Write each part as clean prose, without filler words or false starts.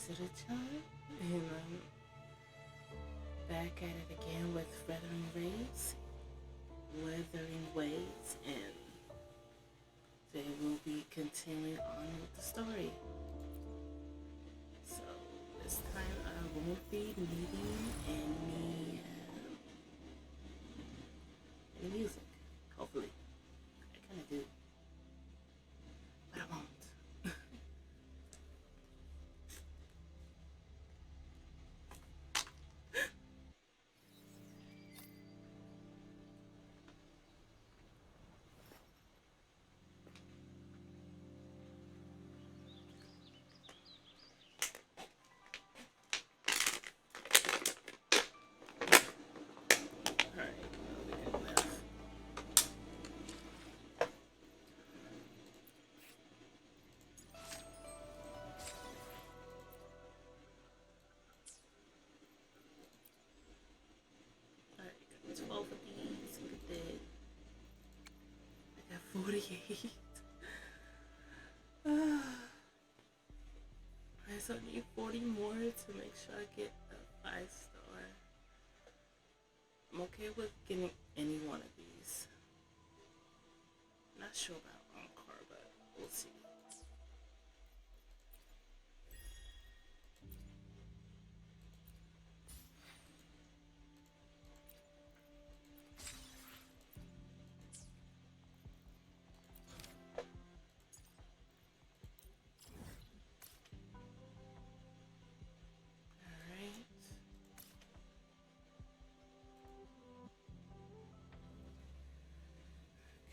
visitor time, and I'm back at it again with Wuthering Ways, and they will be continuing on with the story. So this time I won't be needing any music. Hopefully, I kind of do, but I won't. Alright, 12 of these. Look at that. I got 48. I still need 40 more to make sure I get a 5-star. I'm okay with getting any one of these. Not sure about Encore, but we'll see.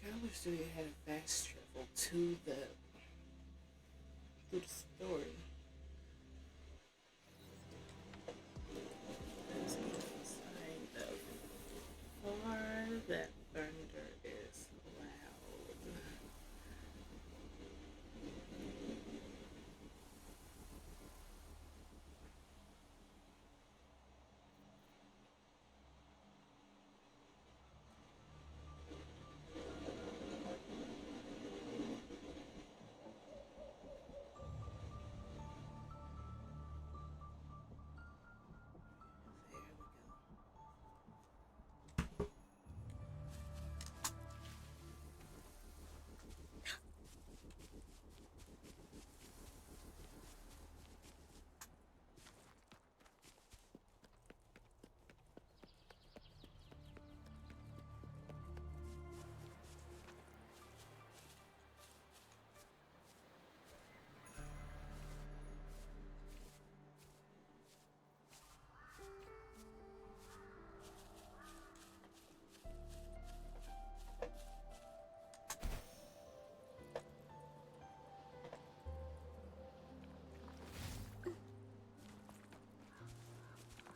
I wish we had a fast travel to the story. Let's get inside the far that thunder is loud.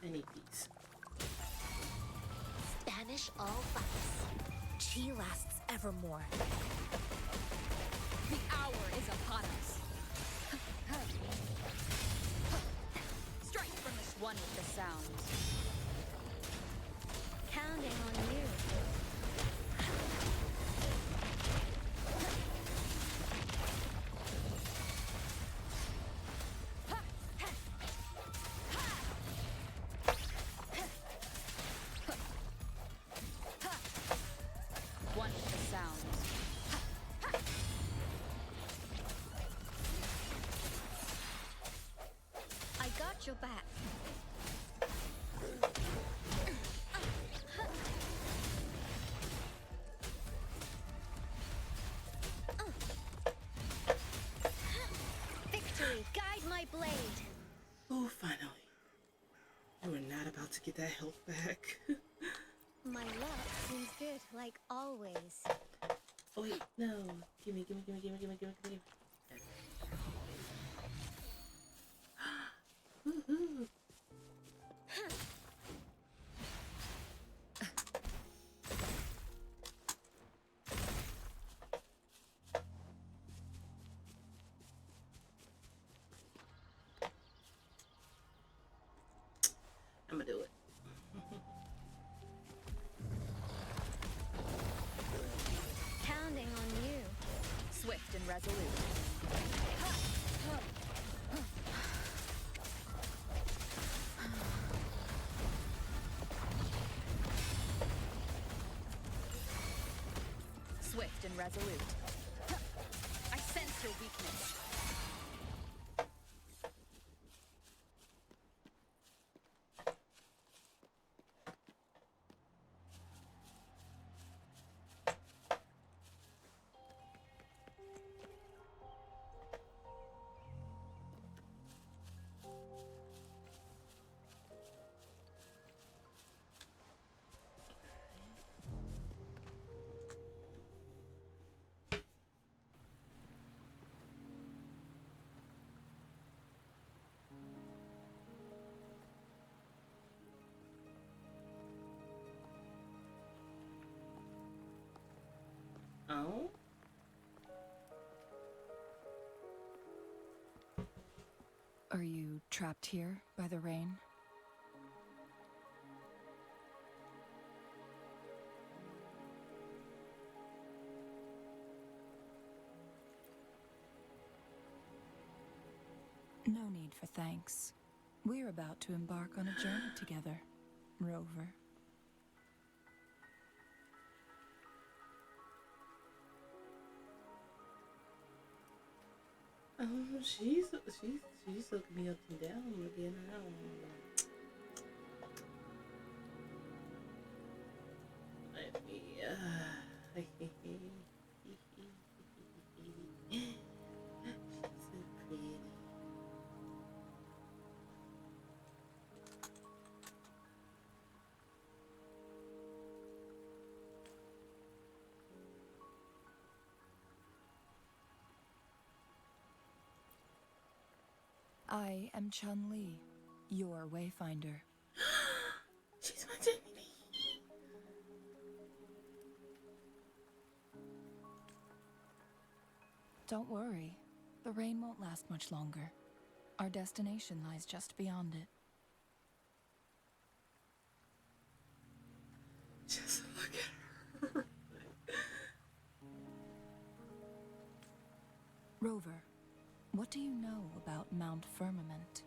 I need these. Banish all vice. Chi lasts evermore. The hour is upon us. Strike from this one with the sound. Counting on you. One with the sound. I got your back. Victory, guide my blade. Oh, finally. You are not about to get that health back. My luck seems good, like always. Oh wait, no. Gimme. Woohoo. I'm gonna do it. Counting on you. Swift and resolute. and resolute. I sense your weakness. Oh. Are you trapped here by the rain? No need for thanks. We're about to embark on a journey together, Rover. She's looking me up and down, looking around. Let me she's so pretty. I am Chun-Li, your wayfinder. She's my Jenny. Don't worry, the rain won't last much longer. Our destination lies just beyond it. Just look at her. Rover, what do you know about Mount Firmament?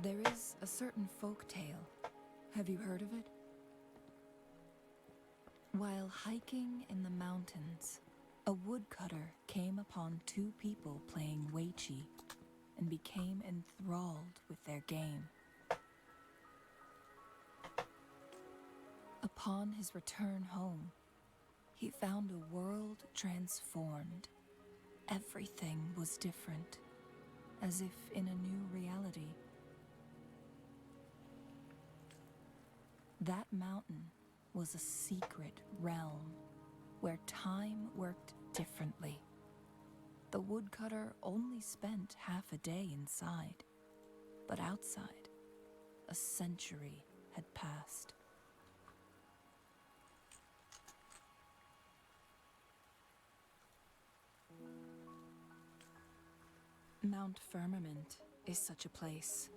There is a certain folk tale. Have you heard of it? While hiking in the mountains, a woodcutter came upon two people playing Weiqi and became enthralled with their game. Upon his return home, he found a world transformed. Everything was different, as if in a new reality. That mountain was a secret realm where time worked differently. The woodcutter only spent half a day inside, but outside, a century had passed. Mount Firmament is such a place.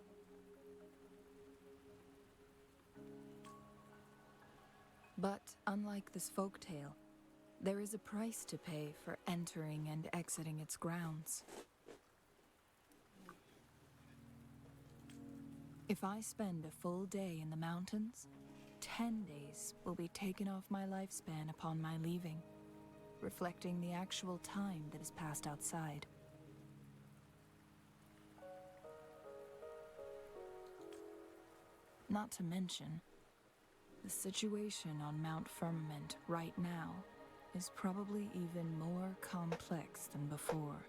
But unlike this folktale, there is a price to pay for entering and exiting its grounds. If I spend a full day in the mountains, 10 days will be taken off my lifespan upon my leaving, reflecting the actual time that is passed outside. Not to mention, the situation on Mount Firmament right now is probably even more complex than before.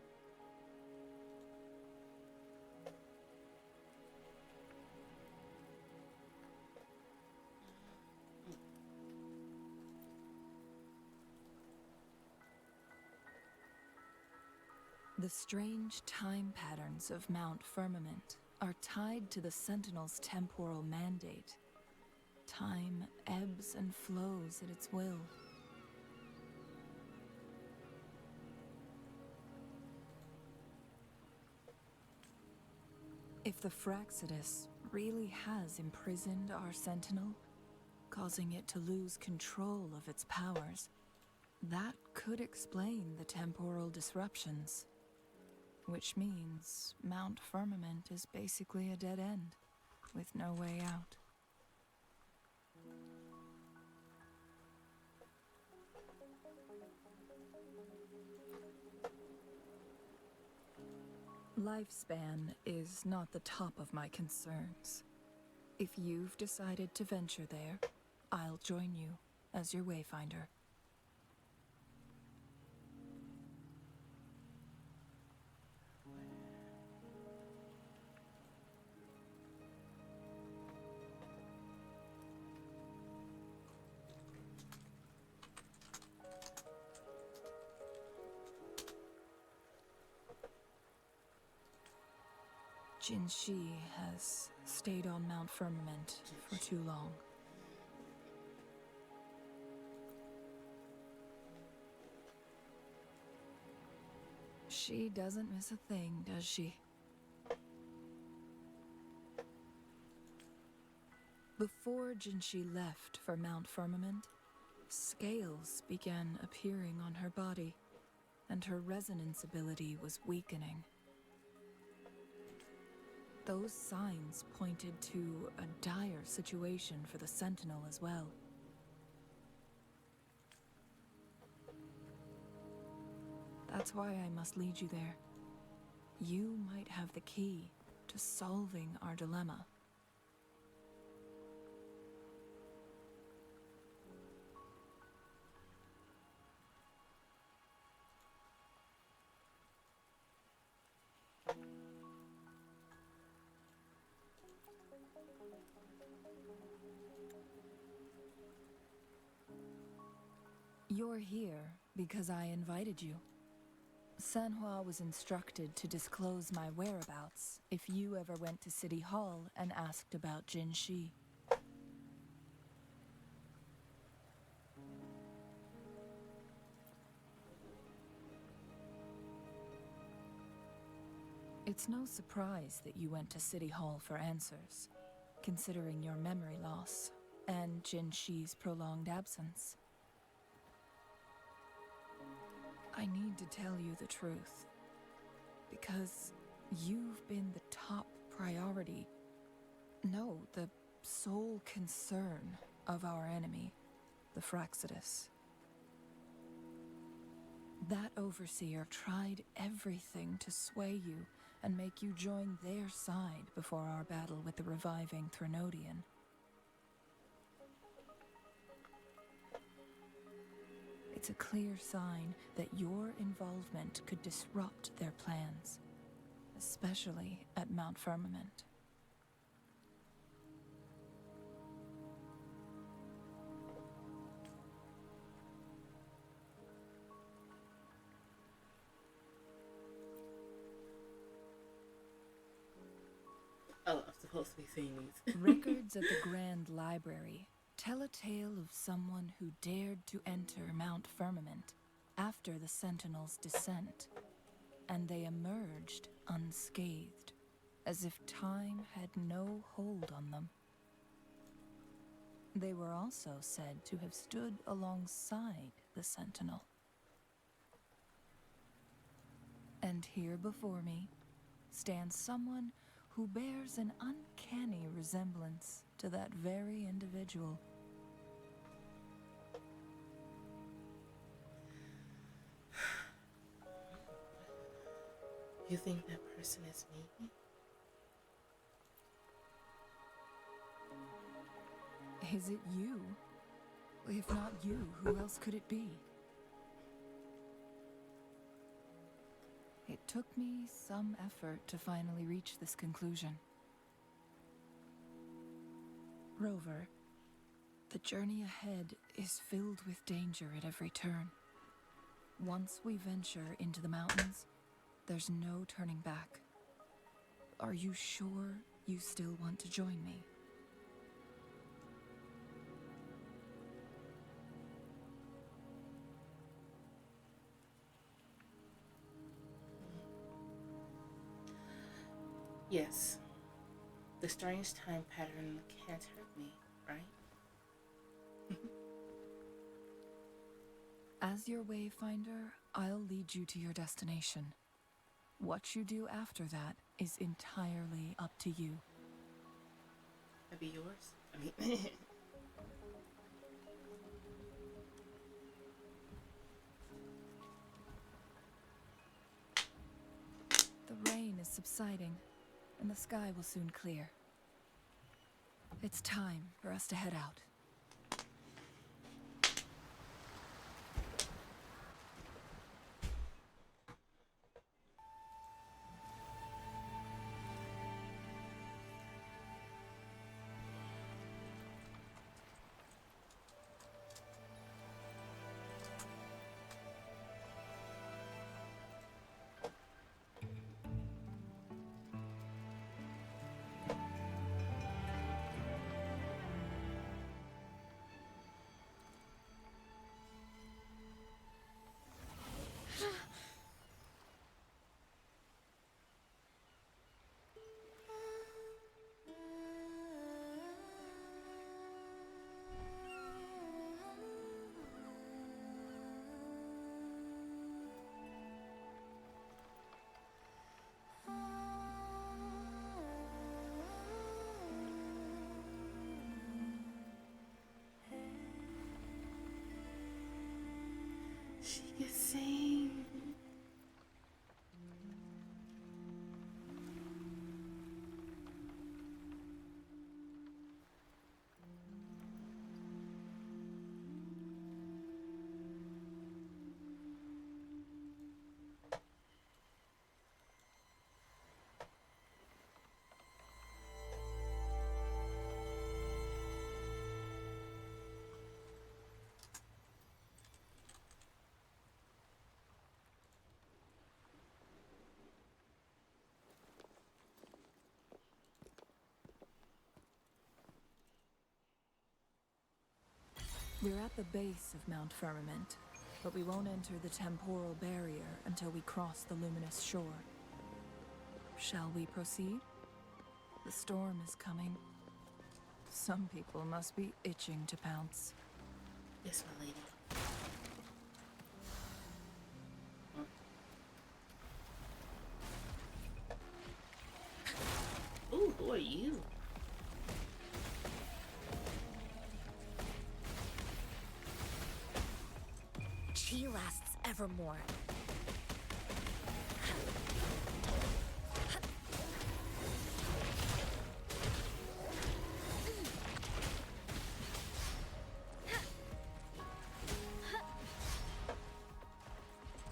The strange time patterns of Mount Firmament are tied to the Sentinel's temporal mandate. Time ebbs and flows at its will. If the Fraxidus really has imprisoned our Sentinel, causing it to lose control of its powers, That could explain the temporal disruptions, which means Mount Firmament is basically a dead end, with no way out. Lifespan is not the top of my concerns. If you've decided to venture there, I'll join you as your wayfinder. Jinshi has stayed on Mount Firmament for too long. She doesn't miss a thing, does she? Before Jinshi left for Mount Firmament, scales began appearing on her body, and her resonance ability was weakening. Those signs pointed to a dire situation for the Sentinel as well. That's why I must lead you there. You might have the key to solving our dilemma. You're here because I invited you. Sanhua was instructed to disclose my whereabouts if you ever went to City Hall and asked about Jinshi. It's no surprise that you went to City Hall for answers, considering your memory loss and Jinshi's prolonged absence. I need to tell you the truth, because you've been the top priority, no, the sole concern of our enemy, the Fraxidus. That overseer tried everything to sway you and make you join their side before our battle with the reviving Threnodian. It's a clear sign that your involvement could disrupt their plans, especially at Mount Firmament. Oh, I'm supposed to be seeing these. Records at the Grand Library tell a tale of someone who dared to enter Mount Firmament after the Sentinel's descent, and they emerged unscathed, as if time had no hold on them. They were also said to have stood alongside the Sentinel. And here before me stands someone who bears an uncanny resemblance to that very individual. You think that person is me? Is it you? If not you, who else could it be? It took me some effort to finally reach this conclusion. Rover, the journey ahead is filled with danger at every turn. Once we venture into the mountains, there's no turning back. Are you sure you still want to join me? Yes. The strange time pattern can't hurt me, right? As your wayfinder, I'll lead you to your destination. What you do after that is entirely up to you. That be yours? I mean, The rain is subsiding, and the sky will soon clear. It's time for us to head out. she can sing. We're at the base of Mount Firmament, but we won't enter the temporal barrier until we cross the luminous shore. Shall we proceed? The storm is coming. Some people must be itching to pounce. Yes, my lady. Ooh, who are you? Chi lasts evermore.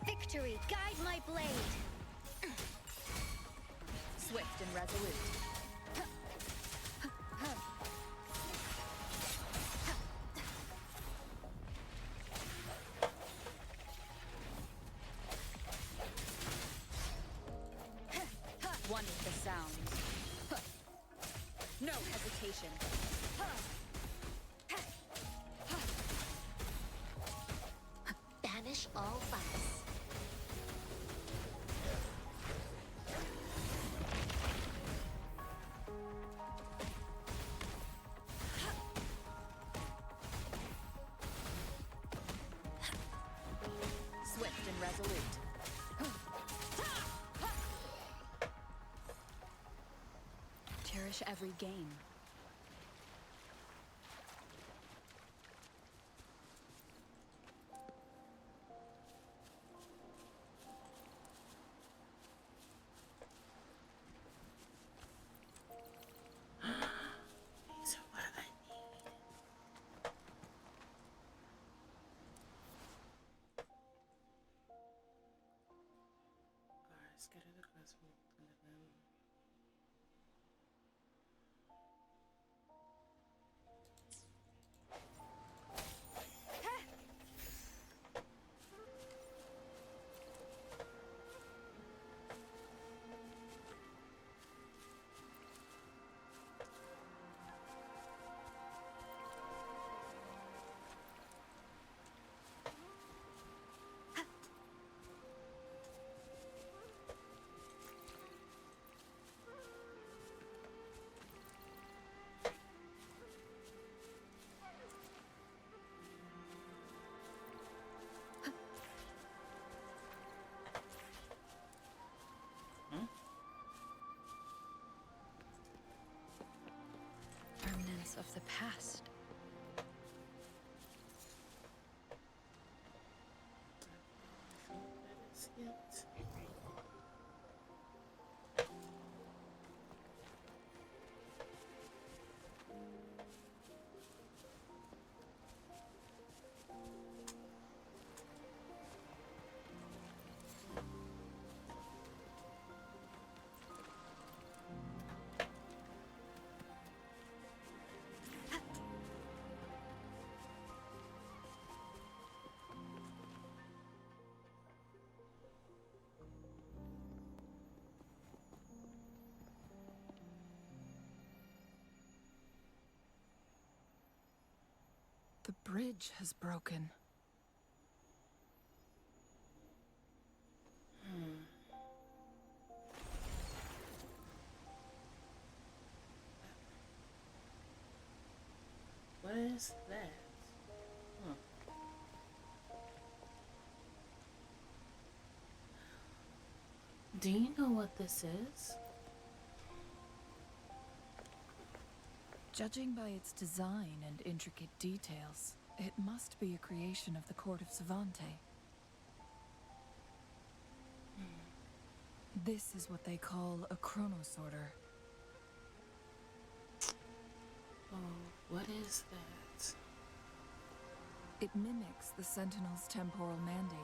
Victory, guide my blade. Swift and resolute. One with the sound. No hesitation. Banish all vice. Swift and resolute. Cherish every game. These are what I need. Guards, scatter the crowds from under them. darkness of the past. That is it. The bridge has broken. What is that? Do you know what this is? Judging by its design and intricate details, it must be a creation of the court of Savante. This is what they call a chronosorter. Oh, what is that? It mimics the Sentinel's temporal mandate,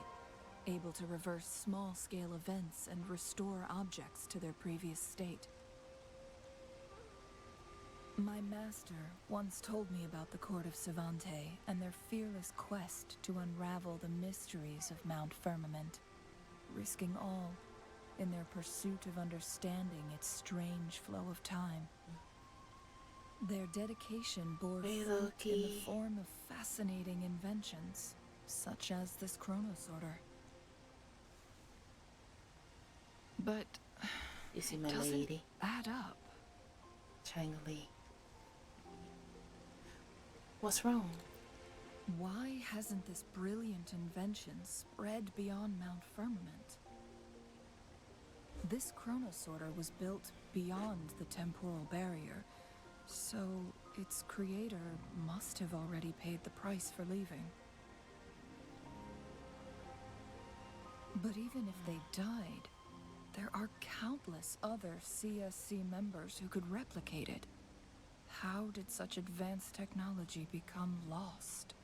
able to reverse small-scale events and restore objects to their previous state. My master once told me about the court of Savante and their fearless quest to unravel the mysteries of Mount Firmament, risking all in their pursuit of understanding its strange flow of time. Their dedication bore Hey, fruit in the Loki. form of fascinating inventions, such as this chronosorter. But You see it my doesn't lady? add up. Chang-Li. What's wrong? Why hasn't this brilliant invention spread beyond Mount Firmament? This chronosorter was built beyond the temporal barrier, so its creator must have already paid the price for leaving. But even if they died, there are countless other CSC members who could replicate it. How did such advanced technology become lost?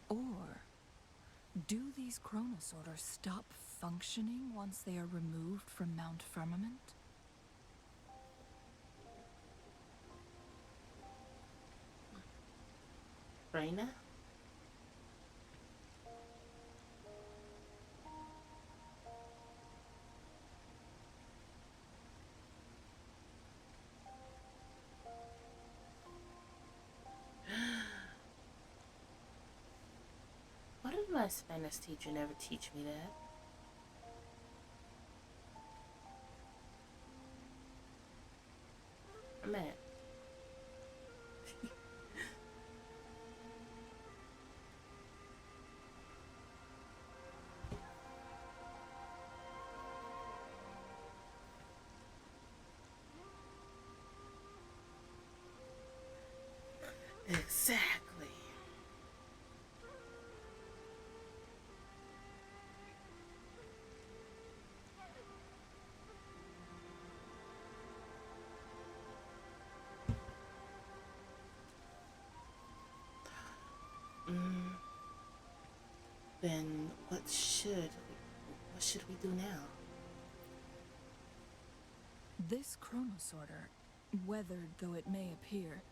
Or do these chronosorters stop functioning once they are removed from Mount Firmament? Raina? Why did my Spanish teacher never teach me that? I'm mad. Exactly. Then what should we do now? This chronosorter, weathered though it may appear,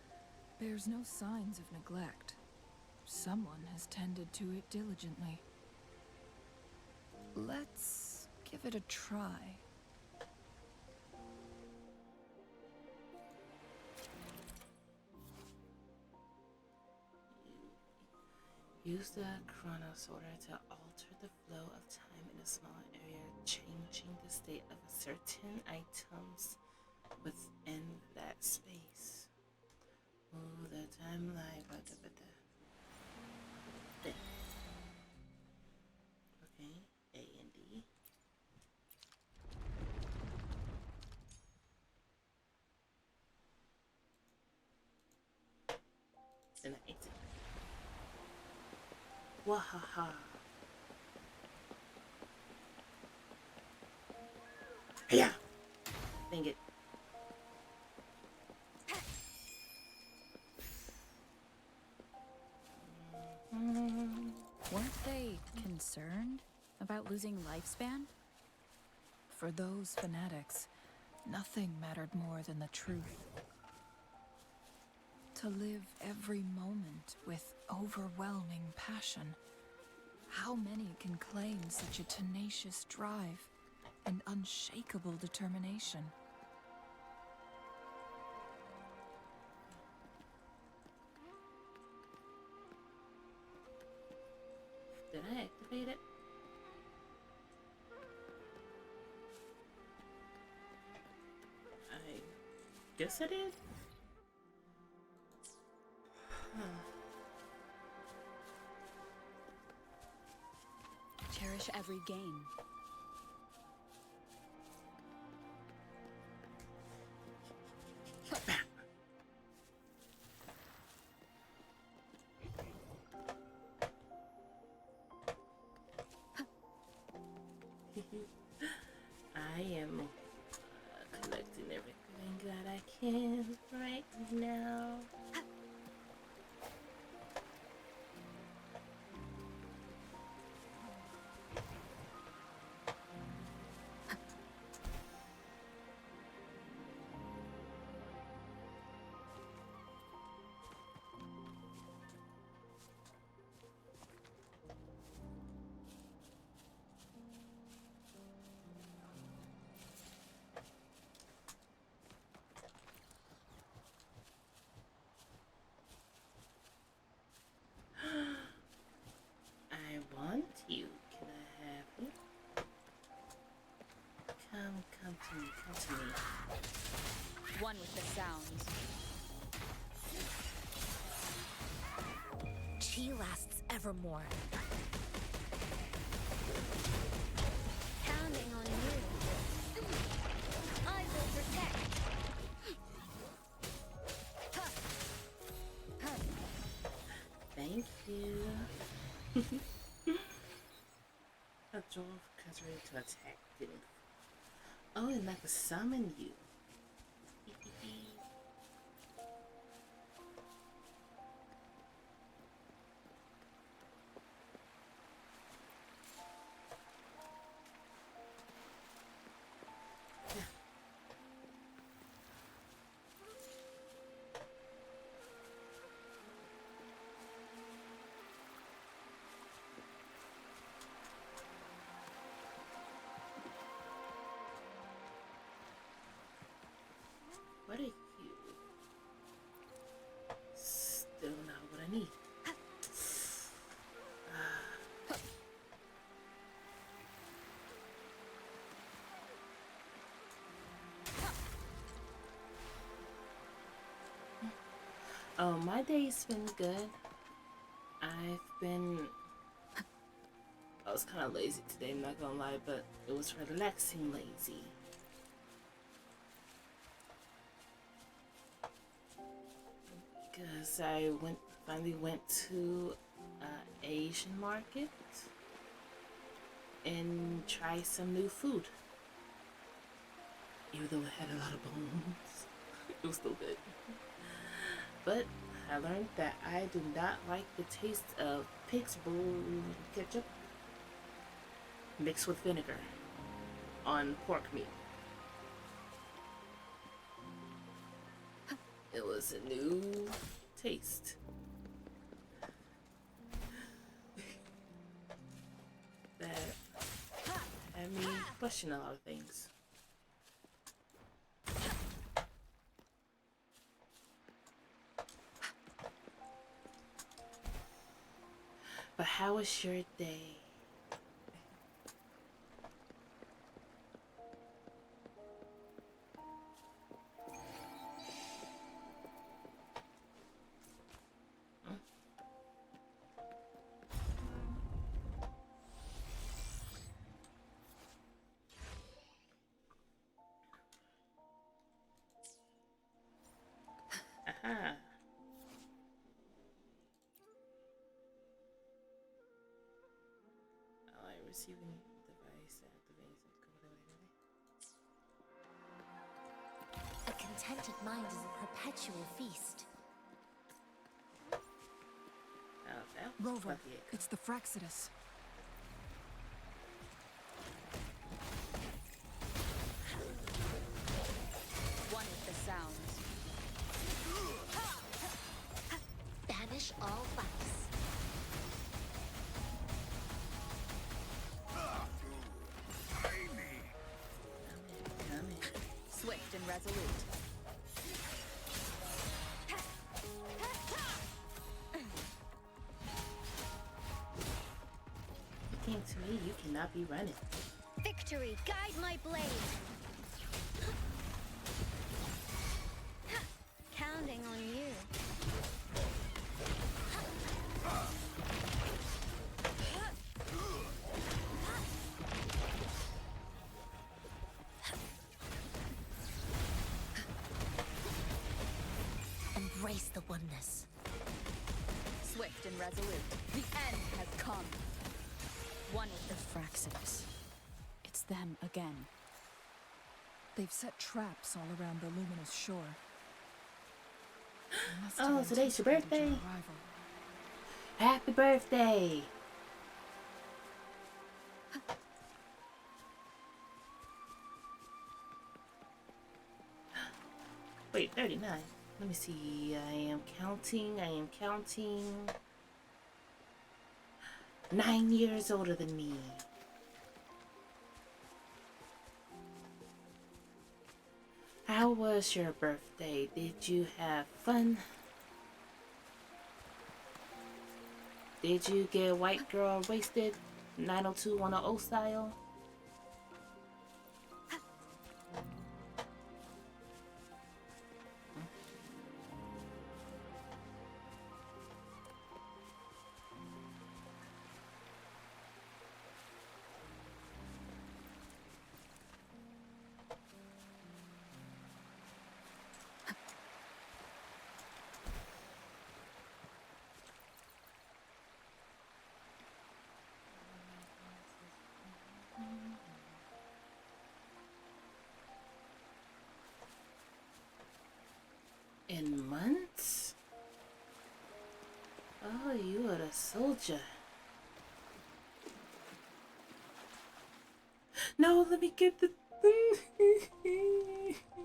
bears no signs of neglect. Someone has tended to it diligently. Let's give it a try. Use the chronosorter to alter the flow of time in a small area, changing the state of certain items within that space. Move the timeline. There. Okay, A and D. Wahaha. Yeah. Dang it. Weren't they concerned about losing lifespan? For those fanatics, nothing mattered more than the truth. To live every moment with overwhelming passion. How many can claim such a tenacious drive and unshakable determination? Did I activate it? I guess I did. Cherish every gain. I am collecting everything that I can right now. I want you. Can I have you? Come to me, come to me. One with the sounds. Chi lasts evermore. Counting on you. I will protect. Thank you. A dwarf cuts ready to attack. Didn't. Oh, and I could summon you. What are you? Still not what I need. Oh, my day's been good. I was kind of lazy today, I'm not gonna lie, but it was relaxing lazy. Because I finally went to an Asian market and tried some new food. Even though it had a lot of bones, it was still good. But I learned that I do not like the taste of pig's blood ketchup mixed with vinegar on pork meat. It was a new taste. That had me question a lot of things. But how was your day? Aha. receiving device activating something. A contented mind is a perpetual feast. Oh, that was Rover, lucky it it's the Fraxidus. One with the sounds. Banish all vice. coming. Swift and resolute. You came to me, you cannot be running. Victory, guide my blade. Counting on you. Embrace the oneness. Swift and resolute. The end has come. One with the Fraxidus. It's them again. They've set traps all around the luminous shore. They must have Oh, today's your anticipated birthday? arrival. Happy birthday! Wait, 39. Let me see. I am counting. 9 years older than me. How was your birthday? Did you have fun? Did you get white girl wasted 90210 style? In months? Oh, you are a soldier. No, let me get the...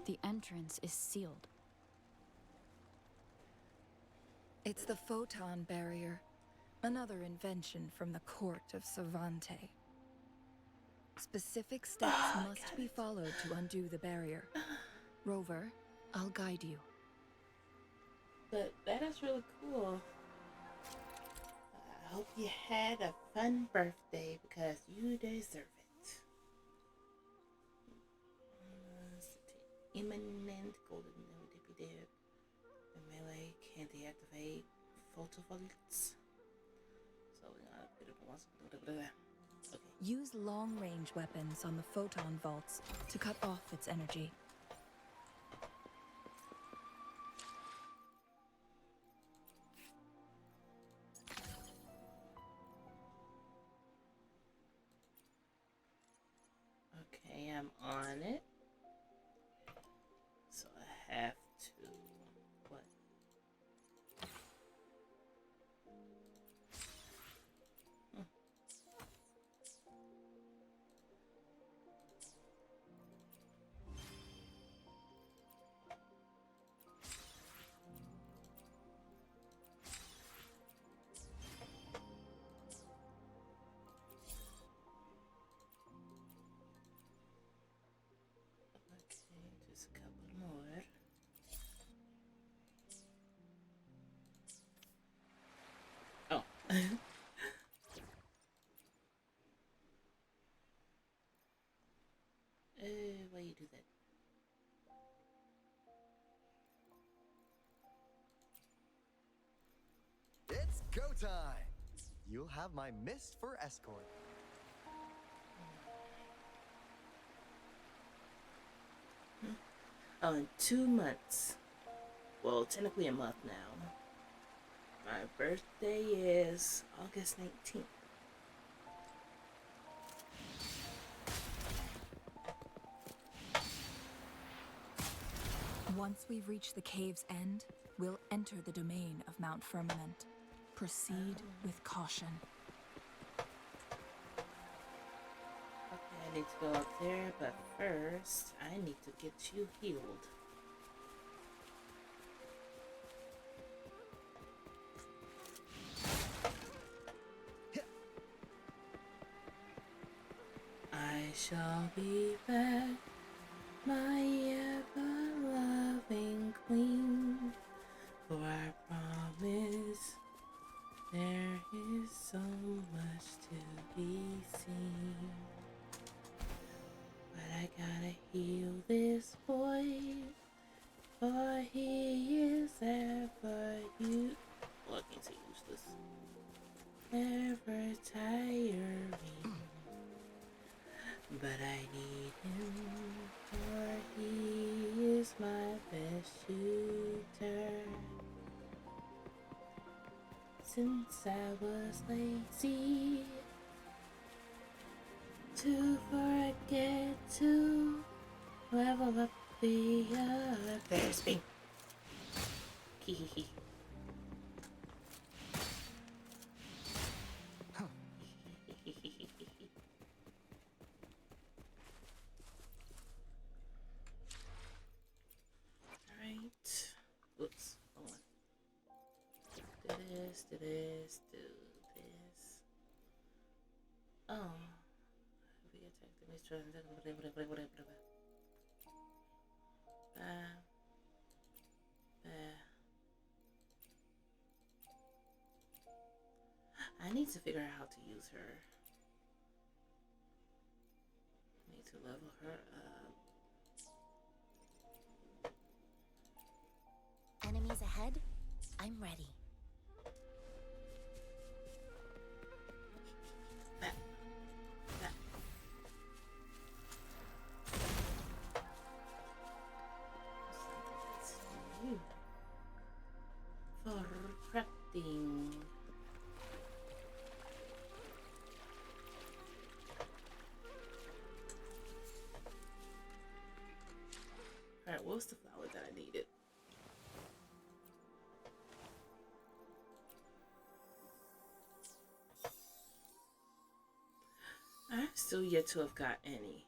The entrance is sealed. It's the photon barrier, another invention from the court of Savante. Specific steps must be followed to undo the barrier. Rover, I'll guide you. But that is really cool. I hope you had a fun birthday because you deserve it. Imminent golden dippy dip. The melee can deactivate photovolts. So we got a bit of one. Okay. Use long-range weapons on the photon vaults to cut off its energy. Okay, I'm on it. So I have to what? Okay, just a couple more. Oh. Why you do that? It's go time! You'll have my mist for escort. Oh, in 2 months. Well, technically a month now. My birthday is August 19th. Once we've reached the cave's end, we'll enter the domain of Mount Firmament. Proceed with caution. Okay, I need to go up there, but first, I need to get you healed. I shall be back, my ever-loving queen, for I promise there is so much to be seen. But I gotta heal this boy, for he is ever you. Well, I can't say useless. Never tiring. But I need him, for he is my best shooter. Since I was lazy to forget to level up the others. Bing. Hee hee. Alright. Oops. Hold on. Do this, do this, do this. Oh. We attacked the mistress. I need to figure out how to use her. I need to level her up. Enemies ahead? I'm ready. For crafting. Alright, what was the flower that I needed? I've still yet to have got any.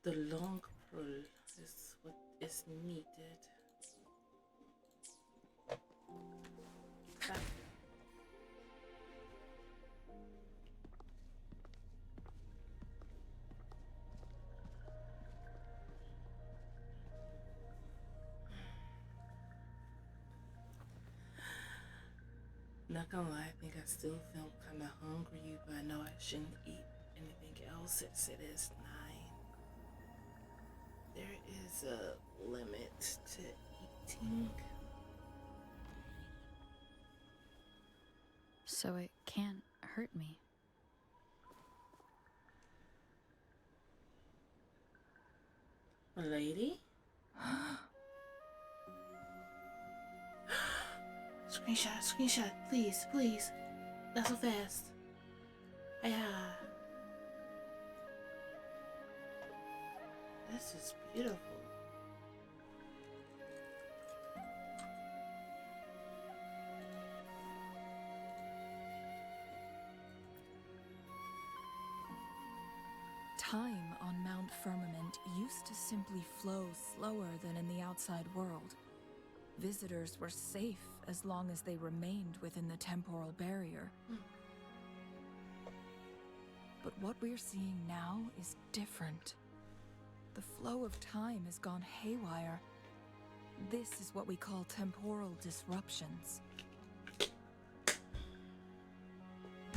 The long pearl is what is needed. Not gonna lie, I think I still feel kind of hungry, but I know I shouldn't eat anything else since it is 9. There is a limit to eating. So it can't hurt me. A lady? Screenshot, screenshot, please, please. Not so fast. Yeah. This is beautiful. Time on Mount Firmament used to simply flow slower than in the outside world. Visitors were safe as long as they remained within the temporal barrier. But what we're seeing now is different. The flow of time has gone haywire. This is what we call temporal disruptions.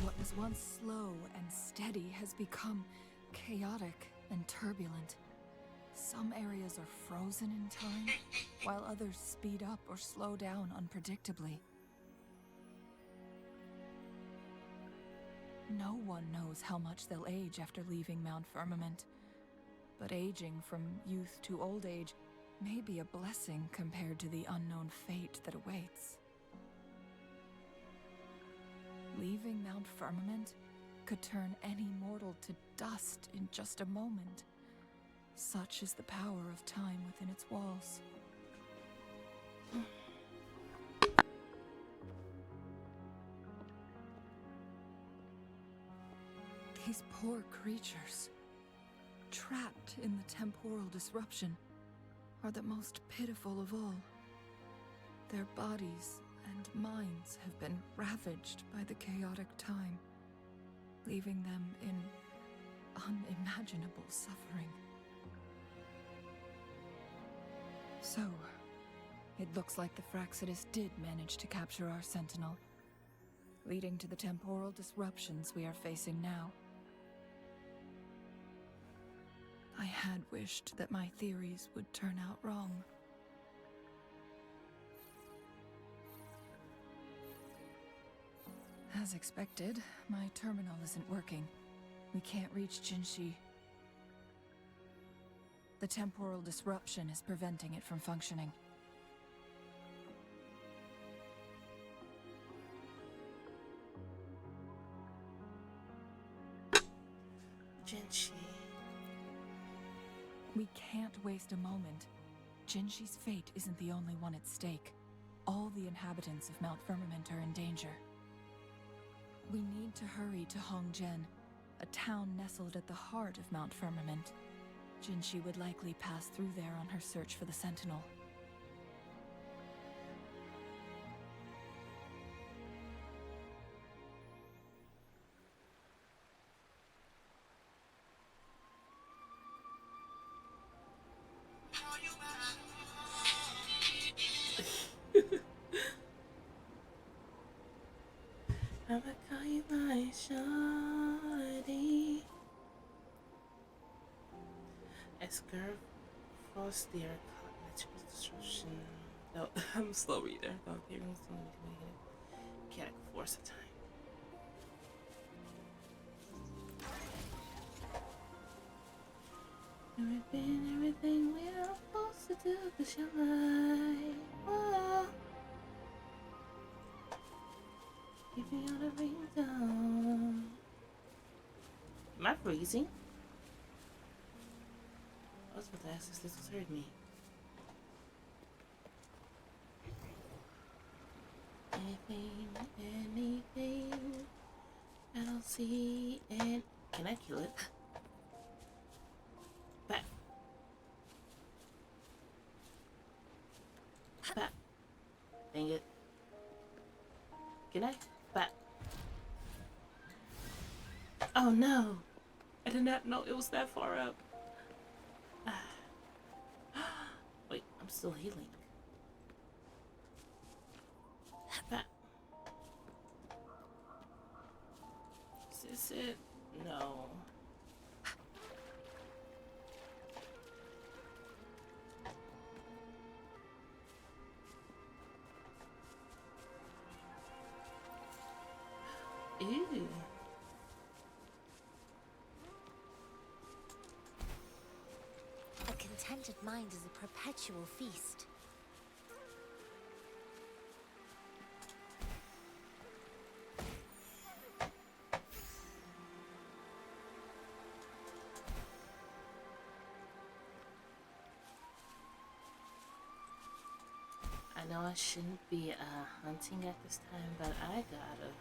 What was once slow and steady has become chaotic and turbulent. Some areas are frozen in time, while others speed up or slow down unpredictably. No one knows how much they'll age after leaving Mount Firmament, but aging from youth to old age may be a blessing compared to the unknown fate that awaits. Leaving Mount Firmament could turn any mortal to dust in just a moment. Such is the power of time within its walls. These poor creatures, trapped in the temporal disruption, are the most pitiful of all. Their bodies and minds have been ravaged by the chaotic time, leaving them in unimaginable suffering. So, it looks like the Fraxidus did manage to capture our sentinel, leading to the temporal disruptions we are facing now. I had wished that my theories would turn out wrong. As expected, my terminal isn't working. We can't reach Jinshi. The temporal disruption is preventing it from functioning. Jinshi. We can't waste a moment. Jinshi's fate isn't the only one at stake. All the inhabitants of Mount Firmament are in danger. We need to hurry to Hongjian, a town nestled at the heart of Mount Firmament. Jinshi would likely pass through there on her search for the Sentinel. I would call you my shawty. Escar Frostier cognitive disruption. No, I'm a slow reader. Don't appear in some kinetic force of time. Everything we're supposed to do to shine. Oh. Keep me on the ringtone. Am I freezing? I was about to ask if this was hurt me. Anything I don't see, and can I kill it? Back. Back. Dang it. Can I? Back. Oh no! I did not know it was that far up. Wait, I'm still healing. Back. Is this it? No. Ew. A contented mind is a perpetual feast. I know I shouldn't be hunting at this time, but I gotta.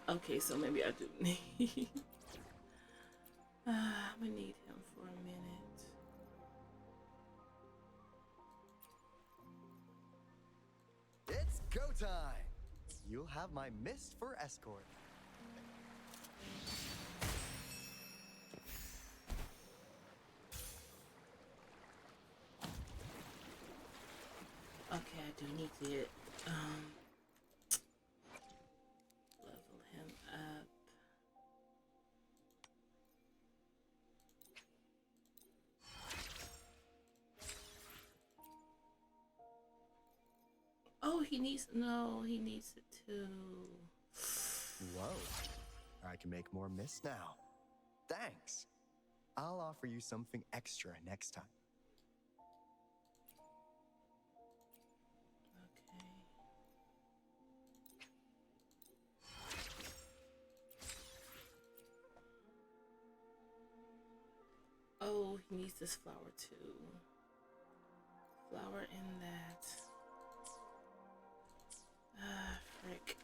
Okay, so maybe I do need. I'm gonna need him for a minute. It's go time! You'll have my mist for escort. Okay, I do need to level him up. Oh, he needs it too. Whoa. I can make more mist now. Thanks. I'll offer you something extra next time. Okay. Oh, he needs this flower too. Flower in that. Ah, frick.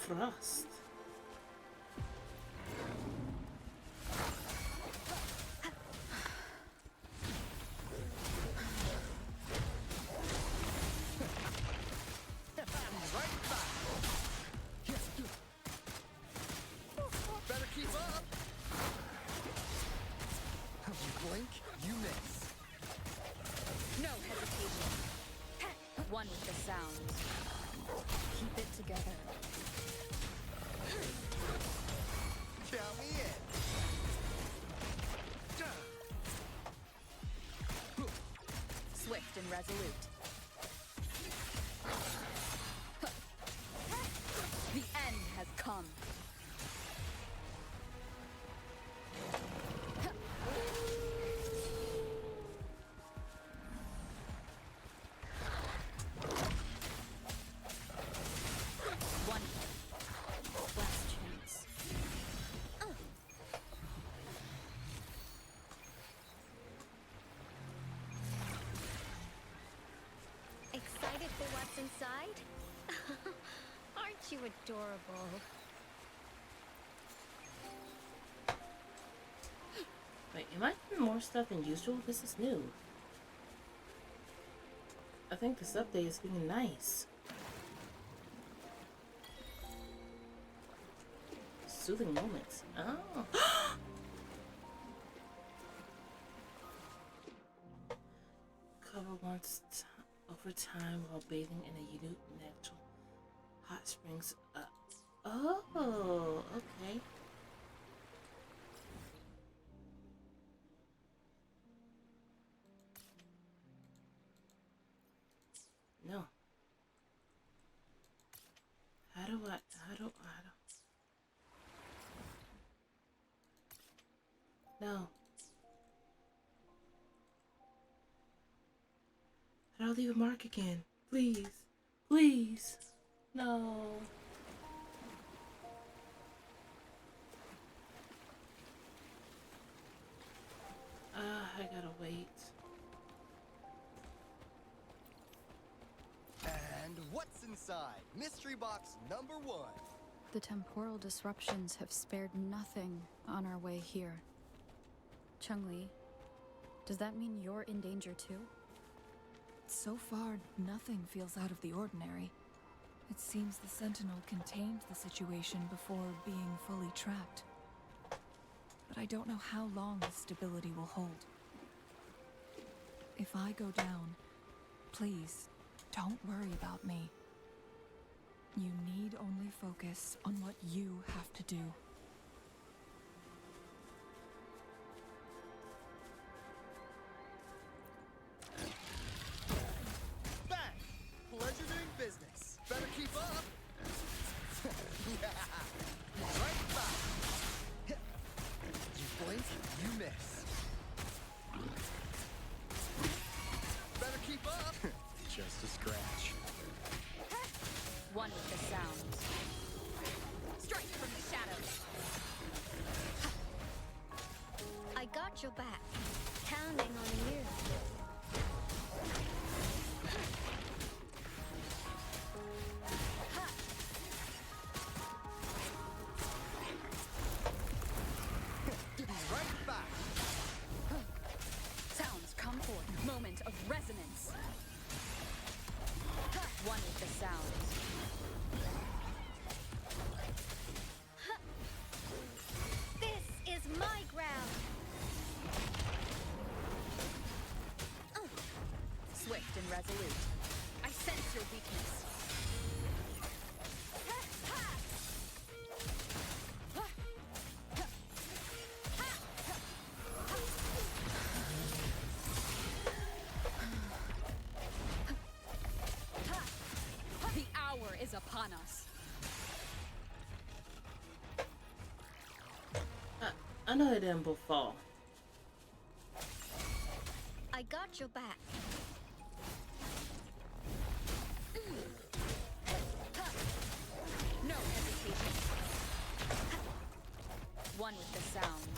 Frost. Right back. Better keep up. You blink, you miss. No hesitation. One with the sound. Keep it together. Count me in. Swift and resolute. The end has come. One last chance. Excited for what's inside? Aren't you adorable? Wait, am I getting more stuff than usual? This is new. I think this update is being nice. Soothing moments. Oh. Cover once over time while bathing in a unique natural hot springs. Oh, okay. No. How do No. How do I leave a mark again? Please. Please. No. I gotta wait. And what's inside? Mystery box number 1. The temporal disruptions have spared nothing on our way here. Chun-Li, does that mean you're in danger too? So far, nothing feels out of the ordinary. It seems the Sentinel contained the situation before being fully tracked. But I don't know how long the stability will hold. If I go down, please, don't worry about me. You need only focus on what you have to do. Bang! Pleasure doing business. Better keep up. Yeah. Right back. You blink, you miss. Better keep up. Just a scratch. One with the sound. Strike from the shadows. is upon us. I know it didn't both fall. I got your back. No hesitation. One with the sounds.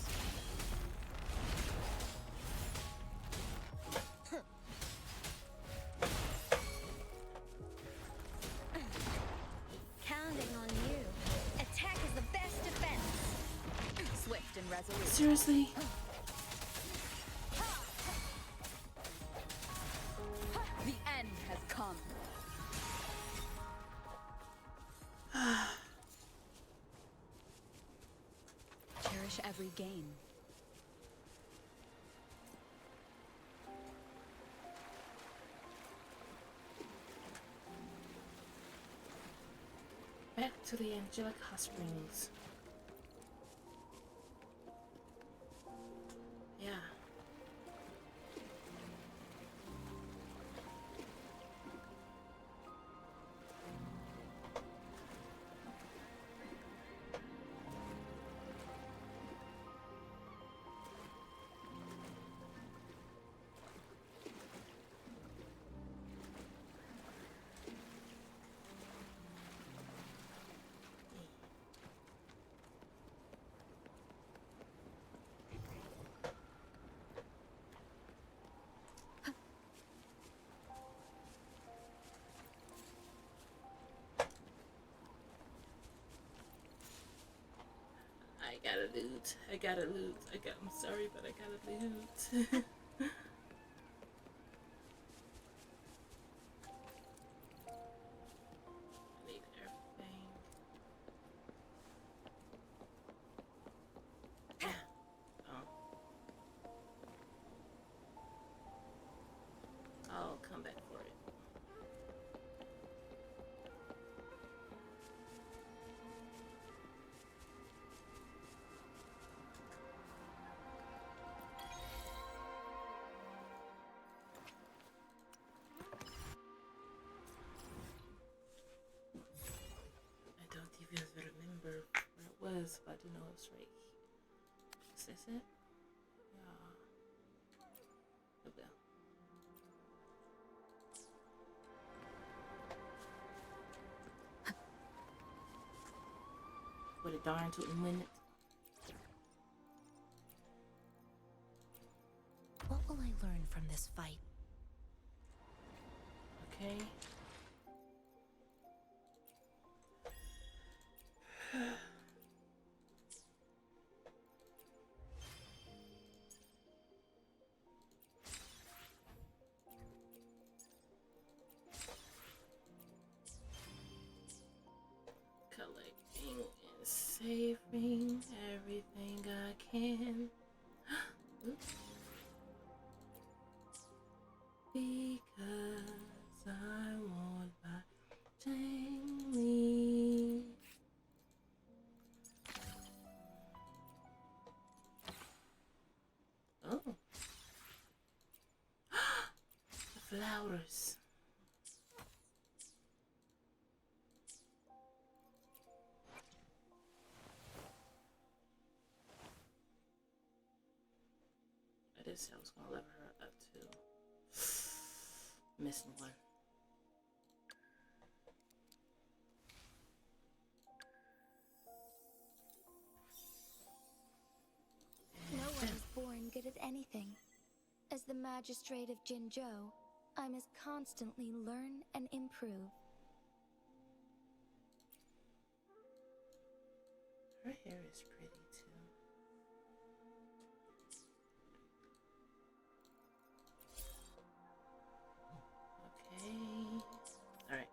Counting on you. Attack is the best defense. Swift and resolute. Seriously? The end has come. Cherish every gain. Back to the angelic hot springs. Yeah. I gotta loot. I'm sorry, but I gotta loot. I need everything. Yeah. Oh. I'll come back for it. I don't even remember where it was, but I do know it's right. Is this it? Yeah. Oh well. What a darn tootin' minute. What will I learn from this fight? Okay. Collecting and saving everything I can. Oops. Because I want my Jamie. Oh. The flowers. I did say I was gonna level her up too. Missing one. No one is born good at anything. As the magistrate of Jinzhou, I must constantly learn and improve. Her hair is pretty too. Okay. Alright.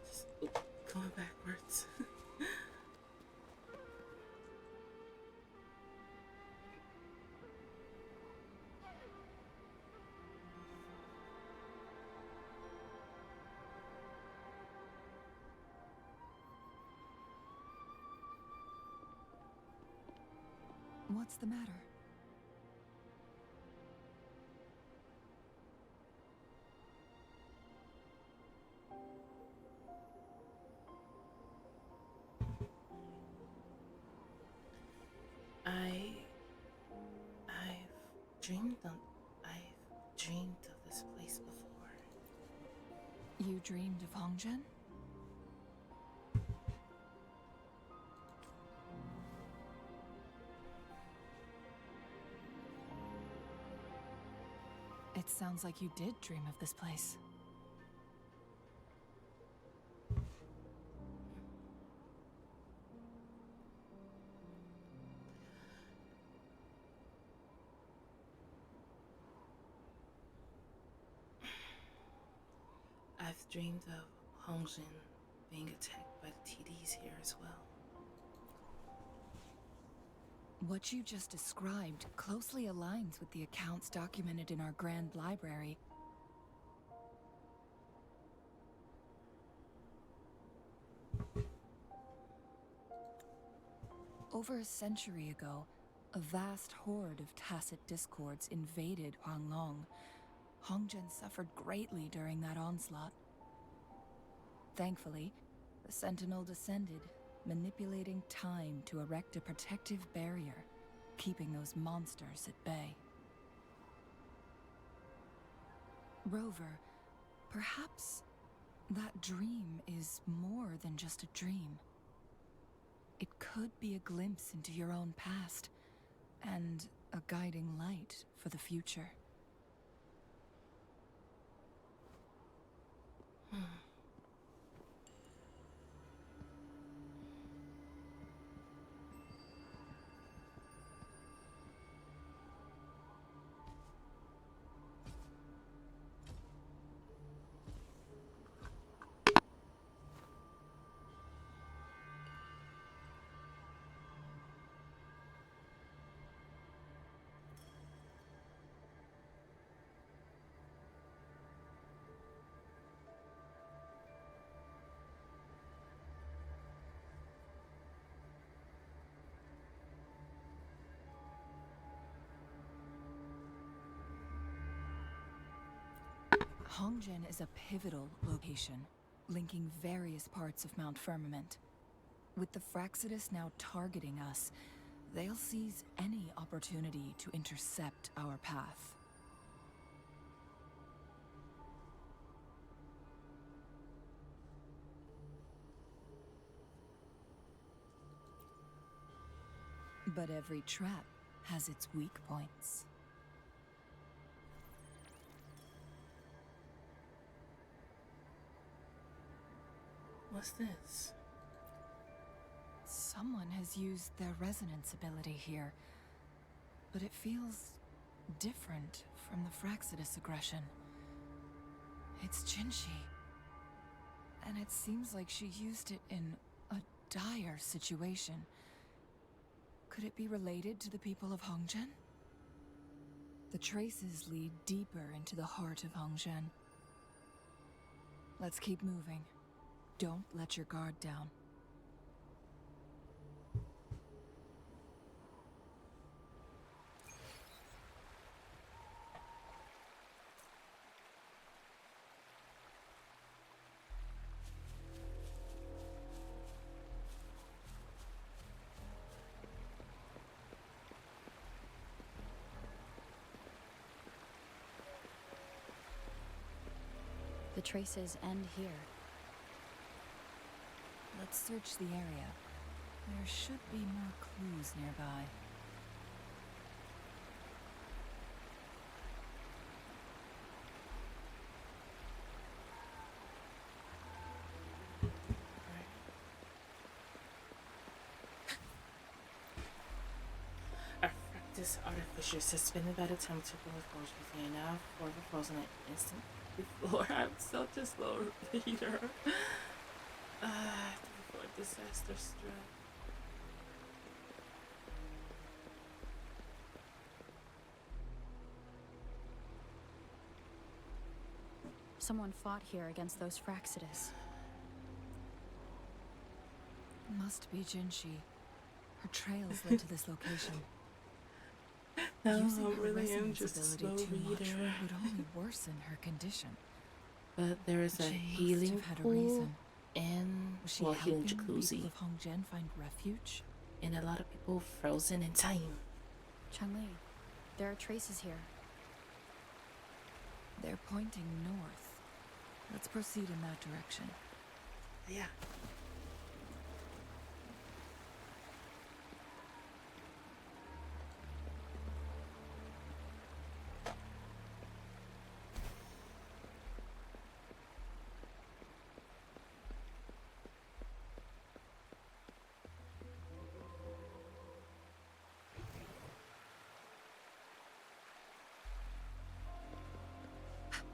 Just going backwards. What's the matter? I've dreamed of this place before. You dreamed of Hongzhen? It sounds like you did dream of this place. I've dreamed of Hongzhen being attacked by the TDs here as well. What you just described closely aligns with the accounts documented in our Grand Library. Over a century ago, a vast horde of tacit discords invaded Huanglong. Hongzhen suffered greatly during that onslaught. Thankfully, the Sentinel descended, manipulating time to erect a protective barrier, keeping those monsters at bay. Rover, perhaps that dream is more than just a dream. It could be a glimpse into your own past, and a guiding light for the future. Hongzhen is a pivotal location, linking various parts of Mount Firmament. With the Fraxidus now targeting us, they'll seize any opportunity to intercept our path. But every trap has its weak points. What's this? Someone has used their resonance ability here, but it feels different from the Fraxidus aggression. It's Jinshi, and it seems like she used it in a dire situation. Could it be related to the people of Hongzhen? The traces lead deeper into the heart of Hongzhen. Let's keep moving. Don't let your guard down. The traces end here. Let's search the area. There should be more clues nearby. Our practice artificer suspended by the temperature of potions. They are now forever frozen at instant before. I'm such a slow reader. Before disaster struck. Someone fought here against those Fraxidus. Must be Jinshi. Her trails led to this location. No, Using I her really am resonance just a slow ability too much reader. would only worsen her condition. But there is a She healing must have had a pool reason. and Was she well, healing helping the jacuzzi, people of Hongzhen find refuge? and a lot of people frozen in time. Changli, There are traces here. They're pointing north. Let's proceed in that direction. Yeah.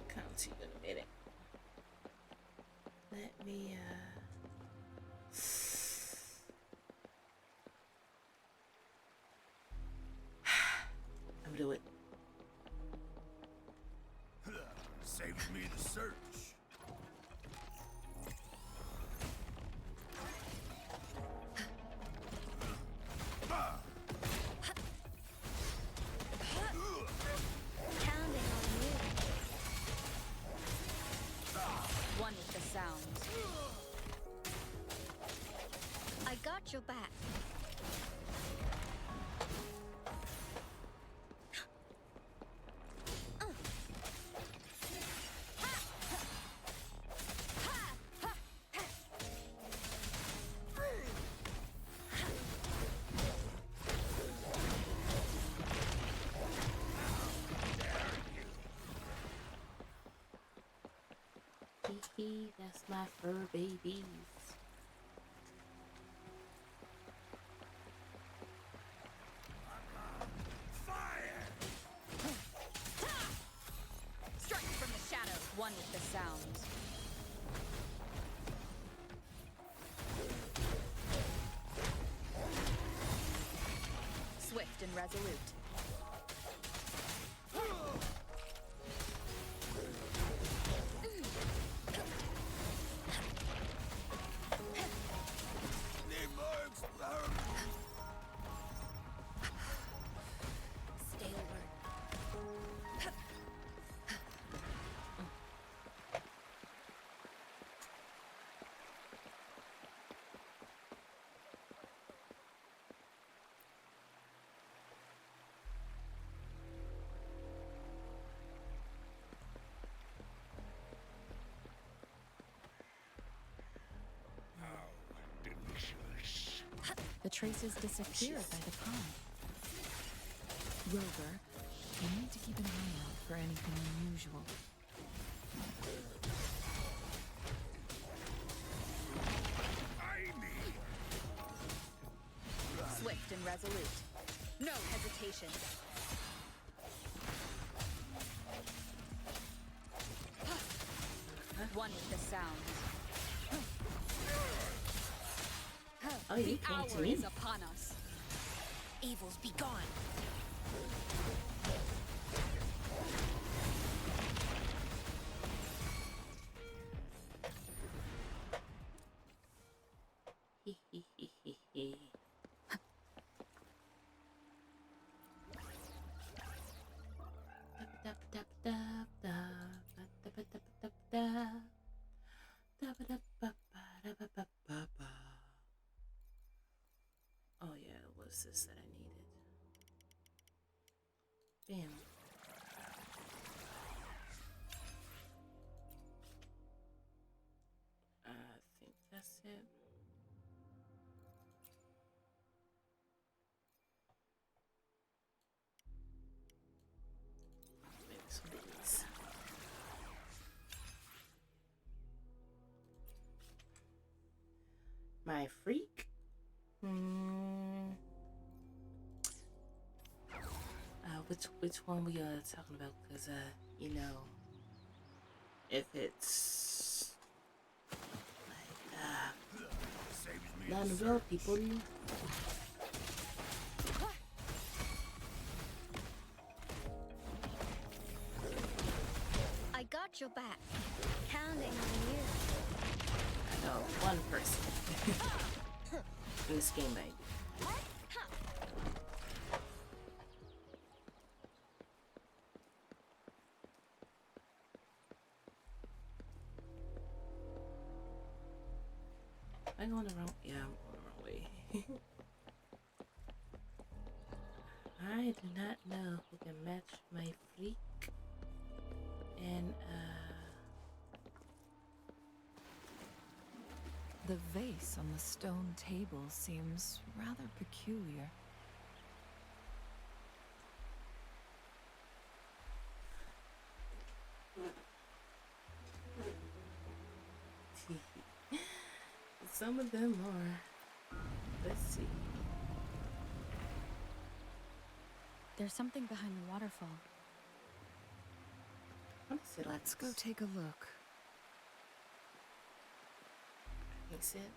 Come to you in a minute. Let me I'm gonna do it. Saves me the search. Counting on you. One with the sounds. I got your back. Hee, that's my fur babies. Strike from the shadows. One with the sounds. Swift and resolute. Stay alert. Delicious. The traces disappeared by the pond. Rover, you need to keep an eye out for anything unusual. Swift and resolute. No hesitation. One with the sounds. Oh, you The came to hour me. is upon us. Evils be gone. Hee hee hee hee hee. Oh yeah, it was this that I needed. Bam. I think that's it. Maybe some of these. My freak? Which one we talking about? Cause you know, if it's like Saves me not the the real search. people. I got your back. Counting on you. I know one person in this game, baby. Am I going the wrong? Yeah, I'm going the wrong way. I do not know who can match my freak. And The vase on the stone table seems rather peculiar. some of them are. Let's see. There's something behind the waterfall. What is it? Let's go take a look. Makes it.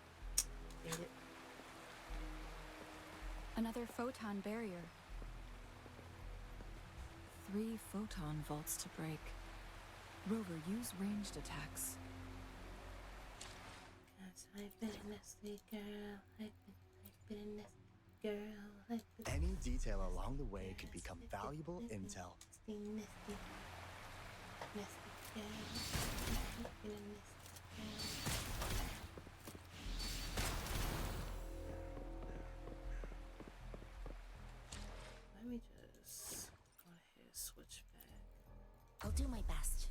Get it. Another photon barrier. 3 photon vaults to break. Rover, use ranged attacks. 'Cause I've been a nasty girl. I've been a nasty girl. I've been Any detail along the way could become valuable intel. nasty, nasty, nasty girl. I've been a nasty girl. Let me just go ahead and switch back. I'll do my best.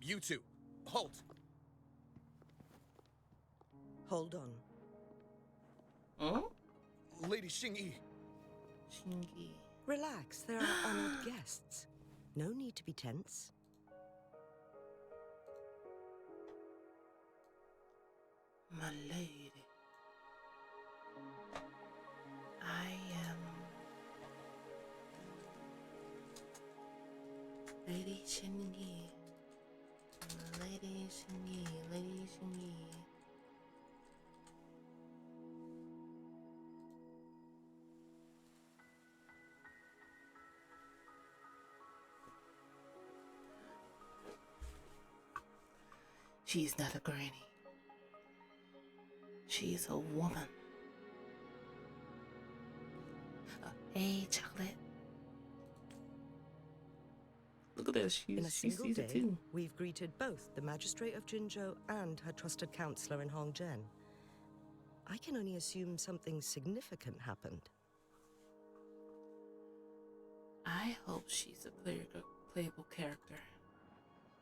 You two, halt! Hold on. Huh? Lady Xingyi, Shingi. Relax, there are honored guests. No need to be tense. My lady. I am Lady Shingi. Lady Shingi. Lady Shingi. She's not a granny. She's a woman. Hey, chocolate. Look at this. In a She single sees it day, too. we've greeted both the Magistrate of Jinzhou and her trusted counselor in Hongzhen. I can only assume something significant happened. I hope she's a playable character.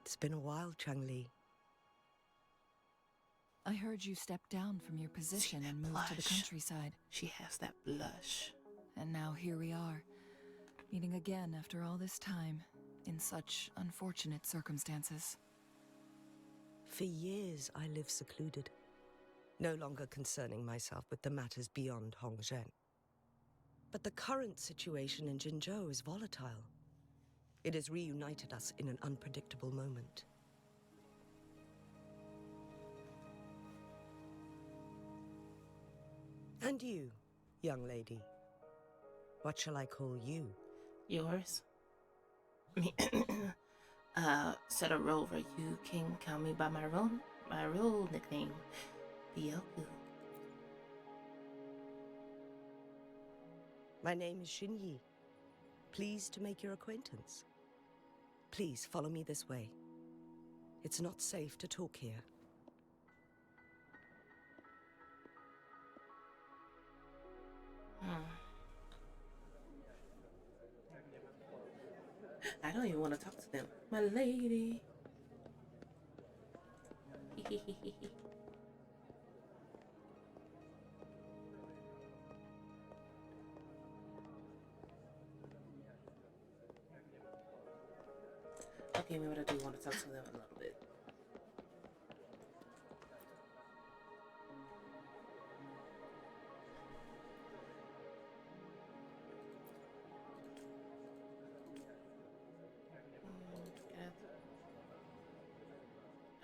It's been a while, Changli. I heard you stepped down from your position and moved to the blush. countryside. She has that blush. And now here we are, meeting again after all this time, in such unfortunate circumstances. For years, I lived secluded, no longer concerning myself with the matters beyond Hongzhen. But the current situation in Jinzhou is volatile. It has reunited us in an unpredictable moment. And you, young lady, what shall I call you? Yours? Me. Instead of Rover, you can call me by my real nickname, Byoku. My name is Xinyi. Pleased to make your acquaintance. Please follow me this way. It's not safe to talk here. I don't even want to talk to them. My lady. Okay, maybe I do want to talk to them a little bit.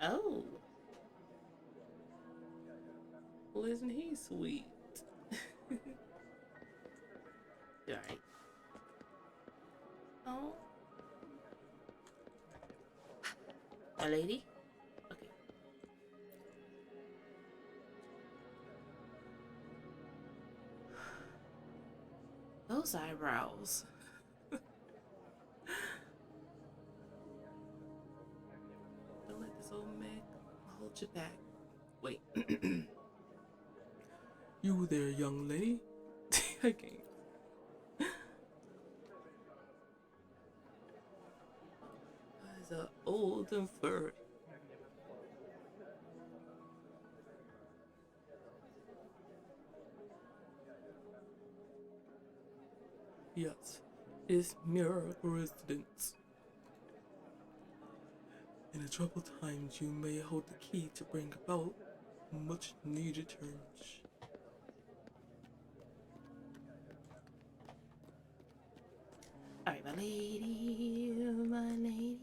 Oh. Well, isn't he sweet? Alright. Oh. My lady? Okay. Those eyebrows. Don't let this old man hold you back. Wait. You there, young lady? I can't. Eyes are old and furry. Yes, it's mere coincidence. In the troubled times, you may hold the key to bring about much needed change. Alright, my lady, my lady.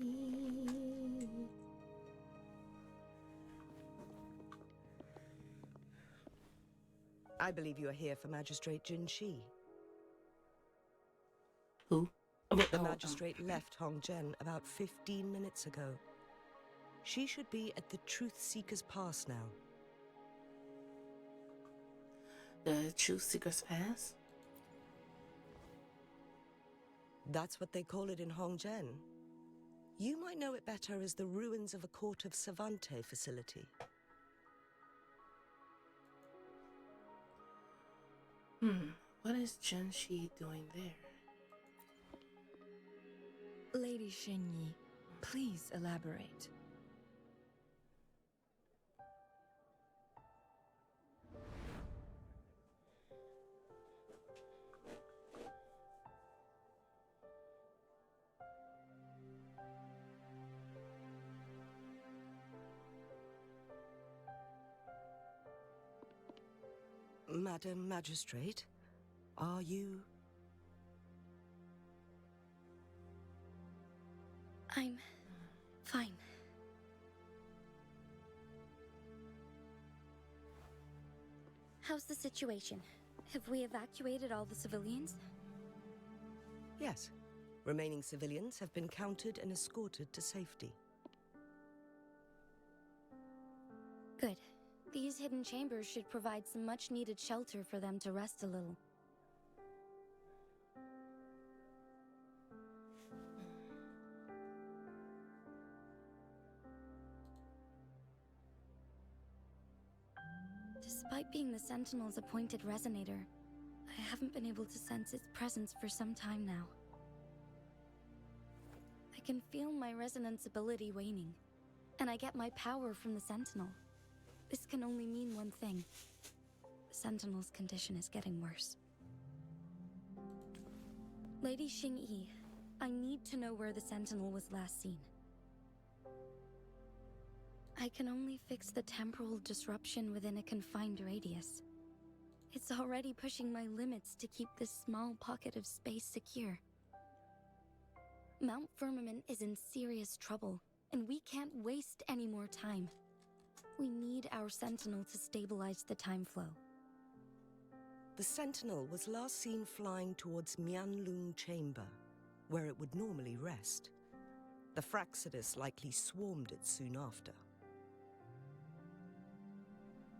I believe you are here for Magistrate Jin Shi. Who? The magistrate left Hongzhen about 15 minutes ago. She should be at the Truth Seeker's Pass now. The Truth Seeker's Pass? That's what they call it in Hongzhen. You might know it better as the ruins of a Court of Savante facility. What is Jin Shi doing there? Lady Xingyi, please elaborate. Madam Magistrate, are you... I'm fine. How's the situation? Have we evacuated all the civilians? Yes. Remaining civilians have been counted and escorted to safety. Good. These hidden chambers should provide some much-needed shelter for them to rest a little. Despite being the Sentinel's appointed resonator, I haven't been able to sense its presence for some time now. I can feel my resonance ability waning, and I get my power from the Sentinel. This can only mean one thing. The Sentinel's condition is getting worse. Lady Xingyi, I need to know where the Sentinel was last seen. I can only fix the temporal disruption within a confined radius. It's already pushing my limits to keep this small pocket of space secure. Mount Firmament is in serious trouble, and we can't waste any more time. We need our Sentinel to stabilize the time flow. The Sentinel was last seen flying towards Mianlung Chamber, where it would normally rest. The Fraxidus likely swarmed it soon after.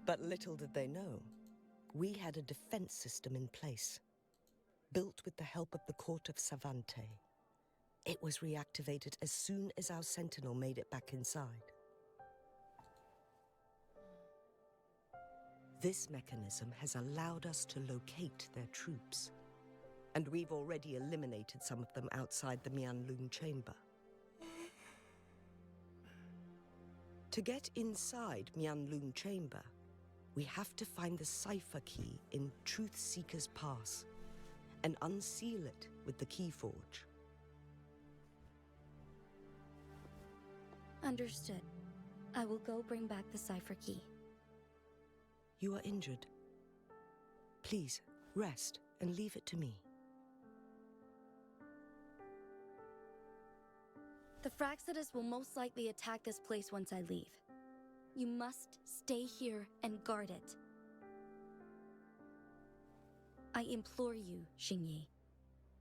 But little did they know, we had a defense system in place, built with the help of the Court of Savante. It was reactivated as soon as our Sentinel made it back inside. This mechanism has allowed us to locate their troops, and we've already eliminated some of them outside the Mianlung Chamber. To get inside Mianlung Chamber, we have to find the cipher key in Truth Seeker's Pass and unseal it with the Keyforge. Understood. I will go bring back the cipher key. You are injured. Please, rest and leave it to me. The Fraxidus will most likely attack this place once I leave. You must stay here and guard it. I implore you, Xingyi.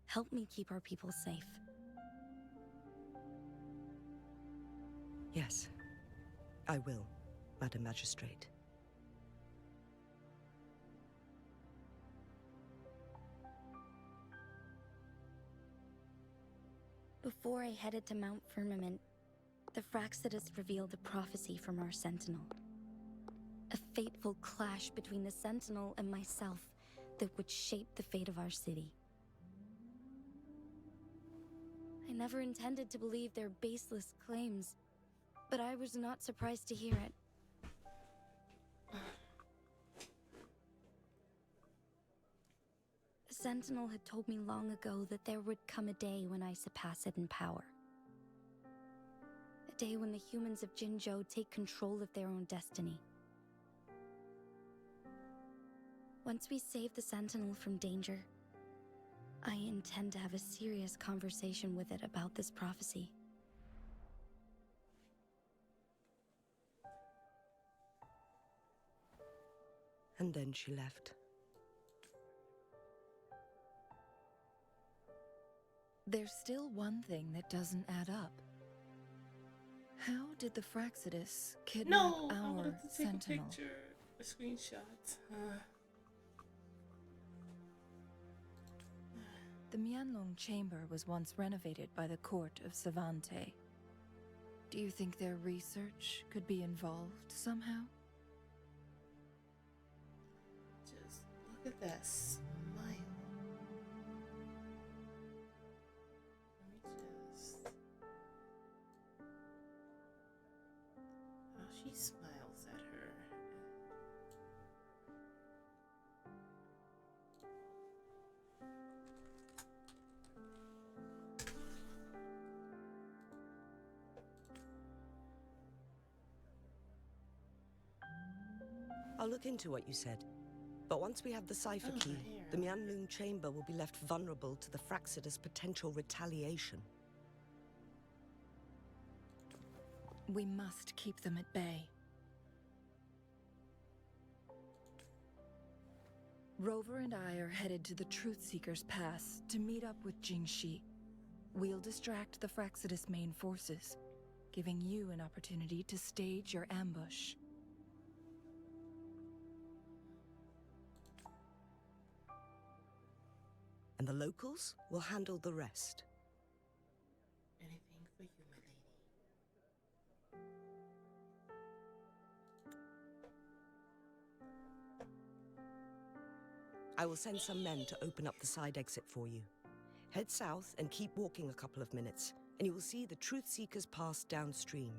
Help me keep our people safe. Yes, I will, Madam Magistrate. Before I headed to Mount Firmament, the Fraxidus revealed a prophecy from our Sentinel. A fateful clash between the Sentinel and myself that would shape the fate of our city. I never intended to believe their baseless claims, but I was not surprised to hear it. The Sentinel had told me long ago that there would come a day when I surpass it in power. A day when the humans of Jinzhou take control of their own destiny. Once we save the Sentinel from danger, I intend to have a serious conversation with it about this prophecy. And then she left. There's still one thing that doesn't add up. How did the Fraxidus kidnap No, I our wanted to take Sentinel? a picture, a screenshot. The Mianlong chamber was once renovated by the court of Savante. Do you think their research could be involved somehow? Just look at that smile. Let me just. How she smiles at her. I'll look into what you said. But once we have the cipher Oh, key, here. the Mianlong chamber will be left vulnerable to the Fraxidus' potential retaliation. We must keep them at bay. Rover and I are headed to the Truthseeker's Pass to meet up with Jingxi. We'll distract the Fraxidus' main forces, giving you an opportunity to stage your ambush. And the locals will handle the rest. Anything for you, my lady. I will send some men to open up the side exit for you. Head south and keep walking a couple of minutes, and you will see the Truthseeker's Pass downstream.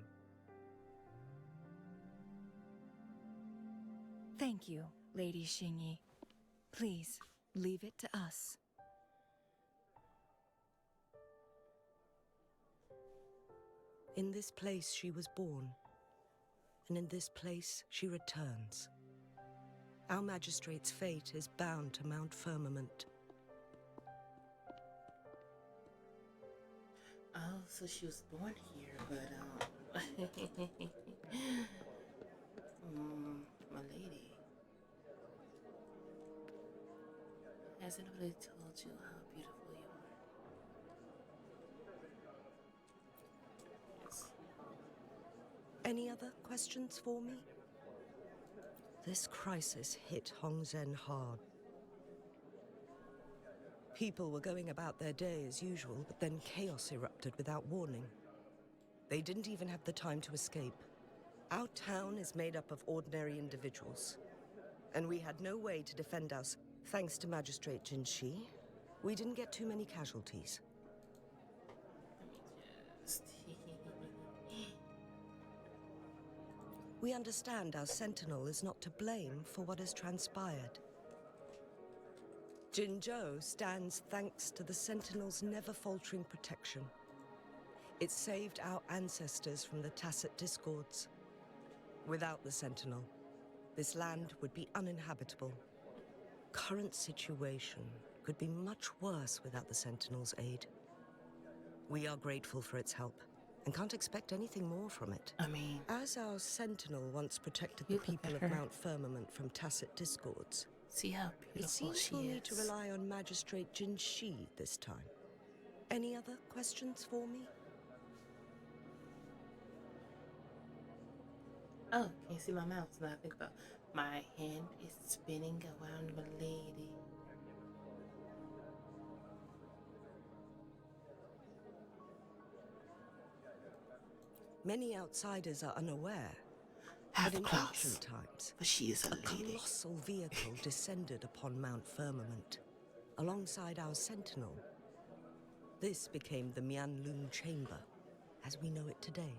Thank you, Lady Xingyi. Please, leave it to us. In this place she was born, and in this place she returns. Our magistrate's fate is bound to Mount Firmament. Oh, so she was born here, but my lady. Has anybody told you how beautiful you are? Yes. Any other questions for me? This crisis hit Hongzhen hard. People were going about their day as usual, but then chaos erupted without warning. They didn't even have the time to escape. Our town is made up of ordinary individuals, and we had no way to defend us. Thanks to Magistrate Jinxi, we didn't get too many casualties. Just We understand our Sentinel is not to blame for what has transpired. Jinzhou stands thanks to the Sentinel's never-faltering protection. It saved our ancestors from the Tacit Discords. Without the Sentinel, this land would be uninhabitable. Current situation could be much worse without the Sentinel's aid. We are grateful for its help, and can't expect anything more from it. I mean, As our Sentinel once protected the You look people at of her. Mount Firmament from Tacit Discords, see how it beautiful seems she we'll is. need to rely on Magistrate Jinxi this time. Any other questions for me? Oh, can you see my mouse? Now I think about my hand is spinning around my lady. Many outsiders are unaware, have but in claws, ancient times, but she is a a lady. colossal vehicle descended upon Mount Firmament, alongside our sentinel. This became the Mianlun Chamber, as we know it today.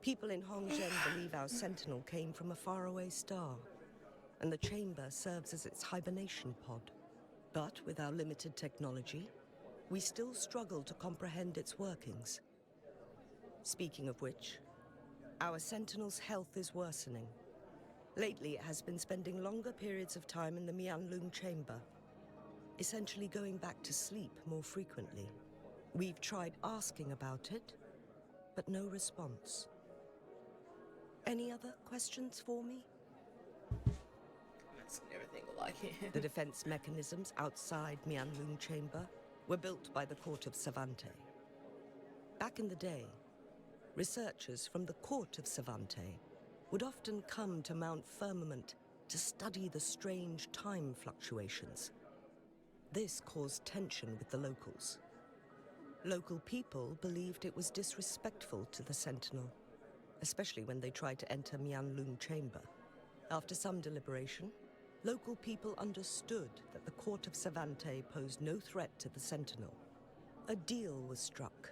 People in Hongzhen believe our sentinel came from a faraway star, and the chamber serves as its hibernation pod. But with our limited technology, we still struggle to comprehend its workings. Speaking of which, our sentinel's health is worsening. Lately, it has been spending longer periods of time in the Mianlun chamber, essentially going back to sleep more frequently. We've tried asking about it, but no response. Any other questions for me? I'm asking everything like it. The defense mechanisms outside Mianlun chamber were built by the court of Savante. Back in the day, researchers from the court of Savante would often come to Mount Firmament to study the strange time fluctuations. This caused tension with the locals. Local people believed it was disrespectful to the Sentinel, especially when they tried to enter Mianlun chamber. After some deliberation, local people understood that the court of Savante posed no threat to the Sentinel. A deal was struck.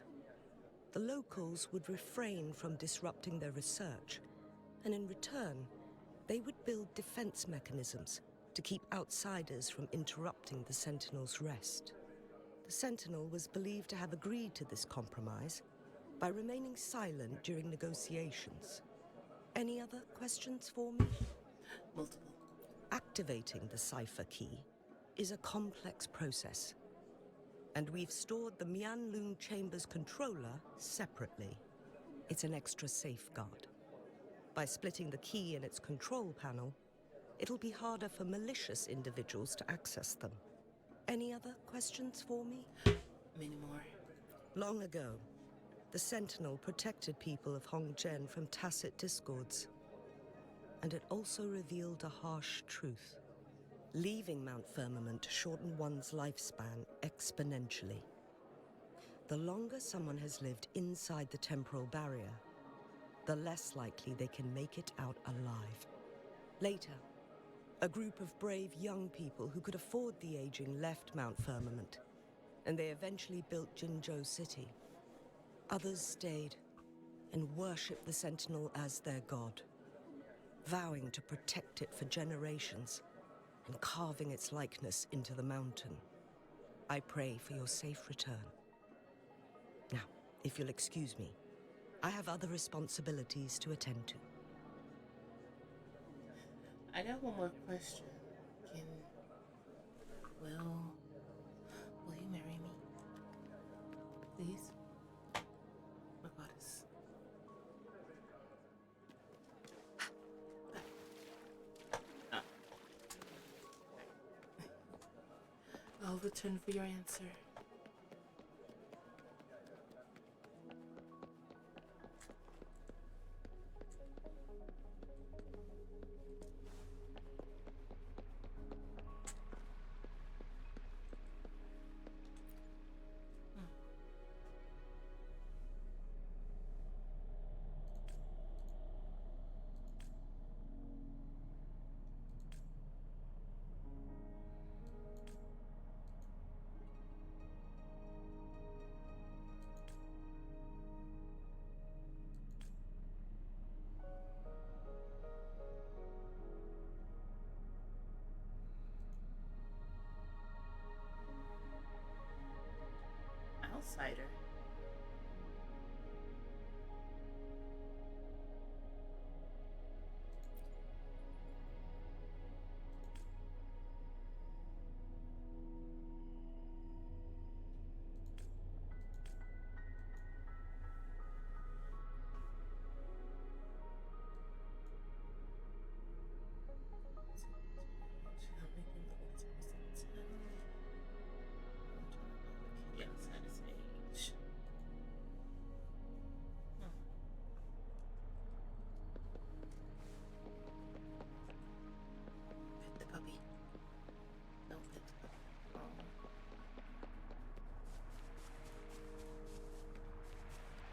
The locals would refrain from disrupting their research, and in return, they would build defense mechanisms to keep outsiders from interrupting the Sentinel's rest. The Sentinel was believed to have agreed to this compromise by remaining silent during negotiations. Any other questions for me? Multiple. Activating the cipher key is a complex process, and we've stored the Mianlun Chamber's controller separately. It's an extra safeguard. By splitting the key in its control panel, it'll be harder for malicious individuals to access them. Any other questions for me? Many more. Long ago, the Sentinel protected people of Hongzhen from tacit discords. And it also revealed a harsh truth. Leaving Mount Firmament shortened one's lifespan exponentially. The longer someone has lived inside the temporal barrier, the less likely they can make it out alive. Later, a group of brave young people who could afford the aging left Mount Firmament, and they eventually built Jinzhou City. Others stayed and worshipped the Sentinel as their god, vowing to protect it for generations and carving its likeness into the mountain. I pray for your safe return. Now, if you'll excuse me, I have other responsibilities to attend to. I got one more question. Will you marry me? Please? My goddess. I'll return for your answer. Outsider.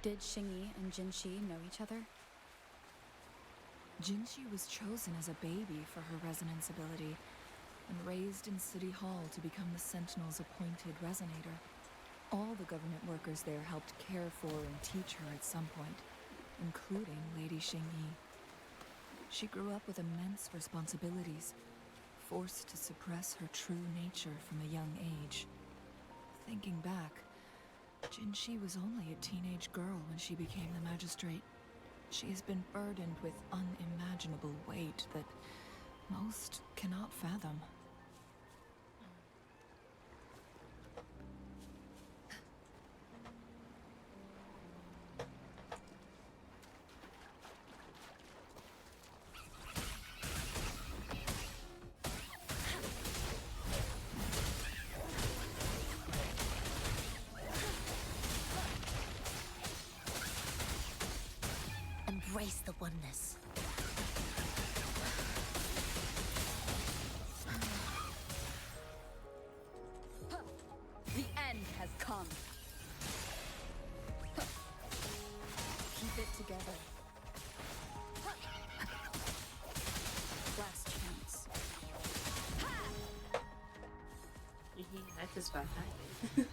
Did Xingyi and Jinshi know each other? Jinxi was chosen as a baby for her resonance ability and raised in City Hall to become the Sentinel's appointed resonator. All the government workers there helped care for and teach her at some point, including Lady Xingyi. She grew up with immense responsibilities, forced to suppress her true nature from a young age. Thinking back, Jinxi was only a teenage girl when she became the magistrate. She has been burdened with unimaginable weight that most cannot fathom. Embrace the oneness. The end has come. Keep it together. Last chance. I just got hiding.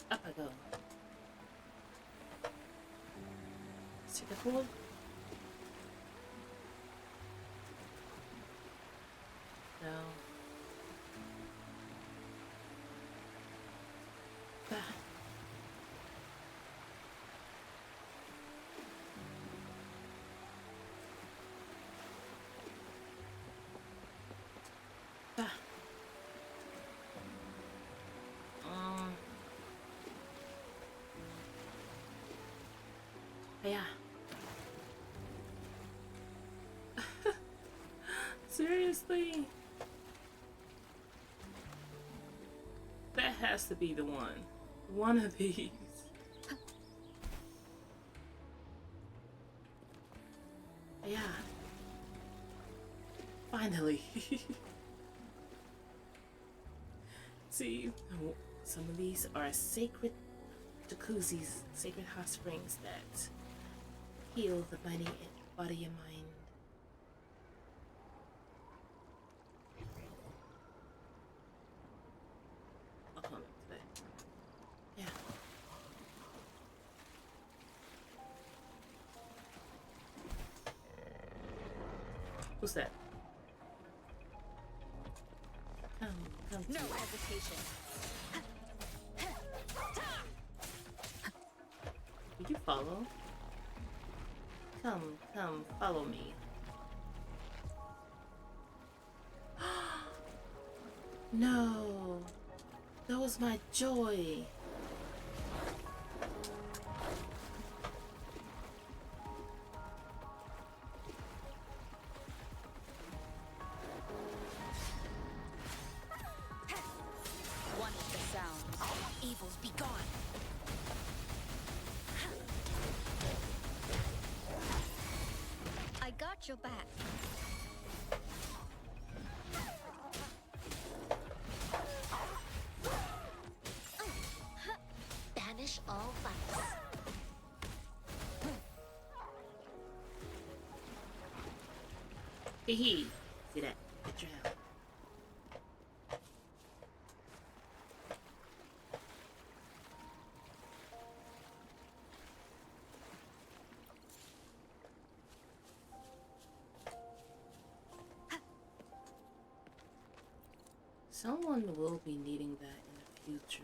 Up I go. See the pool? No. Ah. Ah. Yeah. Seriously? That has to be the one. One of these. Yeah. Finally. See, some of these are sacred jacuzzis, sacred hot springs that heal the body and mind. I'll come back to that. Yeah. Who's that? Come No to me. hesitation. Did you follow? Come, follow me. No, that was my joy. One with the sound. Evils be gone. I got your back. Banish all vice. Hee. See that? Get your help. Someone will be needing that in the future.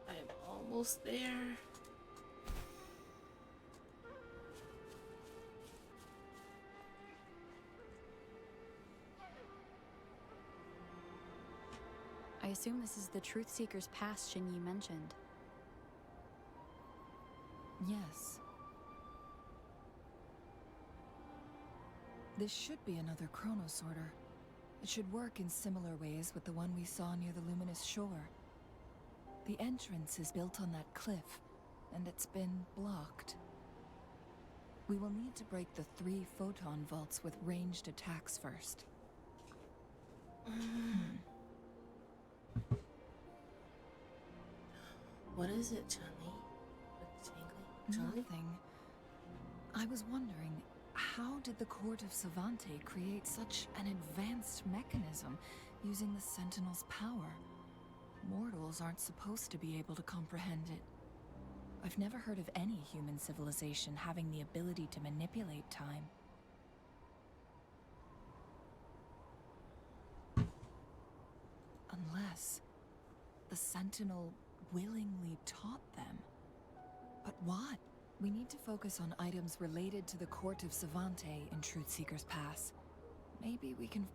I am almost there. I assume this is the Truth Seeker's Pass Xingyi mentioned. Yes. This should be another chronosorter. It should work in similar ways with the one we saw near the luminous shore. The entrance is built on that cliff, and it's been blocked. We will need to break the 3 photon vaults with ranged attacks first. What is it, Chun-Li? Nothing. I was wondering, how did the Court of Savante create such an advanced mechanism using the Sentinel's power? Mortals aren't supposed to be able to comprehend it. I've never heard of any human civilization having the ability to manipulate time. Unless the Sentinel willingly taught them. But what? We need to focus on items related to the Court of Savante in Truthseeker's Pass. Maybe we can...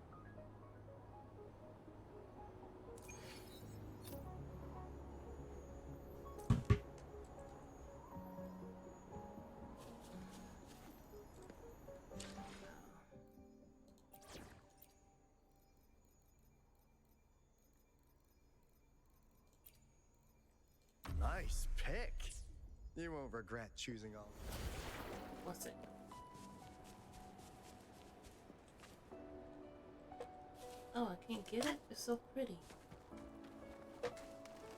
Nice pick. You won't regret choosing all. What's it? Oh, I can't get it? It's so pretty.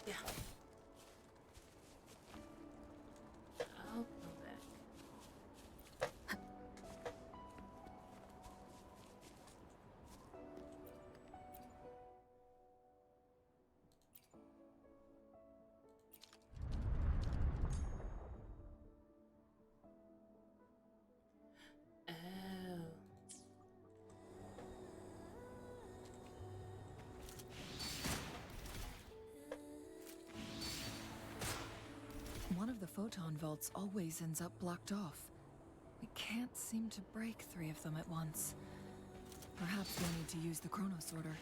Yeah. I'll come back. Oh. One of the photon vaults always ends up blocked off. We can't seem to break 3 of them at once. Perhaps we'll need to use the chronosorter.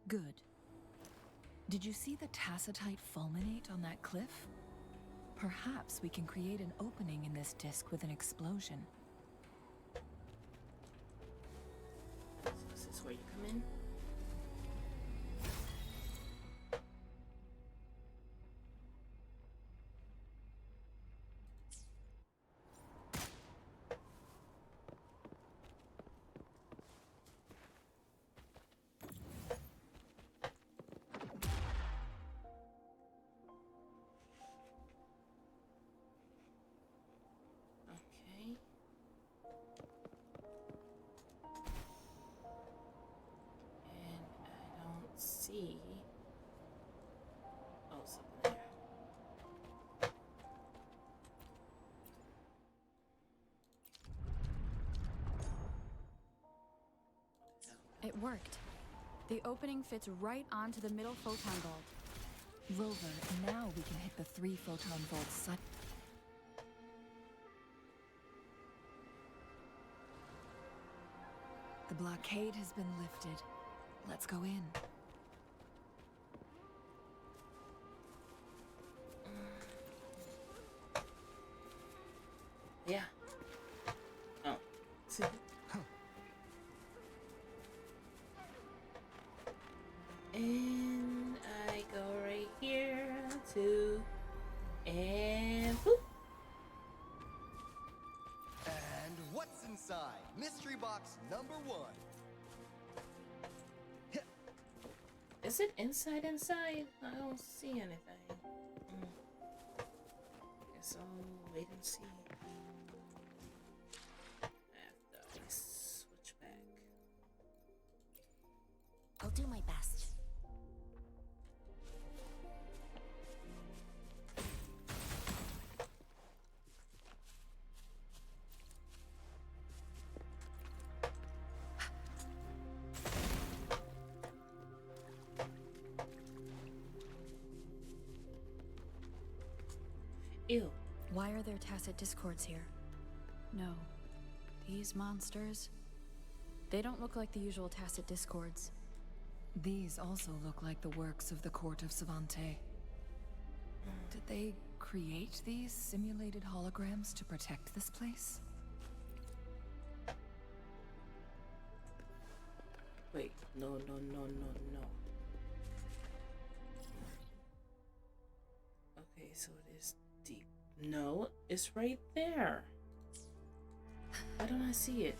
Good. Did you see the tacitite fulminate on that cliff? Perhaps we can create an opening in this disk with an explosion. So is this where you come in? Okay. And I don't see. Oh, something there. It worked. The opening fits right onto the middle photon vault. Rover, now we can hit the 3 photon vaults. The blockade has been lifted. Let's go in. Yeah. Oh. See. box number 1. Is it inside? I don't see anything. Guess I'll wait and see. After I switch back. I'll do my best. Ew. Why are there tacit discords here? No. These monsters... They don't look like the usual tacit discords. These also look like the works of the court of Savante. Did they create these simulated holograms to protect this place? Wait, no. Okay, so it is deep. No, it's right there. Why don't I see it?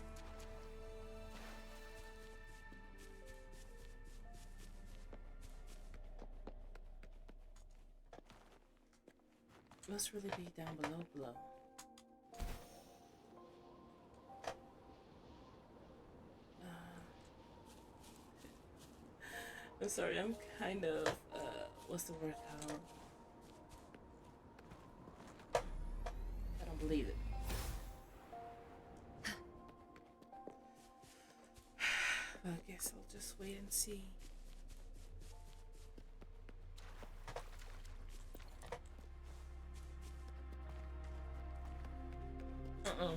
Must really be down below. I'm sorry, I'm kind of, what's the word called? I don't believe it. But I guess I'll just wait and see.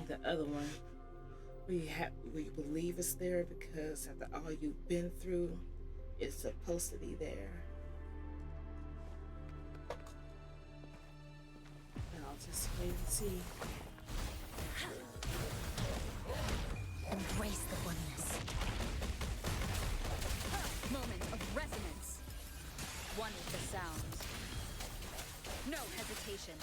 The other one. We believe it's there because after all you've been through, it's supposed to be there. And I'll just wait and see. Embrace the oneness. Moment of resonance. One with the sounds. No hesitation.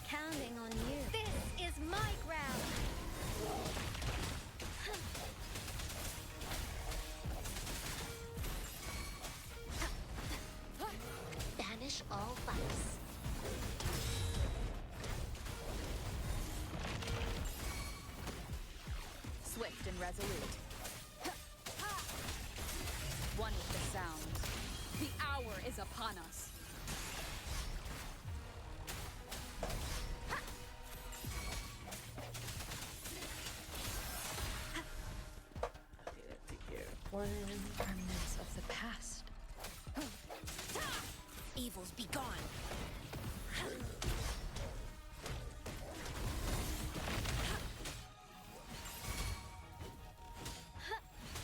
Counting on you. This is my ground. Banish all vice. Swift and resolute. One with the sounds. The hour is upon us. Remnants of the past. Evils be gone.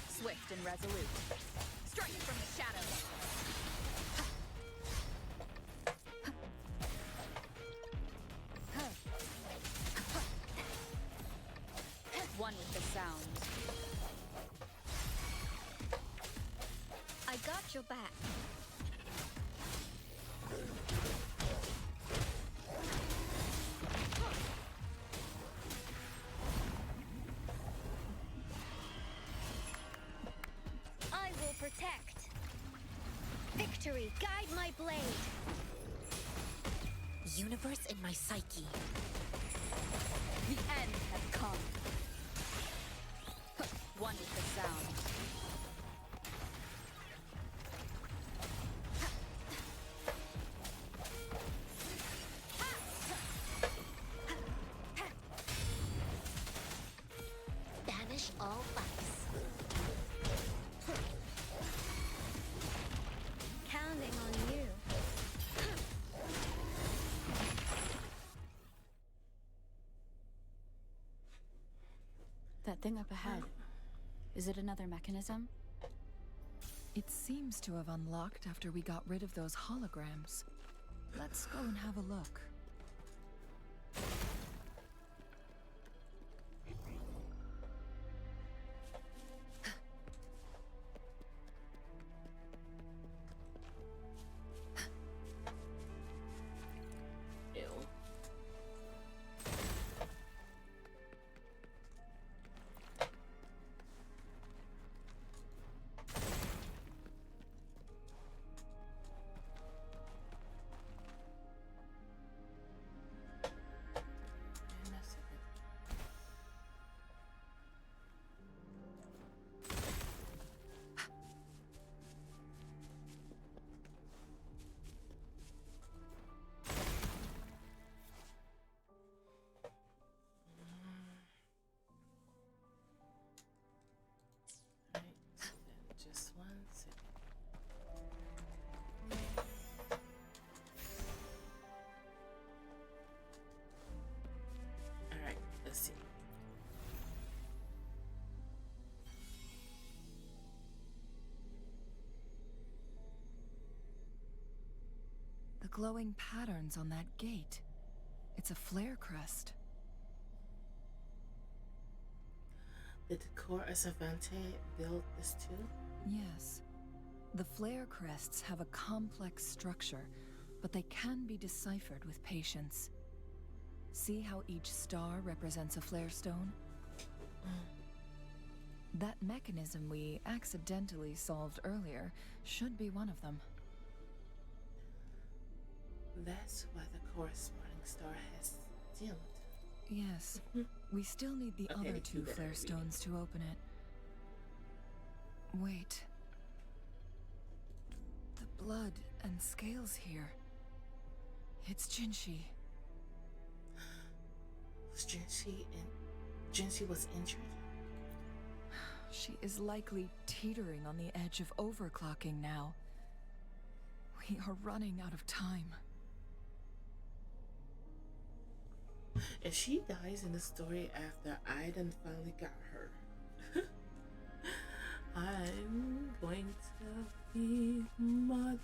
Swift and resolute. Striking from the shadows. One with the sounds. I got your back. I will protect. Victory, guide my blade. Universe in my psyche. The end has come. One with the sound. Banish all vice. Counting on you. That thing up ahead. Is it another mechanism? It seems to have unlocked after we got rid of those holograms. Let's go and have a look. glowing patterns on that gate. It's a flare crest. Did the Corps Savante build this too? Yes. The flare crests have a complex structure, but they can be deciphered with patience. See how each star represents a flare stone? That mechanism we accidentally solved earlier should be one of them. That's why the corresponding star has dimmed. Yes. We still need the Okay, other you two better flare read. stones to open it. Wait. The blood and scales here. It's Jinshi. Was Jinshi was injured? She is likely teetering on the edge of overclocking now. We are running out of time. If she dies in the story after Aiden finally got her, I'm going to be mad.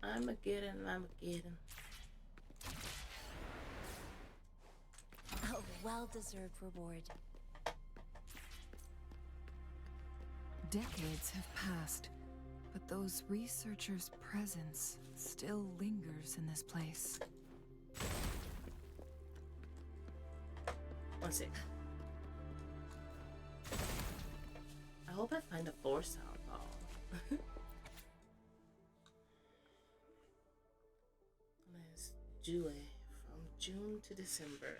I'm a getting. A well-deserved reward. Decades have passed, but those researchers' presence still lingers in this place. One sec. I hope I find a force outlaw. It's July, from June to December.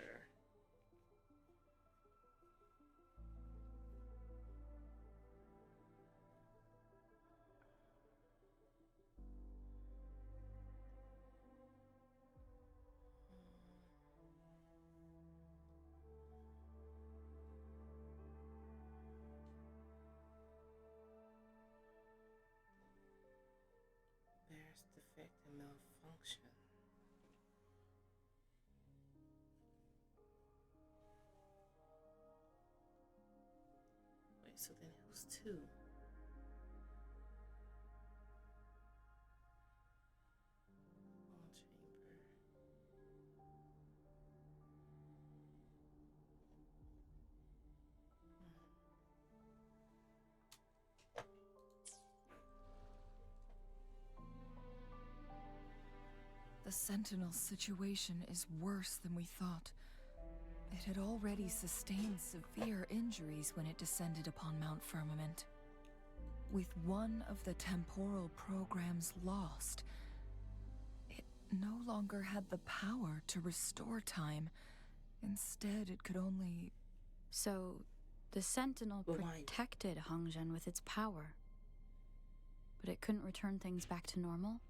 There's defect and malfunction. Wait, so then it was two. One chamber. The Sentinel's situation is worse than we thought. It had already sustained severe injuries when it descended upon Mount Firmament. With one of the temporal programs lost, it no longer had the power to restore time. Instead, it could only... So, the Sentinel Rewind. protected Hongzhen with its power. But it couldn't return things back to normal?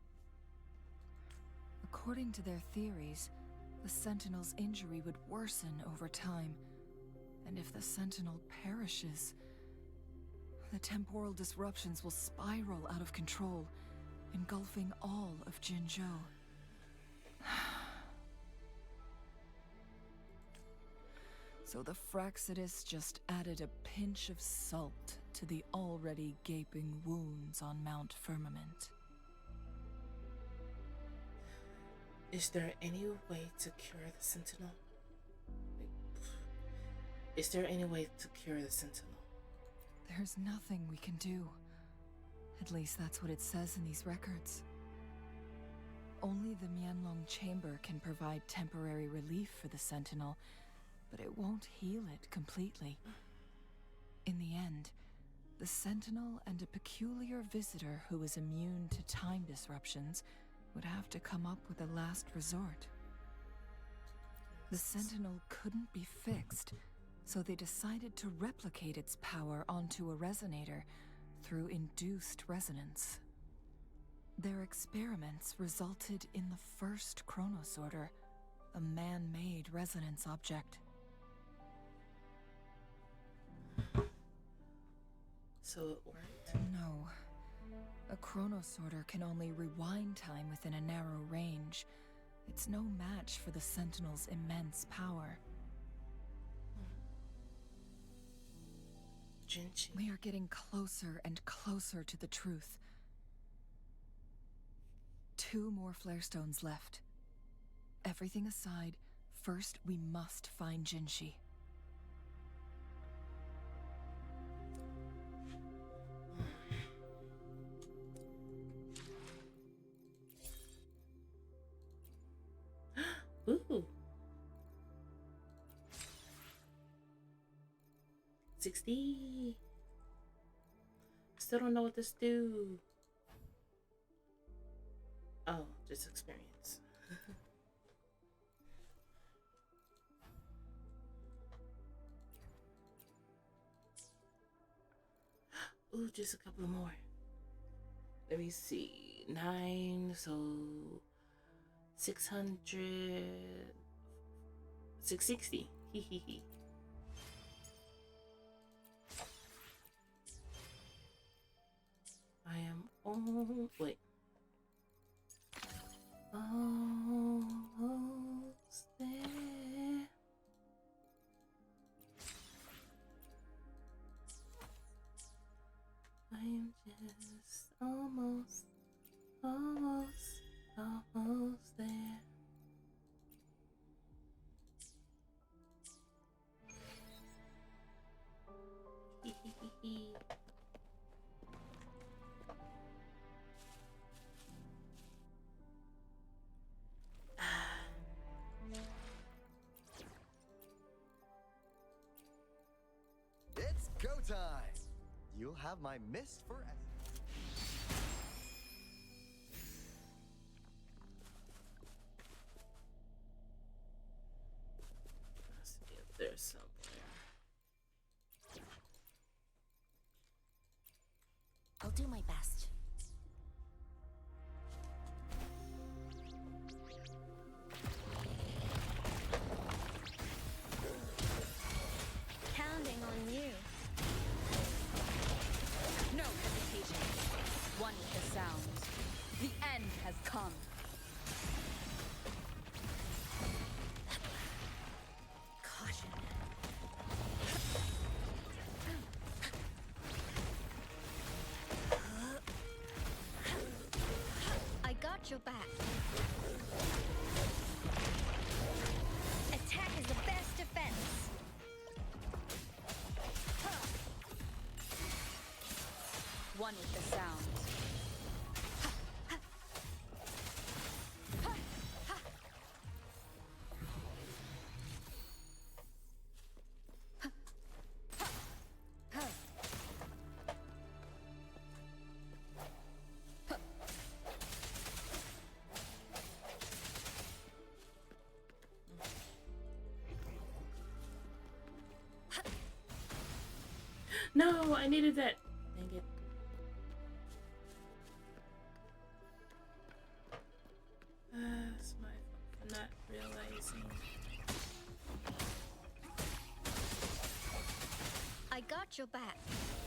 According to their theories, the Sentinel's injury would worsen over time. And if the Sentinel perishes, the temporal disruptions will spiral out of control, engulfing all of Jinzhou. So the Fraxidus just added a pinch of salt to the already gaping wounds on Mount Firmament. Is there any way to cure the Sentinel? Is there any way to cure the Sentinel? There's nothing we can do. At least that's what it says in these records. Only the Mianlong Chamber can provide temporary relief for the Sentinel, but it won't heal it completely. In the end, the Sentinel and a peculiar visitor who is immune to time disruptions would have to come up with a last resort. The Sentinel couldn't be fixed, so they decided to replicate its power onto a resonator, through induced resonance. Their experiments resulted in the first chronosorter, a man-made resonance object. So it worked? No. A chronosorter can only rewind time within a narrow range. It's no match for the Sentinel's immense power. Jinchi. We are getting closer and closer to the truth. 2 more flare stones left. Everything aside, first we must find Jinshi. Ooh. 60. Still don't know what this do. Oh, just experience. Ooh, just a couple more. Let me see. 9, so 600, 660. Hee hee hee. I am wait. Almost there. I am just almost there. Hee hee hee hee. It's go time! You'll have my mist forever. Let's see if there's somewhere. I'll do my best. Counting on you. No hesitation. One with the sound. The end has come. Caution. I got your back. Attack is the best defense. One with the sound. No, I needed that. Dang it. That's my fault for not realizing. I got your back.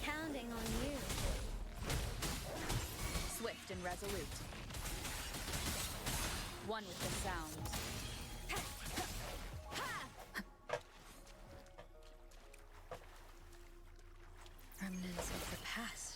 Counting on you. Swift and resolute. One with the sound. Remnants of the past.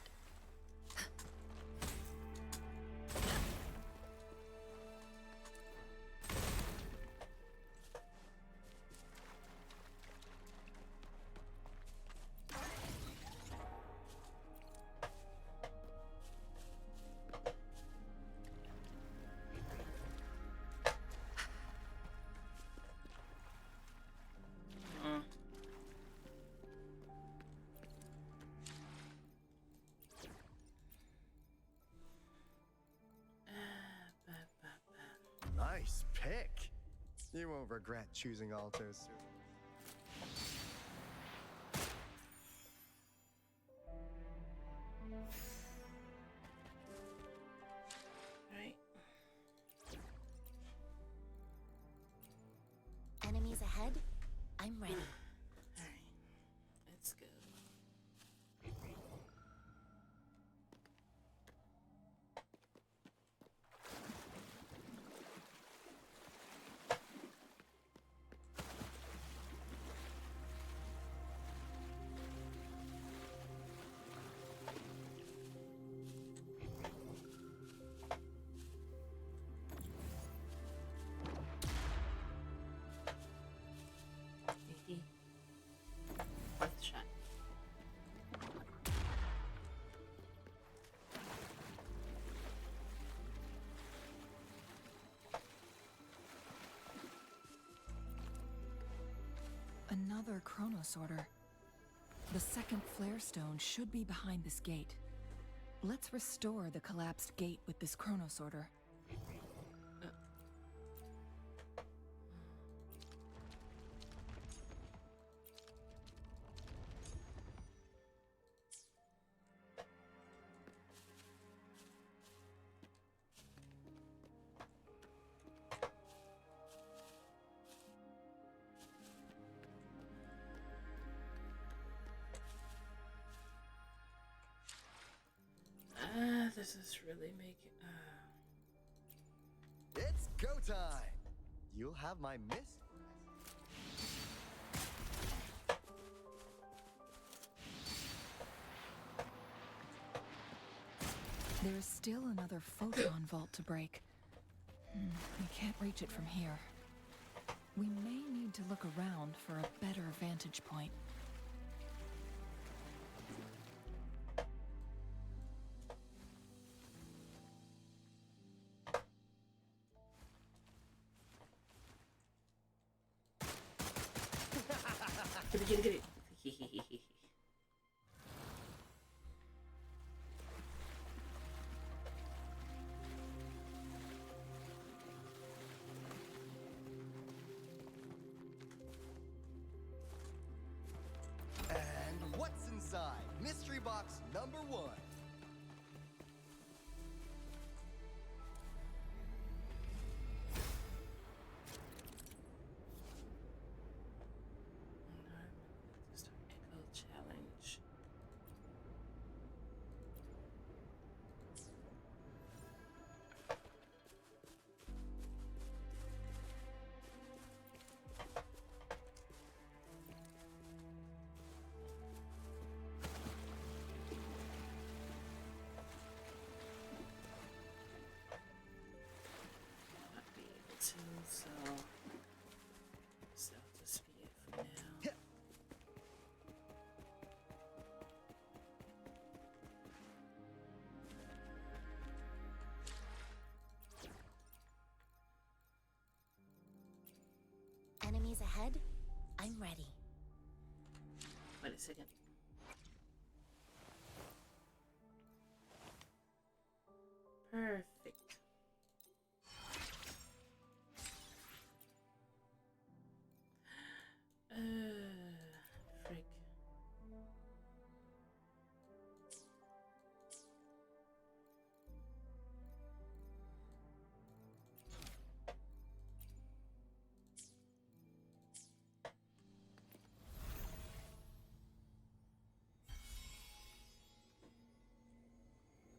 Nice pick. You won't regret choosing Altos soon. another Chronos order. The second flare stone should be behind this gate. Let's restore the collapsed gate with this Chronos order. This is really making. It's go time! You'll have my miss. There's still another photon vault to break. We can't reach it from here. We may need to look around for a better vantage point. Get it. And what's inside? Mystery box number 1. Just an echo challenge. Not be able to, so that'll just be it for now. Enemies ahead? I'm ready. Wait a second. Perfect. Frick.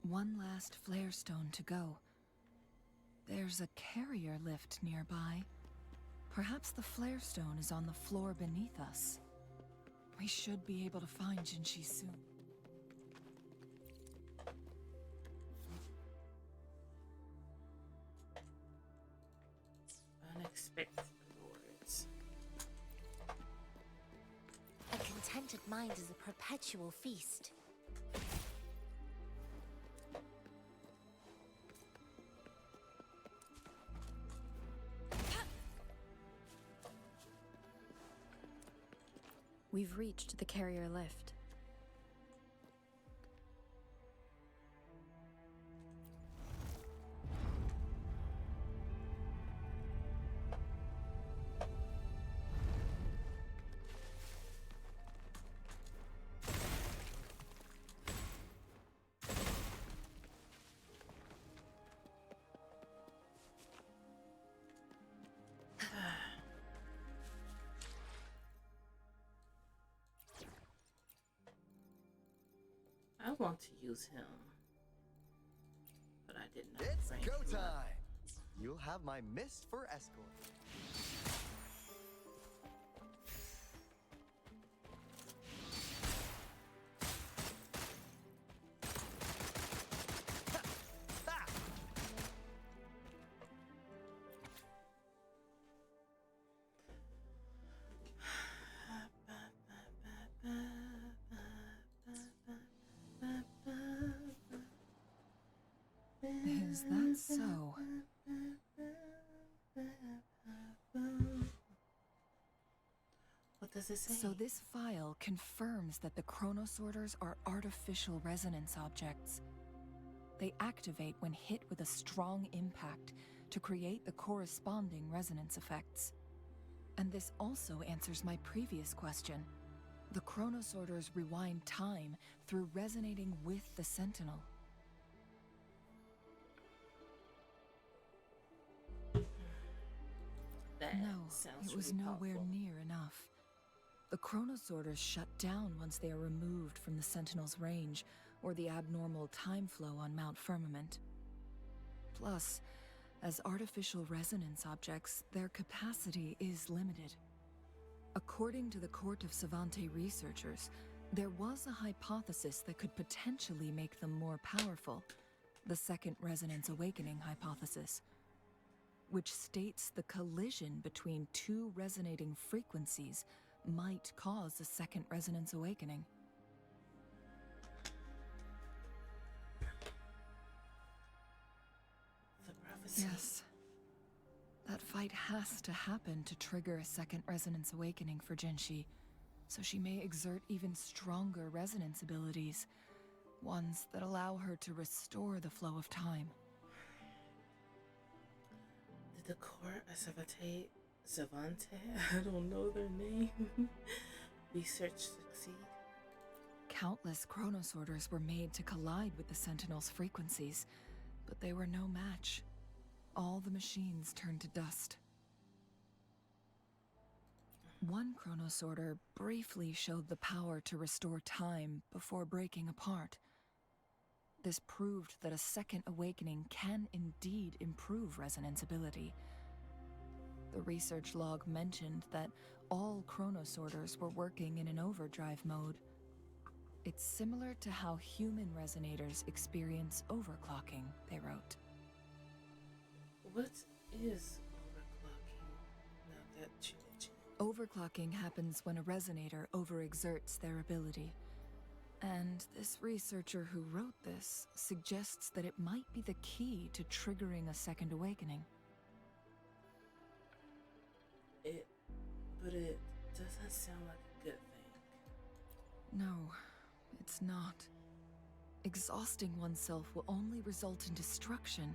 One last flare stone to go. There's a carrier lift nearby. Perhaps the flare stone is on the floor beneath us. We should be able to find Jinshi soon. Unexpected rewards. A contented mind is a perpetual feast. We've reached the carrier lift. I want to use him, but I did not. It's rank go him up. time! You'll have my mist for escort. Is that so? What does does it say? So this file confirms that the chronosorters are artificial resonance objects. They activate when hit with a strong impact to create the corresponding resonance effects. And this also answers my previous question. The chronosorters rewind time through resonating with the Sentinel. That No, sounds it was really nowhere powerful. near enough. The chronosorters shut down once they are removed from the Sentinel's range or the abnormal time flow on Mount Firmament. Plus, as artificial resonance objects, their capacity is limited. According to the Court of Savante researchers, there was a hypothesis that could potentially make them more powerful, the Second Resonance Awakening hypothesis, which states the collision between two resonating frequencies might cause a second resonance awakening. The prophecy. Yes. That fight has to happen to trigger a second resonance awakening for Jinshi, so she may exert even stronger resonance abilities, ones that allow her to restore the flow of time. Did the court of Savante, I don't know their name, research succeed? Countless chronosorters were made to collide with the Sentinel's frequencies, but they were no match. All the machines turned to dust. One chronosorter briefly showed the power to restore time before breaking apart. This proved that a second awakening can indeed improve resonance ability. The research log mentioned that all chronosorters were working in an overdrive mode. It's similar to how human resonators experience overclocking, they wrote. What is overclocking? Now that you mention it. Overclocking happens when a resonator overexerts their ability. And this researcher who wrote this suggests that it might be the key to triggering a second awakening. But it doesn't sound like a good thing. No, it's not. Exhausting oneself will only result in destruction.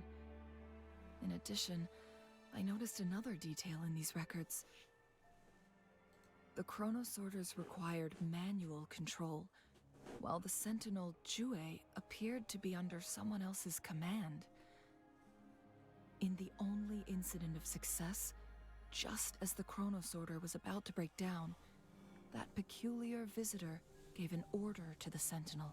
In addition, I noticed another detail in these records. The chronosorters required manual control, while the Sentinel Jue appeared to be under someone else's command. In the only incident of success, just as the chronosorter was about to break down, that peculiar visitor gave an order to the Sentinel.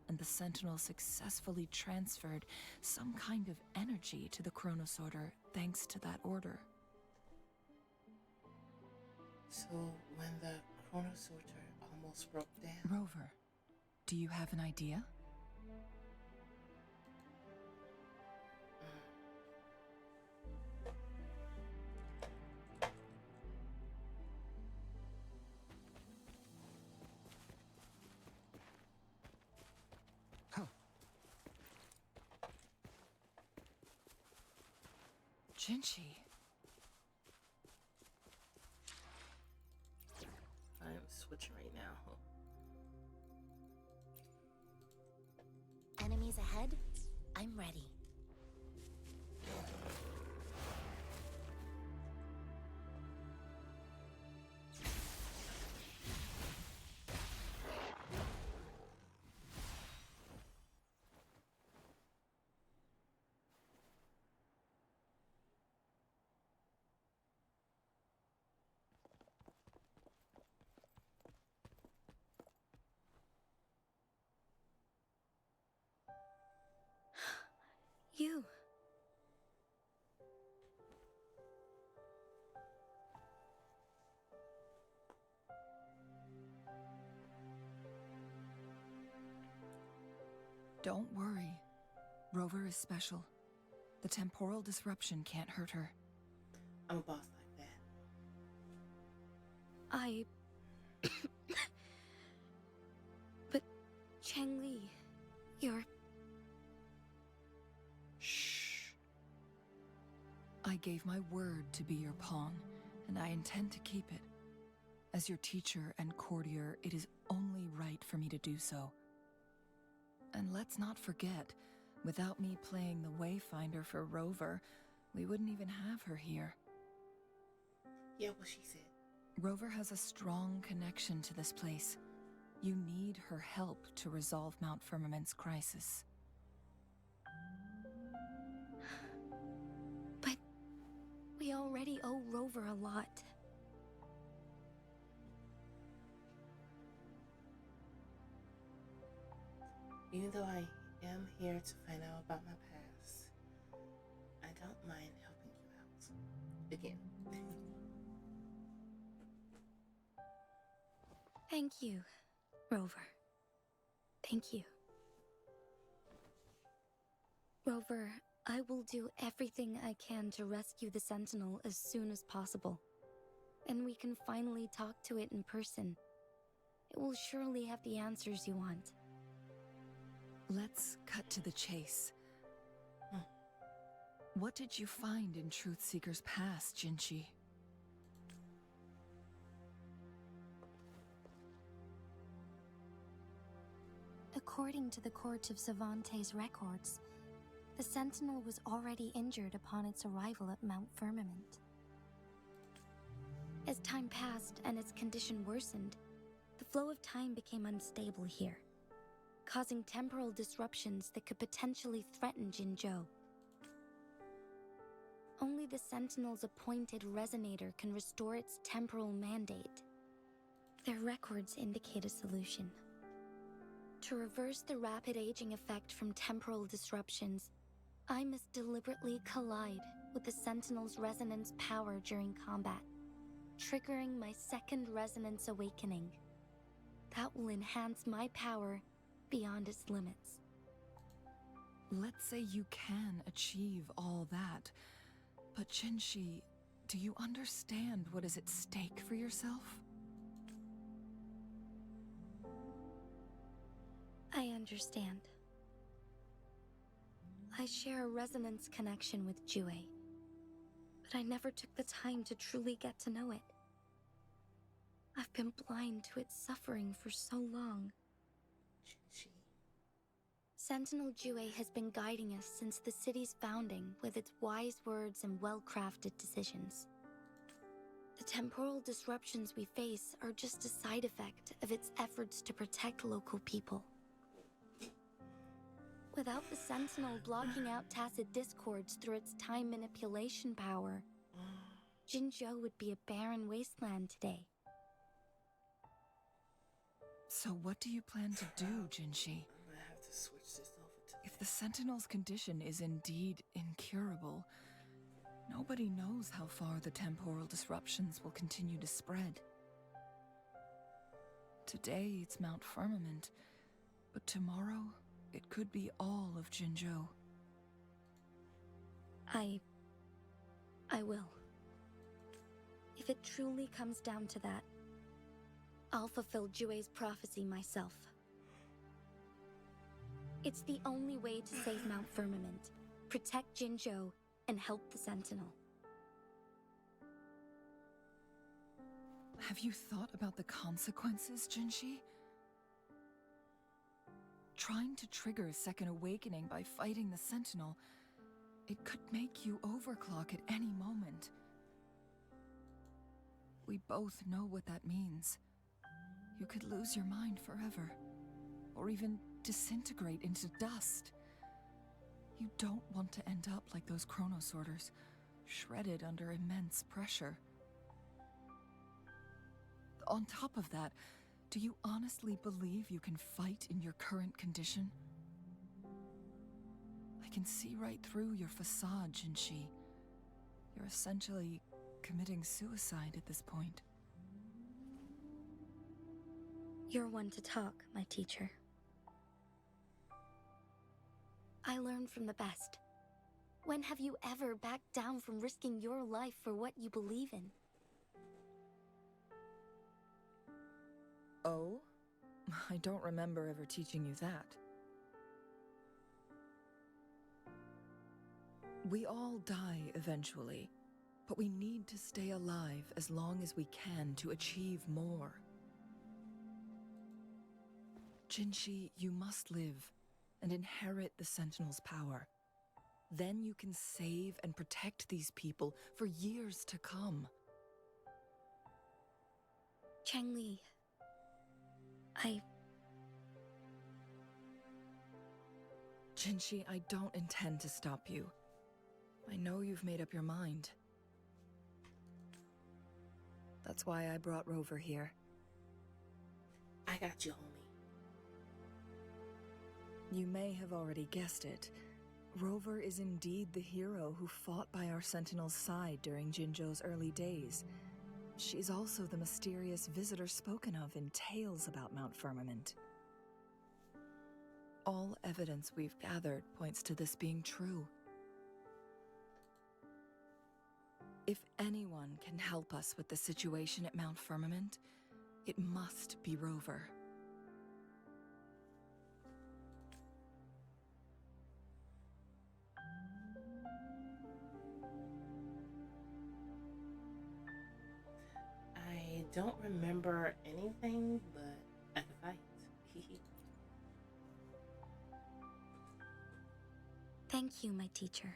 And the Sentinel successfully transferred some kind of energy to the chronosorter thanks to that order. So when the chronosorter almost broke down. Rover, do you have an idea? Jinshi. I'm switching right now. Enemies ahead? I'm ready. You. Don't worry. Rover is special. The temporal disruption can't hurt her. I'm a boss like that. But, Changli, you're... Shh. I gave my word to be your pawn, and I intend to keep it. As your teacher and courtier, it is only right for me to do so. And let's not forget, without me playing the Wayfinder for Rover, we wouldn't even have her here. Yeah, what she said. Rover has a strong connection to this place. You need her help to resolve Mount Firmament's crisis. But we already owe Rover a lot. Even though I am here to find out about my past, I don't mind helping you out. Again. Thank you, Rover. Thank you. Rover, I will do everything I can to rescue the Sentinel as soon as possible. And we can finally talk to it in person. It will surely have the answers you want. Let's cut to the chase. What did you find in Truthseeker's past, Jinshi? According to the Court of Savante's records, the Sentinel was already injured upon its arrival at Mount Firmament. As time passed and its condition worsened, the flow of time became unstable here, causing temporal disruptions that could potentially threaten Jinzhou. Only the Sentinel's appointed resonator can restore its temporal mandate. Their records indicate a solution. To reverse the rapid aging effect from temporal disruptions, I must deliberately collide with the Sentinel's resonance power during combat, triggering my second resonance awakening. That will enhance my power beyond its limits. Let's say you can achieve all that, but Jinshi, do you understand what is at stake for yourself? I understand. I share a resonance connection with Jue, but I never took the time to truly get to know it. I've been blind to its suffering for so long. Sentinel Jue has been guiding us since the city's founding with its wise words and well-crafted decisions. The temporal disruptions we face are just a side effect of its efforts to protect local people. Without the Sentinel blocking out tacit discords through its time manipulation power, Jinzhou would be a barren wasteland today. So what do you plan to do, Jinshi? I'm gonna have to switch this over to If the Sentinel's condition is indeed incurable, nobody knows how far the temporal disruptions will continue to spread. Today it's Mount Firmament, but tomorrow it could be all of Jinzhou. I will. If it truly comes down to that, I'll fulfill Jue's prophecy myself. It's the only way to save Mount Firmament, protect Jinzhou, and help the Sentinel. Have you thought about the consequences, Jinshi? Trying to trigger a second awakening by fighting the Sentinel, it could make you overclock at any moment. We both know what that means. You could lose your mind forever, or even disintegrate into dust. You don't want to end up like those chronosorters, shredded under immense pressure. On top of that, do you honestly believe you can fight in your current condition? I can see right through your facade, Jinshi. You're essentially committing suicide at this point. You're one to talk, my teacher. I learned from the best. When have you ever backed down from risking your life for what you believe in? Oh? I don't remember ever teaching you that. We all die eventually, But we need to stay alive as long as we can to achieve more. Jinshi, you must live and inherit the Sentinel's power. Then you can save and protect these people for years to come. Changli, Jinshi, I don't intend to stop you. I know you've made up your mind. That's why I brought Rover here. I got you, homie. You may have already guessed it. Rover is indeed the hero who fought by our Sentinel's side during Jinzhou's early days. She's also the mysterious visitor spoken of in tales about Mount Firmament. All evidence we've gathered points to this being true. If anyone can help us with the situation at Mount Firmament, it must be Rover. I don't remember anything but a fight. thank you, my teacher.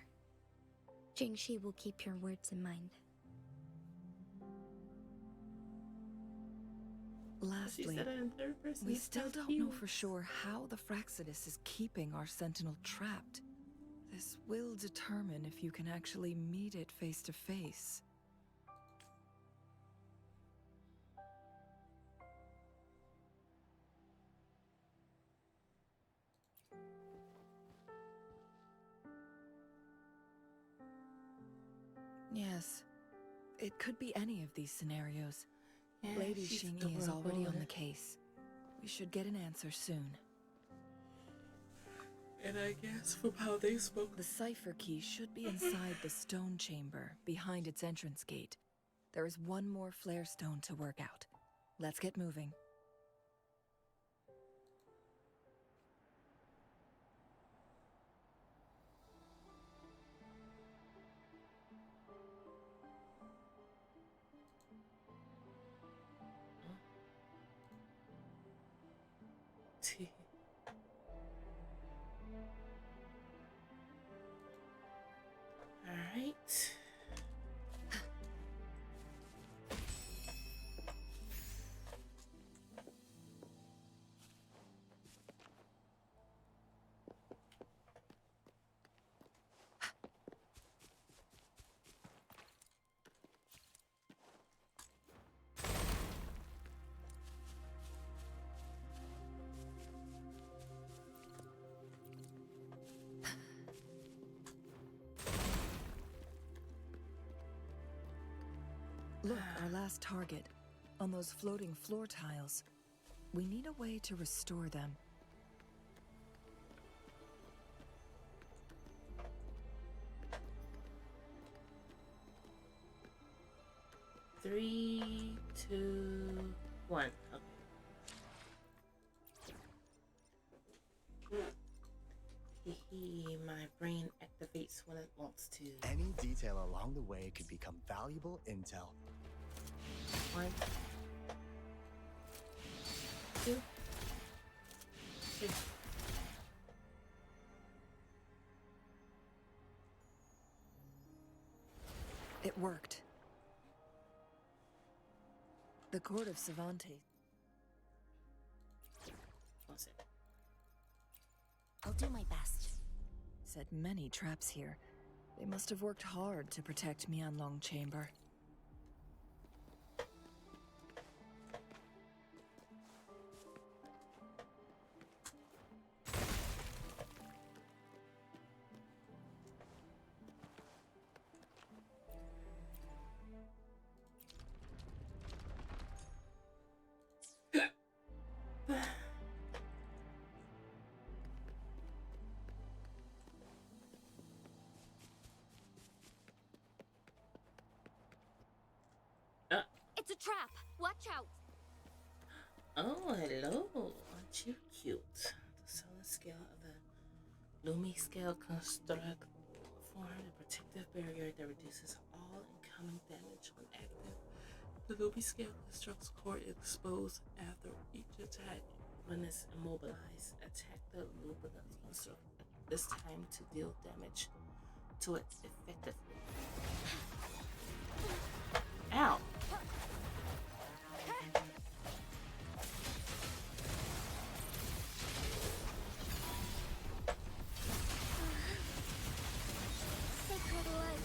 Jingshi will keep your words in mind. Lastly, we still don't know for sure how the Fraxidus is keeping our Sentinel trapped. This will determine if you can actually meet it face to face. Yes, it could be any of these scenarios. Yeah, Lady she's Xingyi is already on adorable. the case. We should get an answer soon. And I guess from how they spoke, The cipher key should be inside the stone chamber, behind its entrance gate. There is one more flare stone to work out. Let's get moving. all right. Look, our last target. On those floating floor tiles. We need a way to restore them. Three, two, one. Okay. My brain activates when it wants to. Any detail along the way could become valuable intel. 1, 2, 3. It worked. The court of Savante. One second. I'll do my best. Set many traps here. They must have worked hard to protect Mianlong Chamber. It's a trap! Watch out! Oh, hello. Aren't you cute? The solid scale of the Lumi scale construct form a protective barrier that reduces all incoming damage when active. The Ruby scale constructs core exposed after each attack. When it's immobilized, attack the Lupina construct this time to deal damage to it effectively. Ow! Sacred light.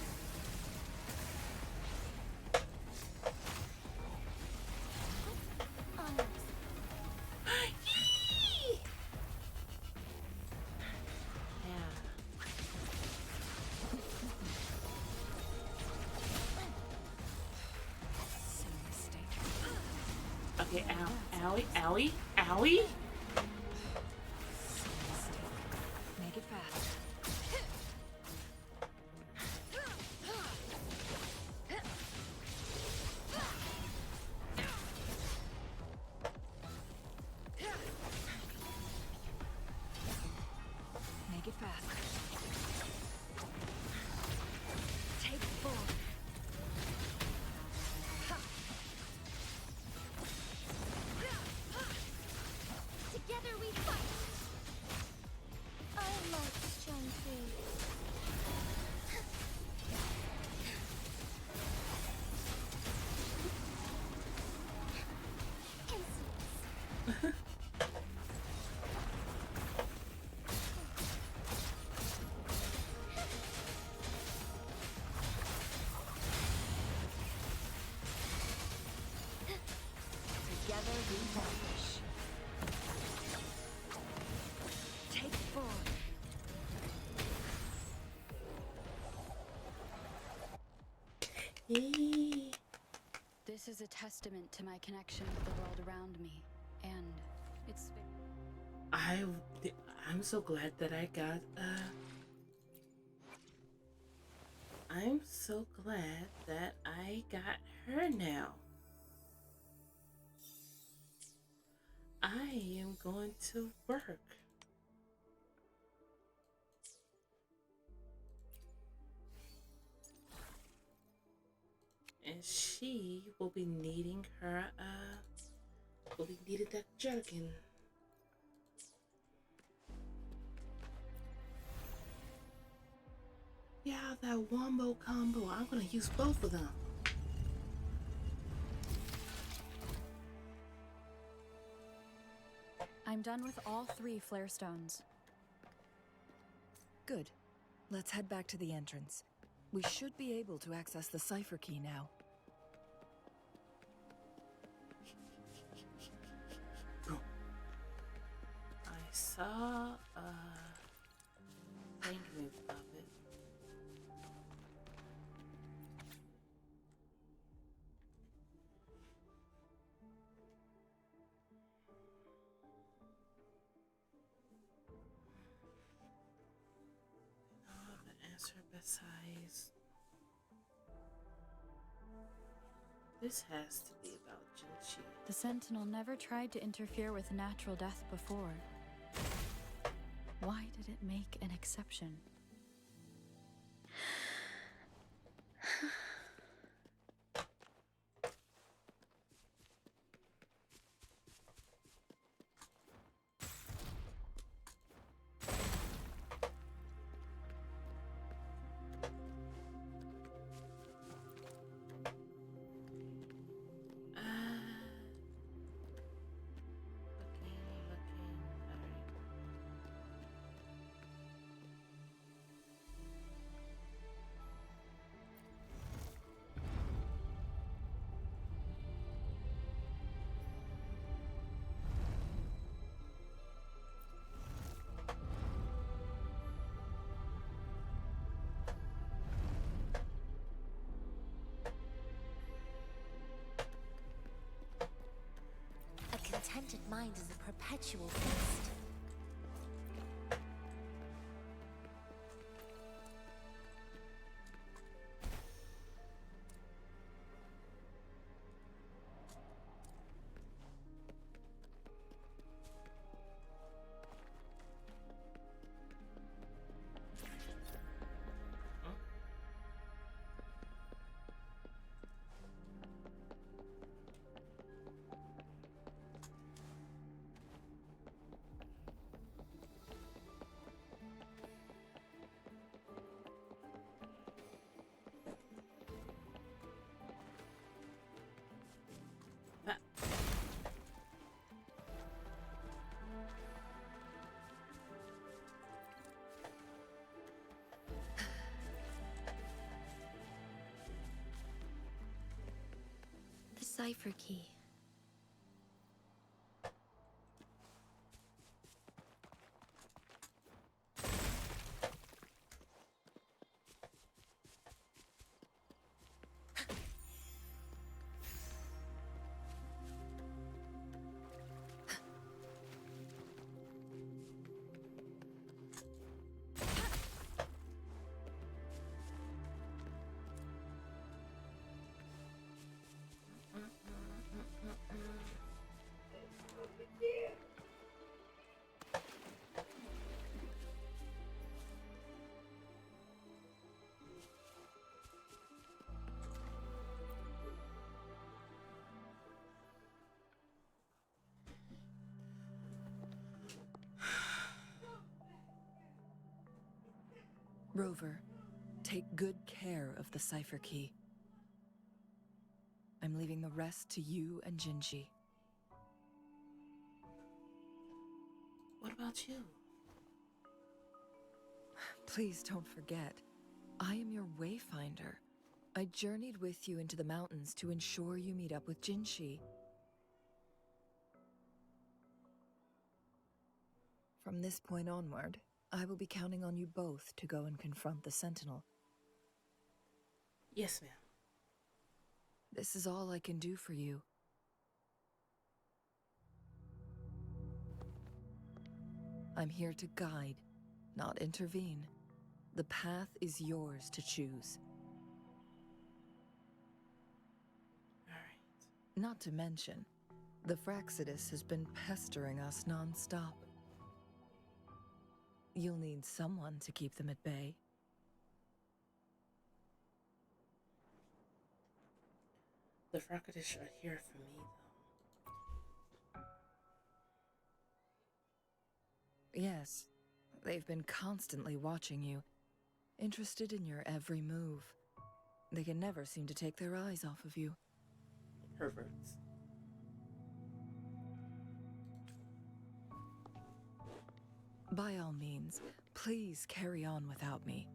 Okay, ow, owie, owie, owie. Make it fast. Make it fast. Take 4. Together we fight. I like Chun-Li. Together we vanish. Take 4. Yee. This is a testament to my connection with the world around me, and it's. I'm so glad that I got I'm so glad that I got her now. I am going to work. And she will be needing her will be needing that jerkin. Yeah, that wombo combo. I'm gonna use both of them. I'm done with all 3 flare stones. Good. Let's head back to the entrance. We should be able to access the cipher key now. I saw thank me of it. The answer besides this has to be about Jinchi. The Sentinel never tried to interfere with natural death before. Why did it make an exception? A contented mind is a perpetual feast. cipher key. Rover, take good care of the cipher key. I'm leaving the rest to you and Jinji. What about you? Please don't forget, I am your wayfinder. I journeyed with you into the mountains to ensure you meet up with Jinshi. From this point onward, I will be counting on you both to go and confront the Sentinel. Yes, ma'am. This is all I can do for you. I'm here to guide, not intervene. The path is yours to choose. All right. Not to mention, the Fraxidus has been pestering us non-stop. You'll need someone to keep them at bay. The Fracadish are here for me, though. Yes, they've been constantly watching you, interested in your every move. They can never seem to take their eyes off of you. Perverts. By all means, please carry on without me.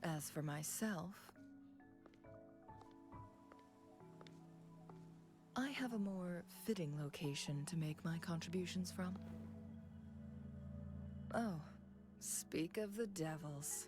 As for myself, I have a more fitting location to make my contributions from. Oh, speak of the devils.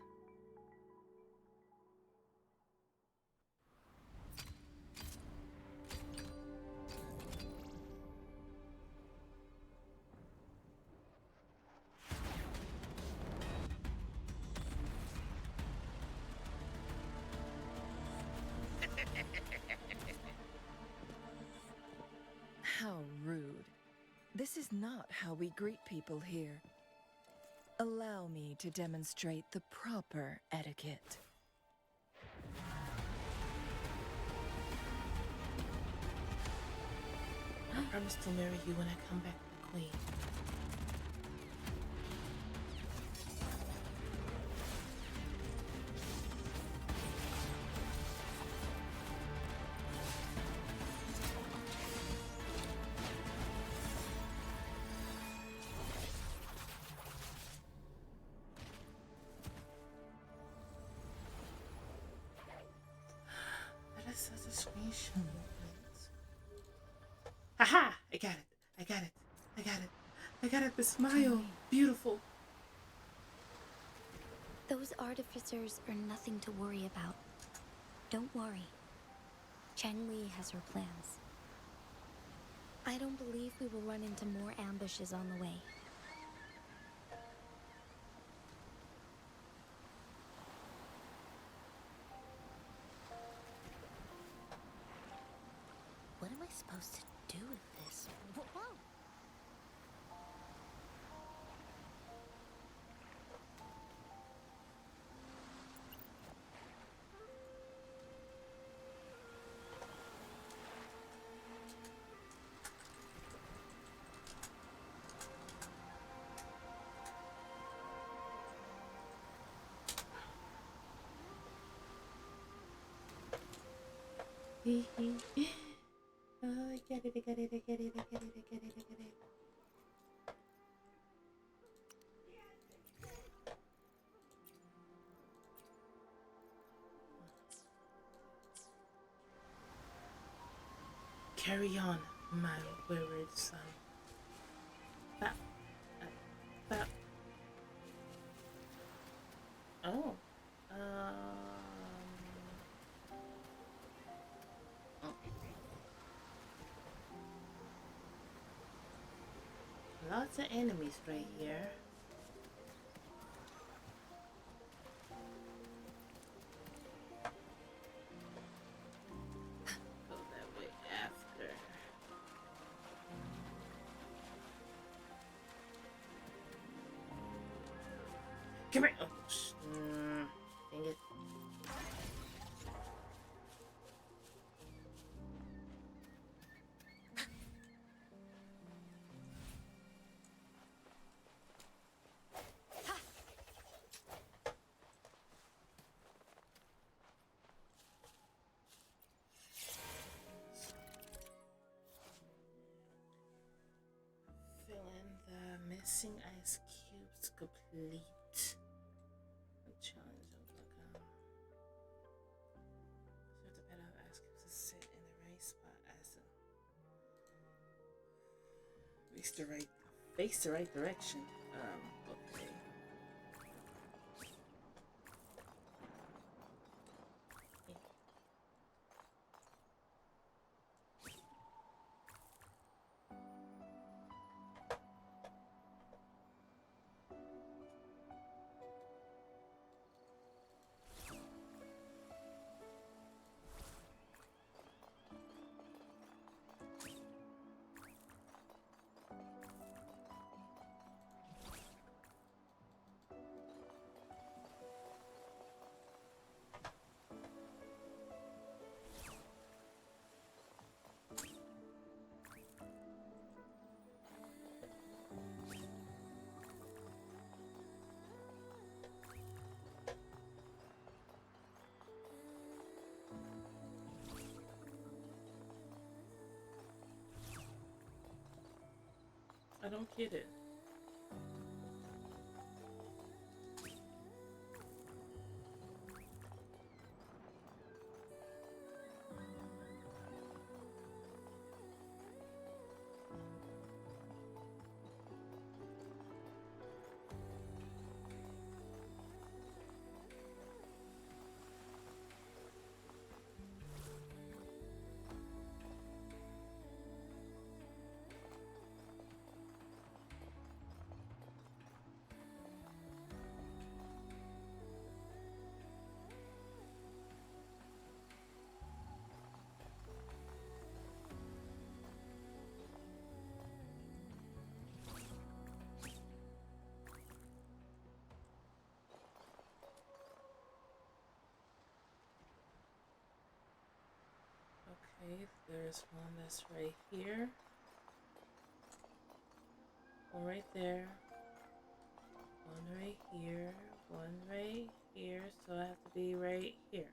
How rude. This is not how we greet people here. Allow me to demonstrate the proper etiquette. I promise to marry you when I come back the queen. That is such a screenshot movement. Haha! I got it. I got it. I got it. I got it. The smile. Beautiful. Those artificers are nothing to worry about. Don't worry. Changli has her plans. I don't believe we will run into more ambushes on the way. What am I supposed to do with this? Whoa! Oh, I get it, I get it, I get it, I get it, I get it, I get it. Carry on, my wayward son. Bap, bap, bap. Oh. Oh. Lots of enemies right here. Go that way after. Come here. Oh, dang it. Fill in the missing ice cubes complete. Challenge of so the pad of ice cubes to sit in the right spot as face the right direction. Okay. I don't get it. Okay, there's one that's right here. One right there. One right here. One right here. So I have to be right here.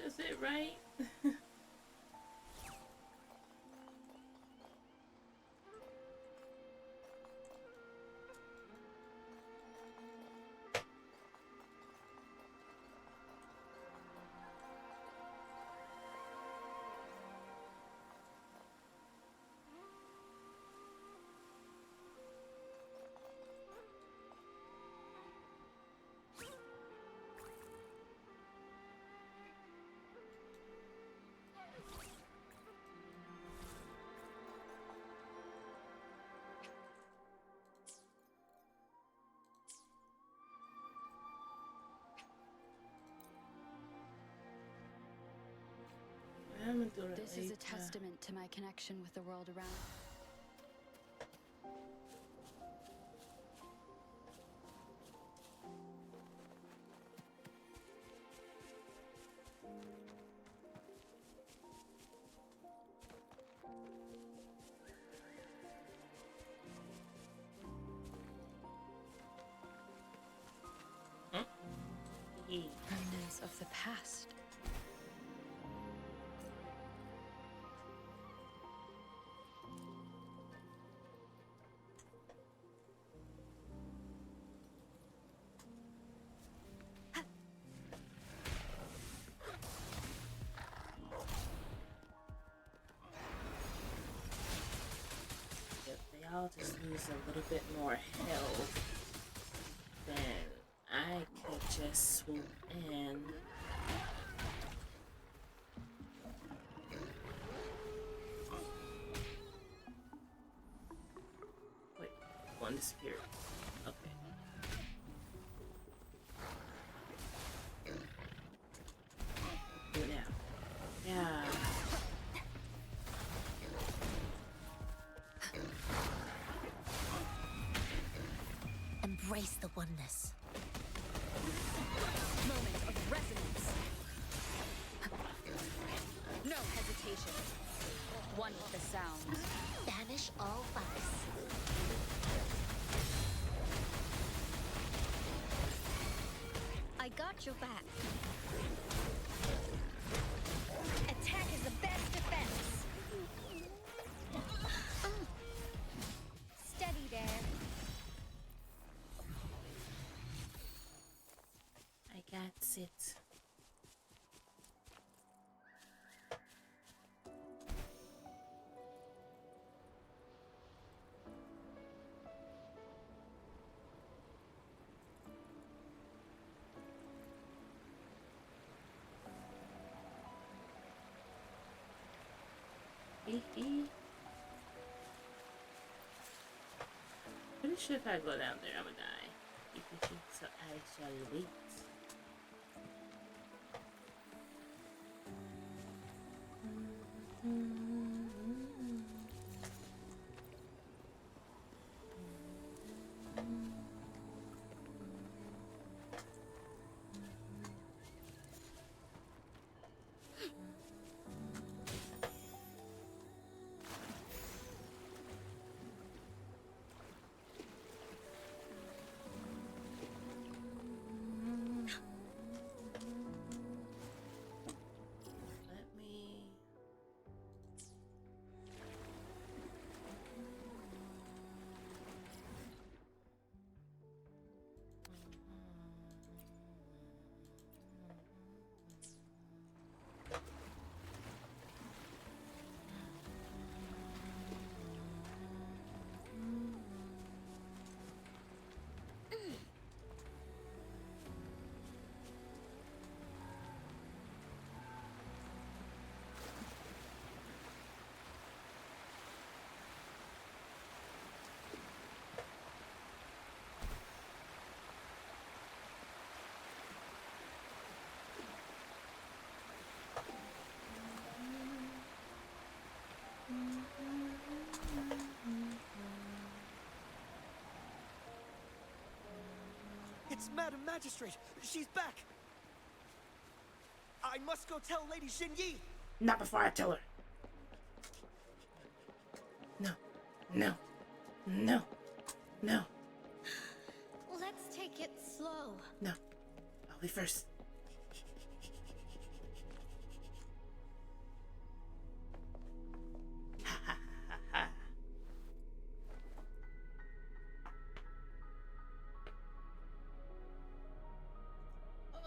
Is it right? I'm gonna do it This is a testament to my connection with the world around. Remnants of the past. use a little bit more health, then I could just swoop in. Wait, one disappeared. Okay. Do it now. Yeah. Embrace the oneness. Moment of resonance. No hesitation. One with the sound. Banish all vice. I got your back. Attack is the best defense. Steady there. I got it. Pretty sure if I go down there, I'm gonna die. So I shall wait. It's Madam Magistrate! She's back! I must go tell Lady Xinyi! Not before I tell her. No. No. No. No. Let's take it slow. No. I'll be first.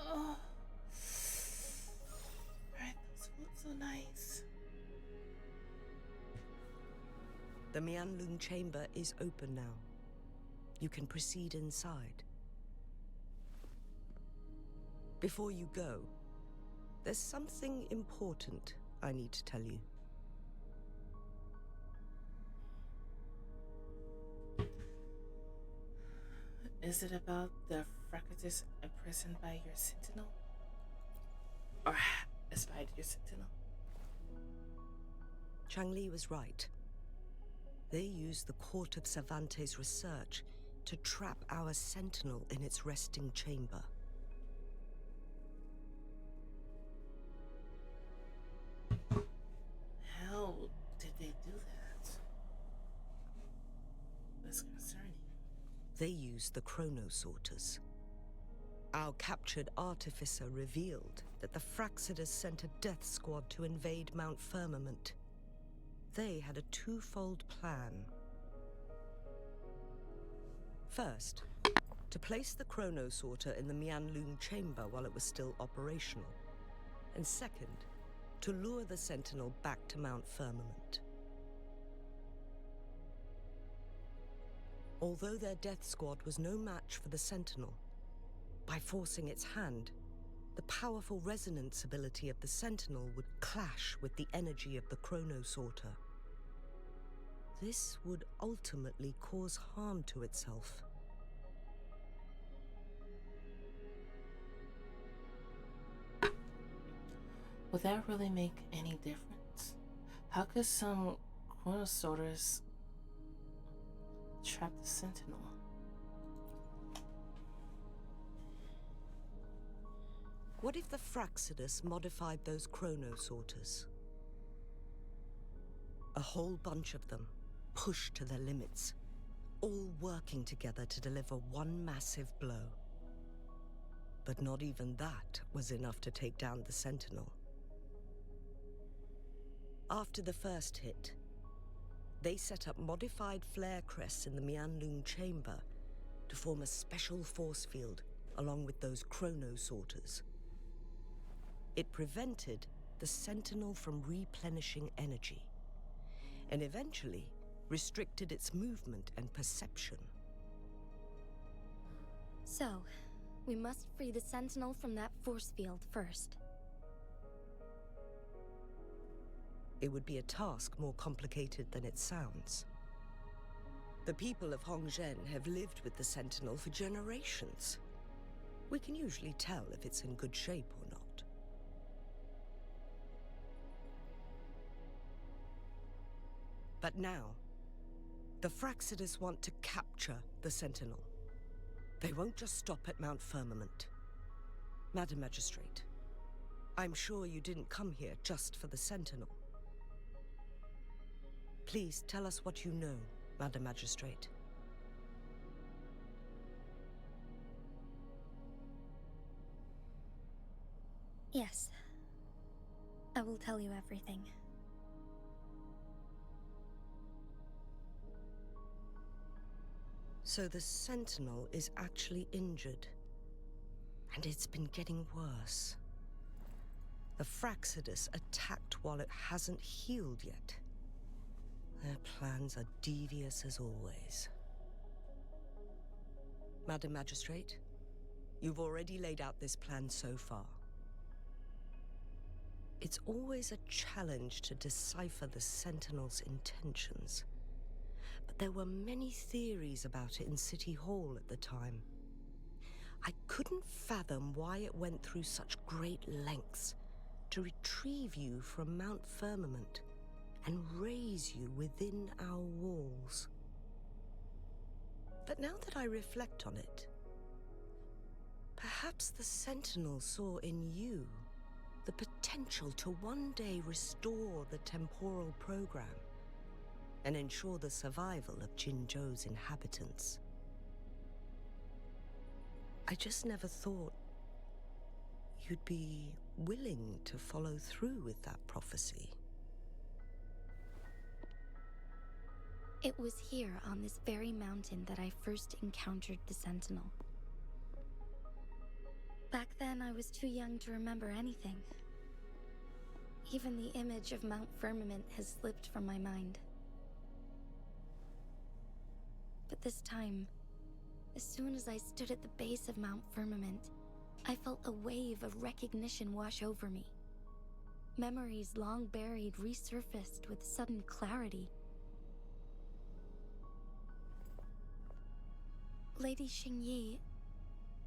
Oh. Alright, those look so nice. The Mianlun chamber is open now. You can proceed inside. Before you go, there's something important I need to tell you. Is it about the Fractus imprisoned by your sentinel? Or espied your sentinel? Changli was right. They used the Court of Cervantes' research to trap our sentinel in its resting chamber. How did they do that? That's concerning. They used the chronosorters. Our captured artificer revealed that the Fraxidus sent a death squad to invade Mount Firmament. They had a twofold plan. First, to place the chronosorter in the Mianlun chamber while it was still operational. And second, to lure the Sentinel back to Mount Firmament. Although their death squad was no match for the Sentinel, by forcing its hand, the powerful resonance ability of the Sentinel would clash with the energy of the Chronosorter. This would ultimately cause harm to itself. Would that really make any difference? How could some chronosorters trap the Sentinel? What if the Fraxidus modified those Chronosorters? A whole bunch of them, pushed to their limits, all working together to deliver one massive blow. But not even that was enough to take down the Sentinel. After the first hit, they set up modified flare crests in the Mianlung chamber to form a special force field along with those Chronosorters. It prevented the Sentinel from replenishing energy, and eventually restricted its movement and perception. So, we must free the Sentinel from that force field first. It would be a task more complicated than it sounds. The people of Hongzhen have lived with the Sentinel for generations. We can usually tell if it's in good shape or not. But now, the Fraxidus want to capture the Sentinel. They won't just stop at Mount Firmament. Madam Magistrate, I'm sure you didn't come here just for the Sentinel. Please tell us what you know, Madam Magistrate. Yes. I will tell you everything. So the Sentinel is actually injured. And it's been getting worse. The Fraxidus attacked while it hasn't healed yet. Their plans are devious as always. Madam Magistrate, you've already laid out this plan so far. It's always a challenge to decipher the Sentinel's intentions. But there were many theories about it in City Hall at the time. I couldn't fathom why it went through such great lengths to retrieve you from Mount Firmament and raise you within our walls. But now that I reflect on it, perhaps the Sentinel saw in you the potential to one day restore the temporal program and ensure the survival of Jinzhou's inhabitants. I just never thought you'd be willing to follow through with that prophecy. It was here on this very mountain that I first encountered the Sentinel. Back then, I was too young to remember anything. Even the image of Mount Firmament has slipped from my mind. But this time, as soon as I stood at the base of Mount Firmament, I felt a wave of recognition wash over me. Memories long buried resurfaced with sudden clarity. Lady Xingyi,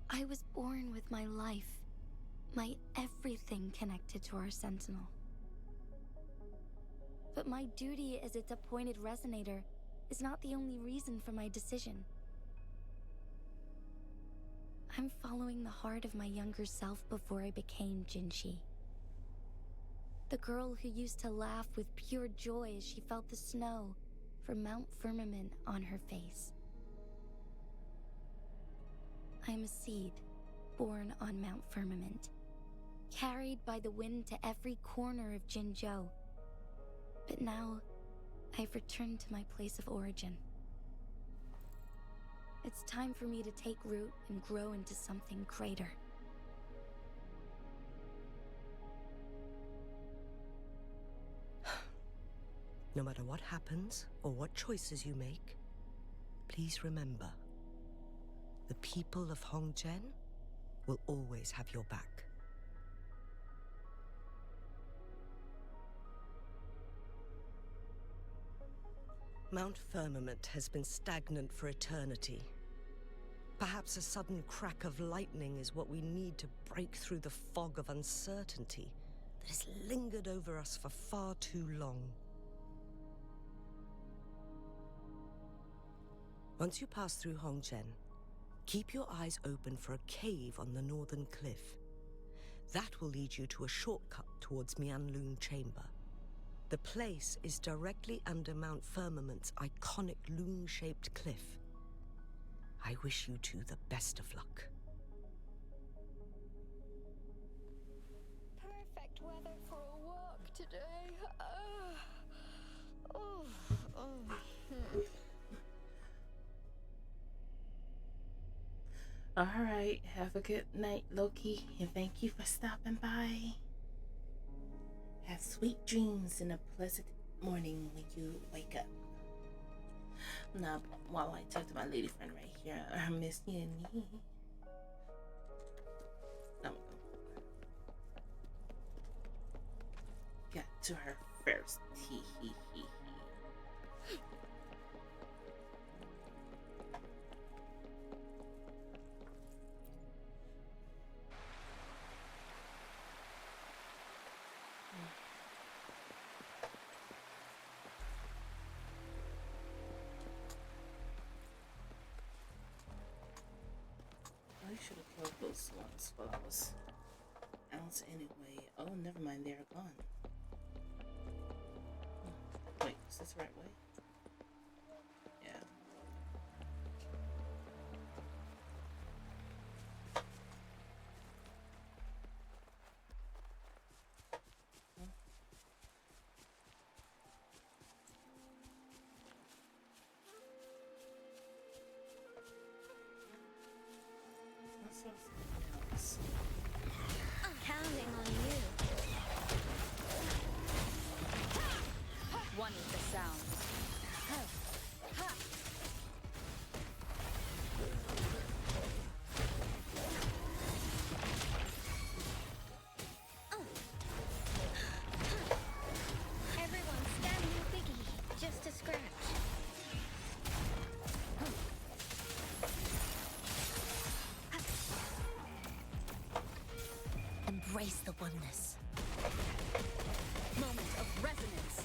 I was born with my life, my everything connected to our Sentinel. But my duty as its appointed resonator is not the only reason for my decision. I'm following the heart of my younger self before I became Jinshi. The girl who used to laugh with pure joy as she felt the snow from Mount Firmament on her face. I am a seed born on Mount Firmament, carried by the wind to every corner of Jinzhou. But now, I've returned to my place of origin. It's time for me to take root and grow into something greater. No matter what happens or what choices you make, please remember, the people of Hongzhen will always have your back. Mount Firmament has been stagnant for eternity. Perhaps a sudden crack of lightning is what we need to break through the fog of uncertainty that has lingered over us for far too long. Once you pass through Hongzhen, keep your eyes open for a cave on the northern cliff. That will lead you to a shortcut towards Mianlun Chamber. The place is directly under Mount Firmament's iconic loon-shaped cliff. I wish you two the best of luck. Perfect weather for a walk today. All right, have a good night, Loki, and thank you for stopping by. Have sweet dreams and a pleasant morning when you wake up. Now, while I talk to my lady friend right here, Miss Yanni. I'm gonna get to her first. Tee hee hee hee. I should have killed those ones while I was out anyway. Oh, never mind, they're gone. Wait, is this the right way? Yeah. Let's have something else. I'm counting on you. One with the sound. Everyone stand no biggie, just a scratch. Embrace the oneness. Moment of resonance.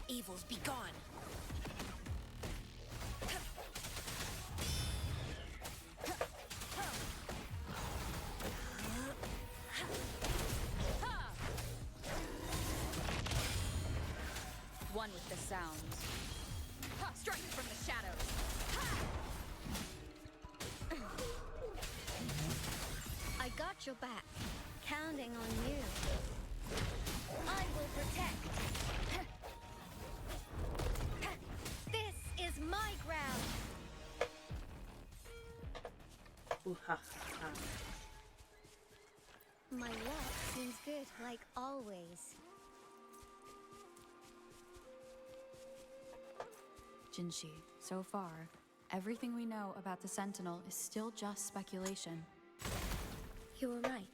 Evils be gone. One with the sound. Strike from the shadows. I got your back. Counting on you. I will protect. This is my ground. Ooh, ha, ha, ha. My luck seems good, like always. Jinshi, so far, everything we know about the Sentinel is still just speculation. You were right.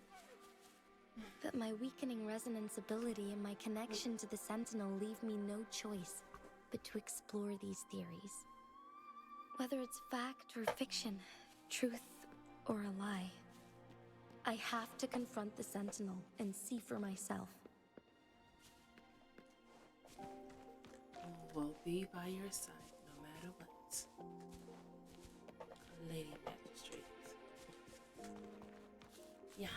But my weakening resonance ability and my connection to the Sentinel leave me no choice but to explore these theories. Whether it's fact or fiction, truth or a lie, I have to confront the Sentinel and see for myself. We'll be by your side no matter what. Lady Magistrate. Yeah.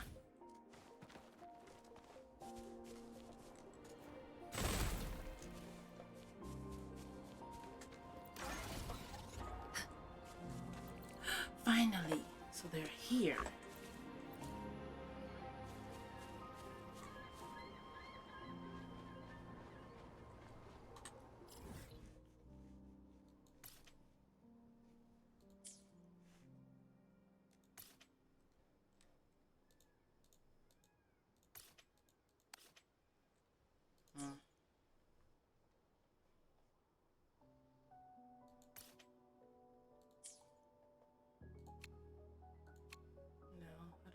Finally, so they're here.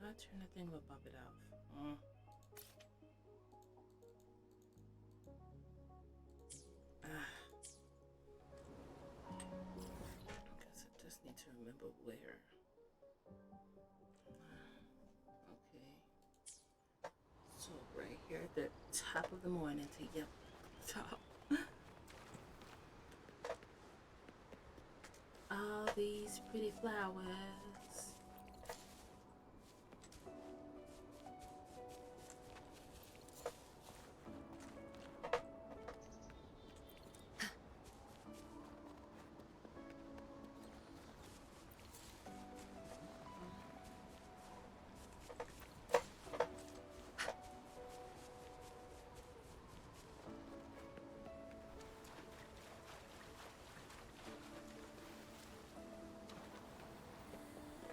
I turn the thing will pop it off. Guess I just need to remember where. Okay. So right here at the top of the morning to your top. All these pretty flowers.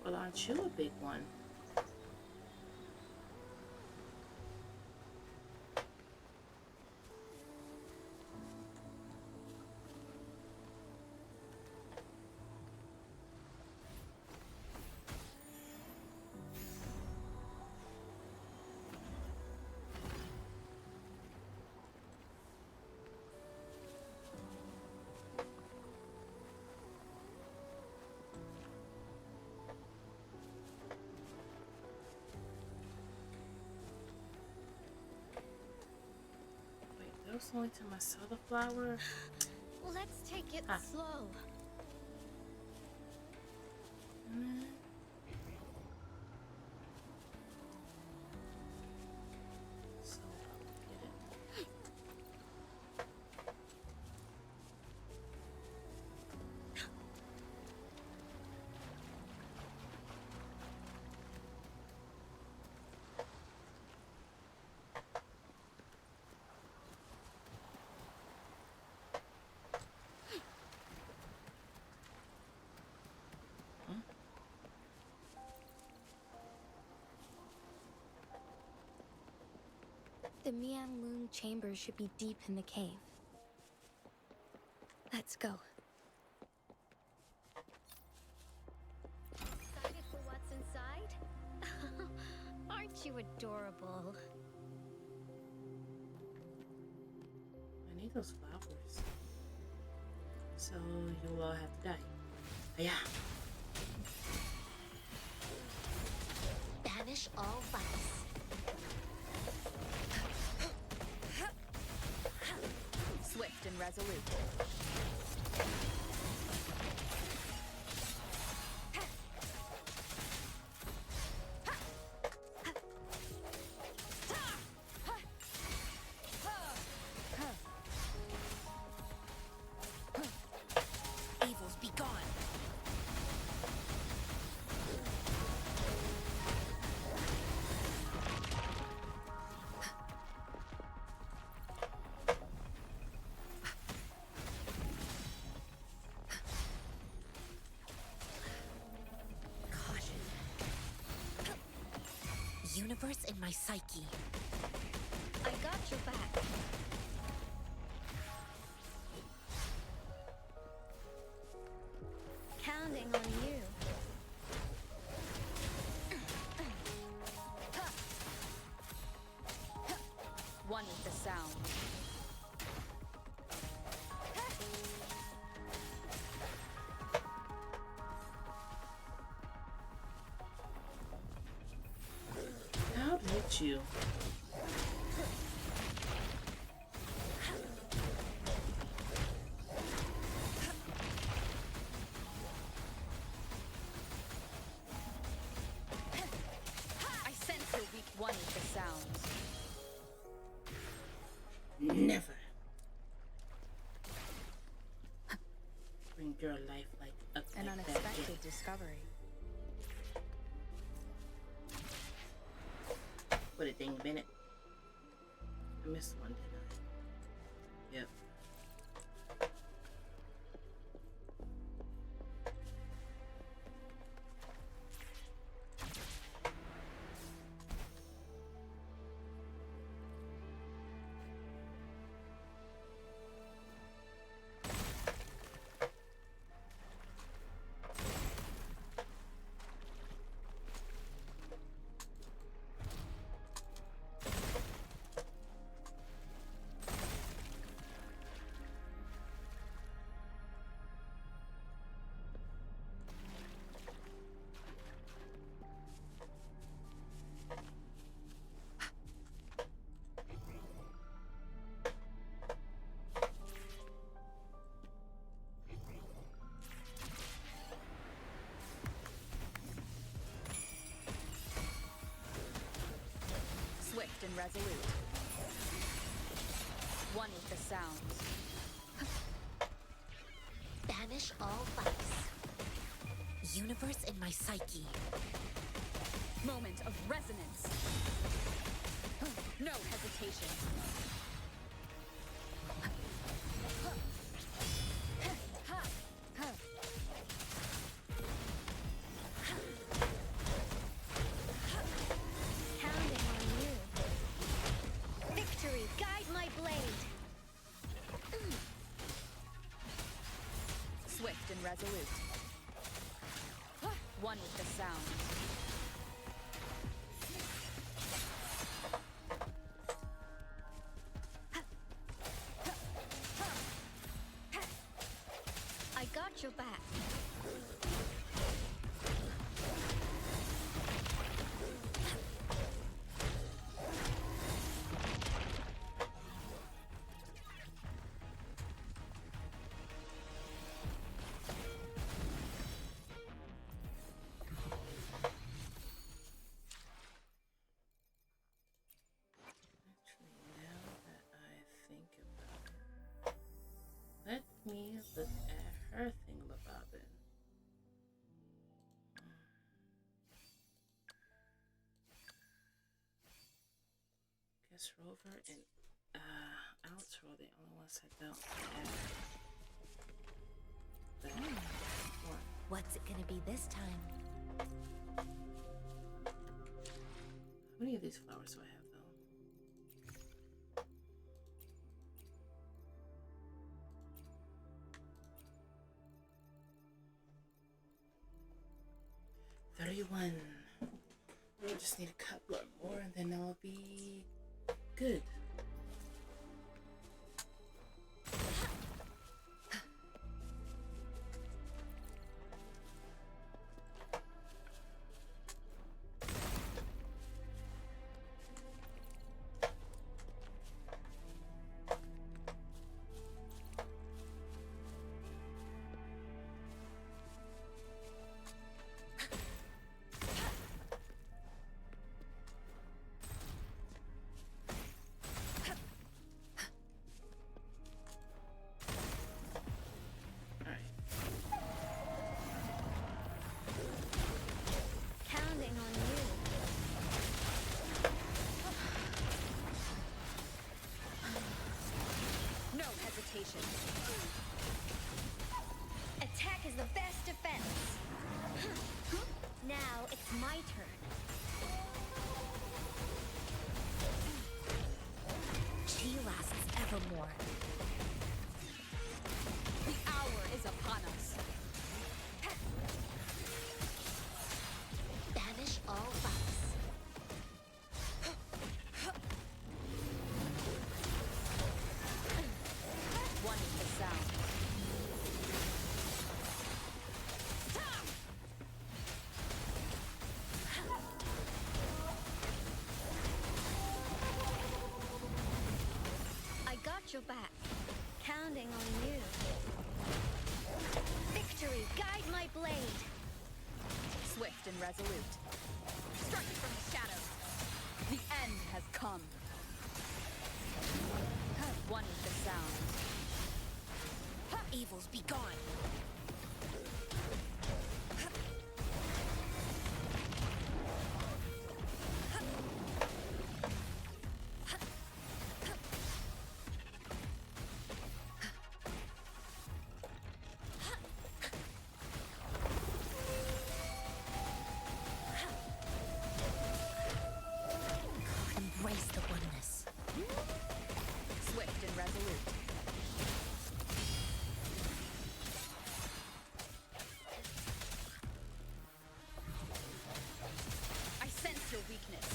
Well, aren't you a big one? That was only to my soda flower. Let's take it slow. So get it. The Mian Loon chamber should be deep in the cave. Let's go. Excited for what's inside? Aren't you adorable? I need those flowers. So you'll all have to die. Yeah. Banish all vice. Swift and resolute. Evils be gone. Universe in my psyche. I got your back. Counting on you. One with the sound. How did you? I sense your weak one with the sounds. Never. Bring your life like up An like that unexpected again. discovery. What a dang minute. I missed one, didn't I? Yep. resolute. One with the sounds. Banish all vice. Universe in my psyche. Moment of resonance. No hesitation. Counting on you. Victory, guide my blade. Swift and resolute. One with the sound. I got your back. Actually, now that I think about it, let me look at her thingamabobbin. Guess Rover and Outro are the only ones I don't have. That one. What's it gonna be this time? How many of these flowers do I have though? $31. I just need a couple more and then I'll be good. Counting on you. No hesitation. Attack is the best defense. Now it's my turn. She lasts evermore. The hour is upon us. Banish all vice. One with the sound. I got your back. Counting on you. Victory, guide my blade. Swift and resolute. Striking from the shadows. The end has come. One with the sound. Evils be gone. Embrace the oneness. Swift and resolute. I sense your weakness.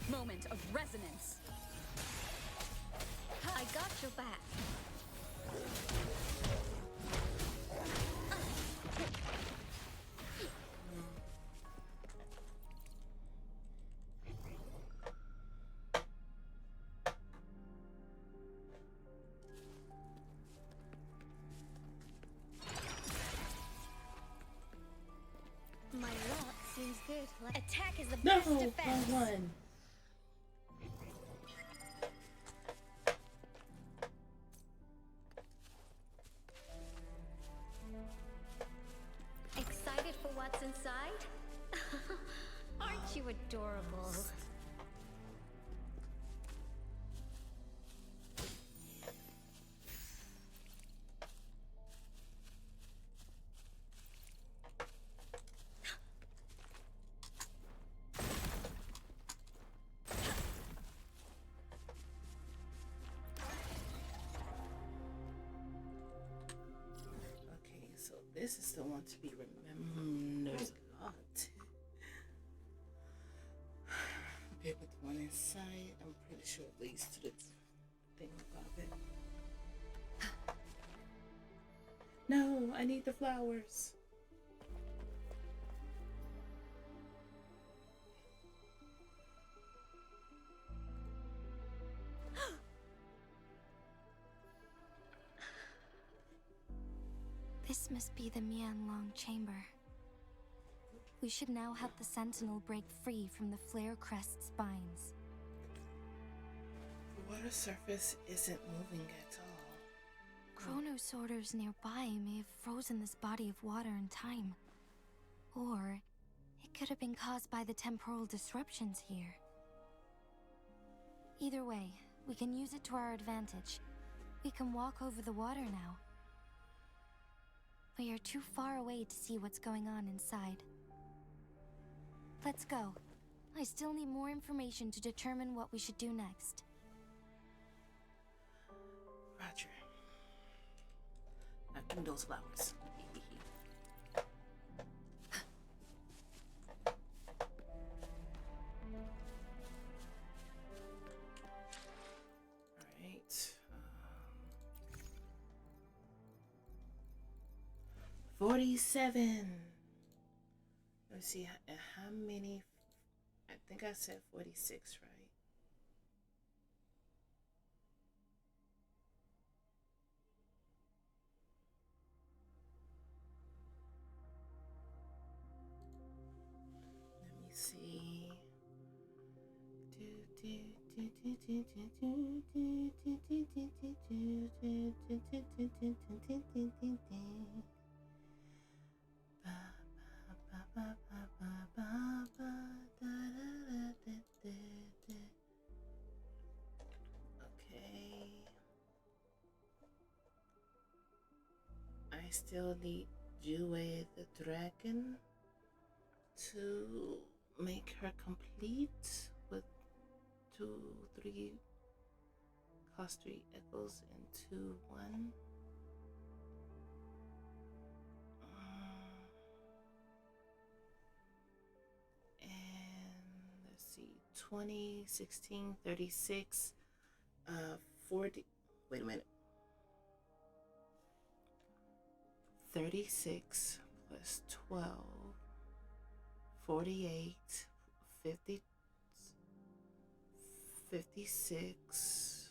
Moment of resonance. I got your back. Sounds good. Attack is the No, best defense. wrong one. Excited for what's inside? Aren't you adorable? Okay, so this is the one to be remembered. There's a lot. Okay, but the one inside, I'm pretty sure it leads to the thing above it. No, I need the flowers. This must be the Mianlong chamber. We should now have the Sentinel break free from the flare crest spines. The water surface isn't moving at all. Chronos orders nearby may have frozen this body of water in time. Or it could have been caused by the temporal disruptions here. Either way, we can use it to our advantage. We can walk over the water now. We are too far away to see what's going on inside. Let's go. I still need more information to determine what we should do next. Roger. Now give me those flowers. Alright. 47. Let's see how many. I think I said 46, right? Let me see. Okay. I still need Jue the dragon to make her complete with 2, 3, cost 3 echoes and 2, 1. And let's see, 20, 16, 36, 40, wait a minute. 36 plus 12, 48, 50, 56,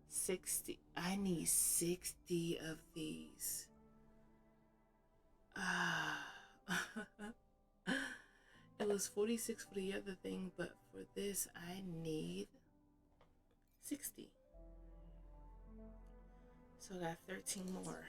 60. I need 60 of these. It was 46 for the other thing, but for this I need 60. So I got 13 more.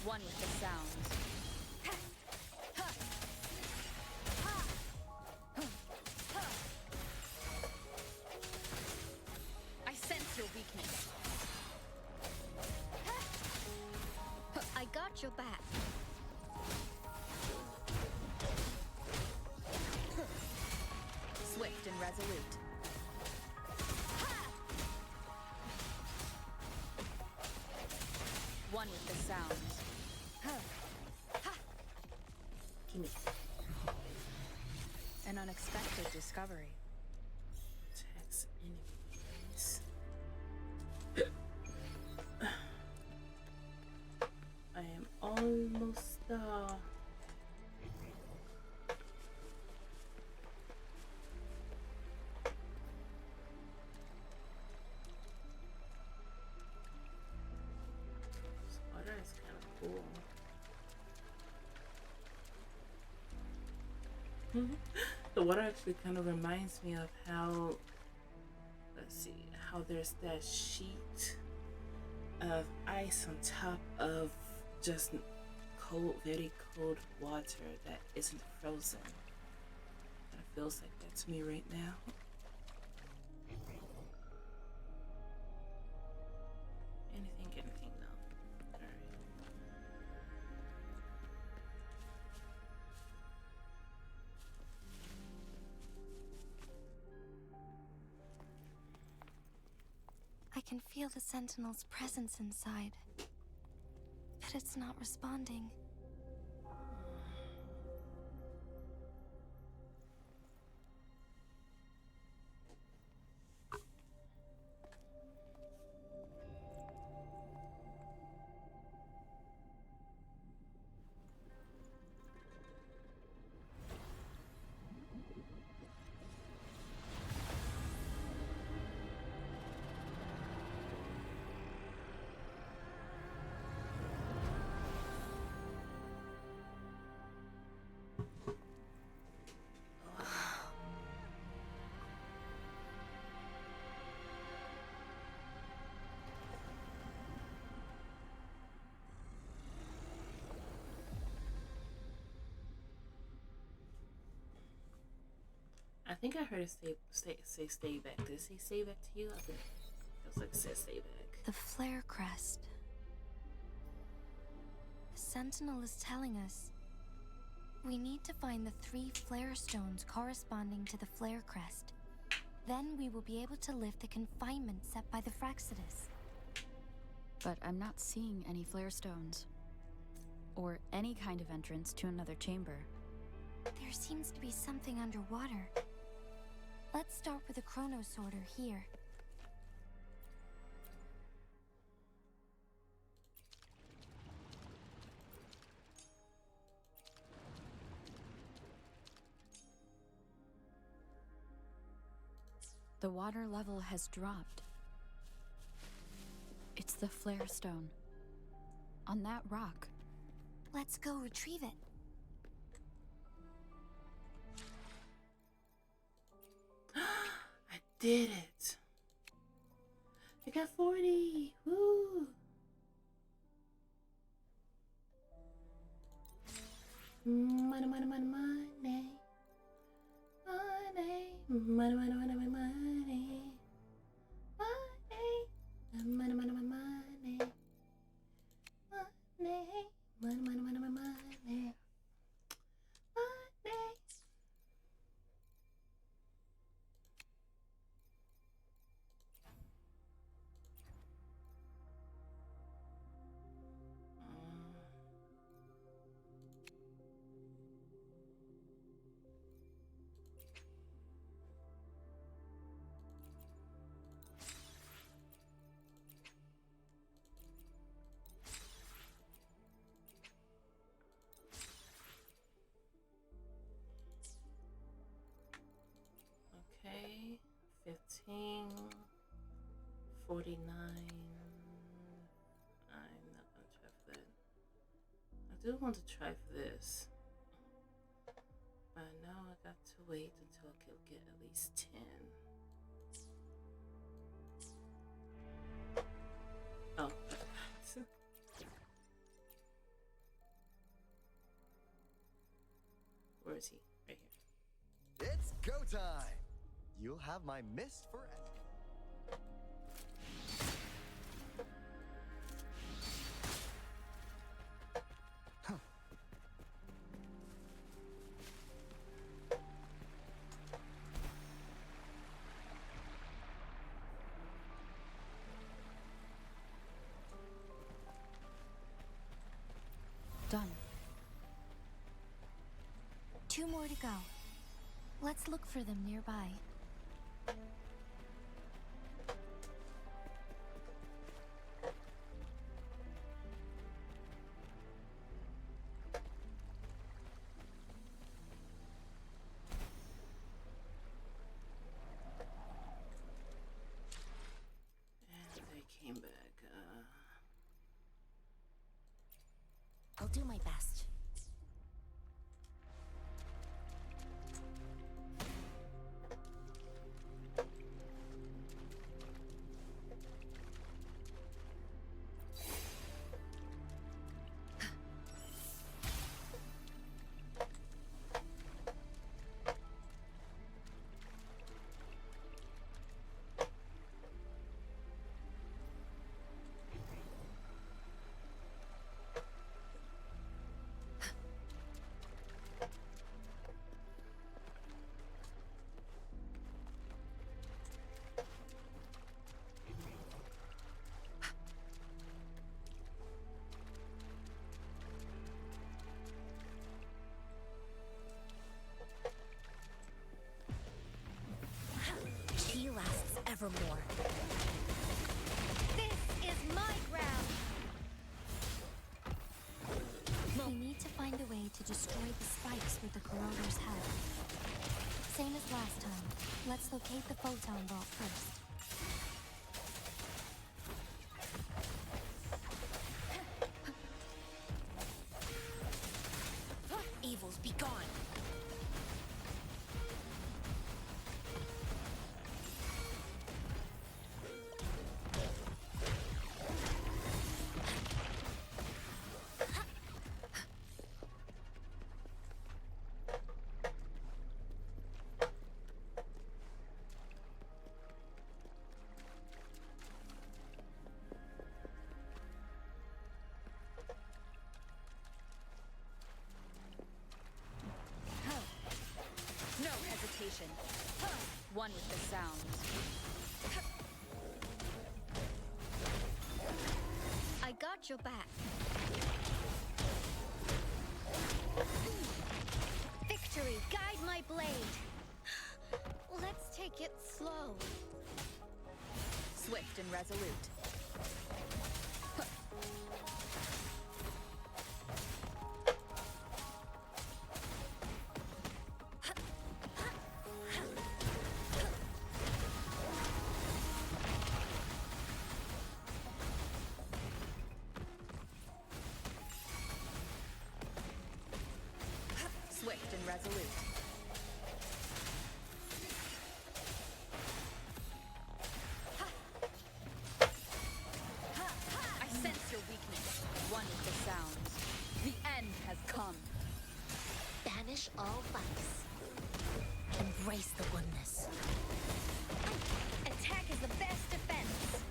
One with the sound. I sense your weakness. I got your back. Swift and resolute. one with the sounds. Gimme. An unexpected discovery. Attacks enemies. I am almost there. This water is kind of cool. The water actually kind of reminds me of how, let's see, how there's that sheet of ice on top of just cold, very cold water that isn't frozen. Kind of feels like that to me right now. Anything though. Alright. I can feel the Sentinel's presence inside, but it's not responding. I think I heard it say stay back. Did it say stay back to you? I think it was like it said stay back. The flare crest. The Sentinel is telling us we need to find the 3 flare stones corresponding to the flare crest. Then we will be able to lift the confinement set by the Fraxidus. But I'm not seeing any flare stones. Or any kind of entrance to another chamber. There seems to be something underwater. Let's start with the chrono sorter here. The water level has dropped. It's the flare stone. On that rock. Let's go retrieve it. I did it. I got 40. Woo. Money, money, money, money. Money. Money, money, money, money, money. Money. Money, money, money, money. Money. Money, money, money, money, money. Money. Okay, 15, 49. I'm not gonna try for that. I do want to try for this. But now I got to wait until I can get at least 10. Oh, where is he? Right here. It's go time! You'll have my mist forever. more to go. Let's look for them nearby. And they came back. I'll do my best. She lasts evermore. This is my ground! We need to find a way to destroy the spikes with the corroder's help. Same as last time. Let's locate the photon vault first. Evils be gone. No hesitation. One with the sounds. I got your back. Victory, guide my blade. Let's take it slow. Swift and resolute. Swift and resolute. I sense your weakness. One with the sounds. The end has come. Banish all vice. Embrace the oneness. Attack is the best defense.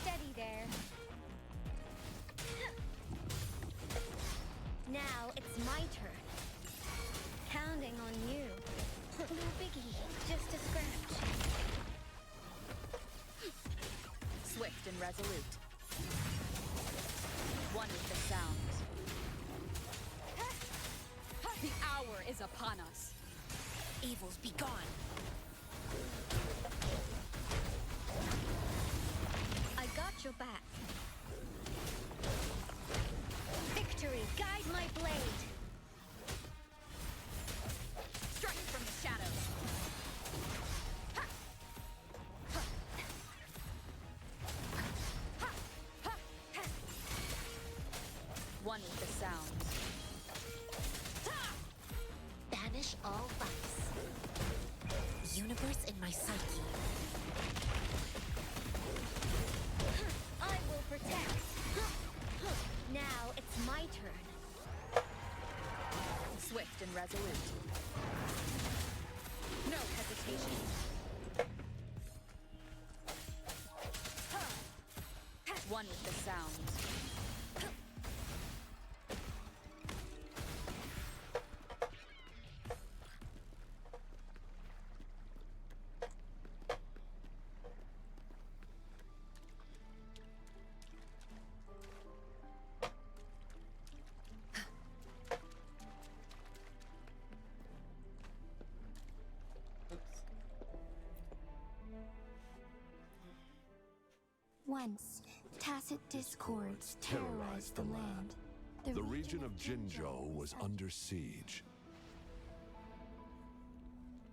Steady there. Now it's my turn. Counting on you. No biggie, just a scratch. Swift and resolute. One with the sounds. The hour is upon us. Evils be gone. I got your back. Victory, guide my blade. Strike from the shadows. One with the sounds. Banish all vice. Universe in my psyche. I will protect. Now it's my turn. Swift and resolute. No hesitation. One with the sounds. events, tacit discords terrorized the land. The region of Jinzhou was under siege.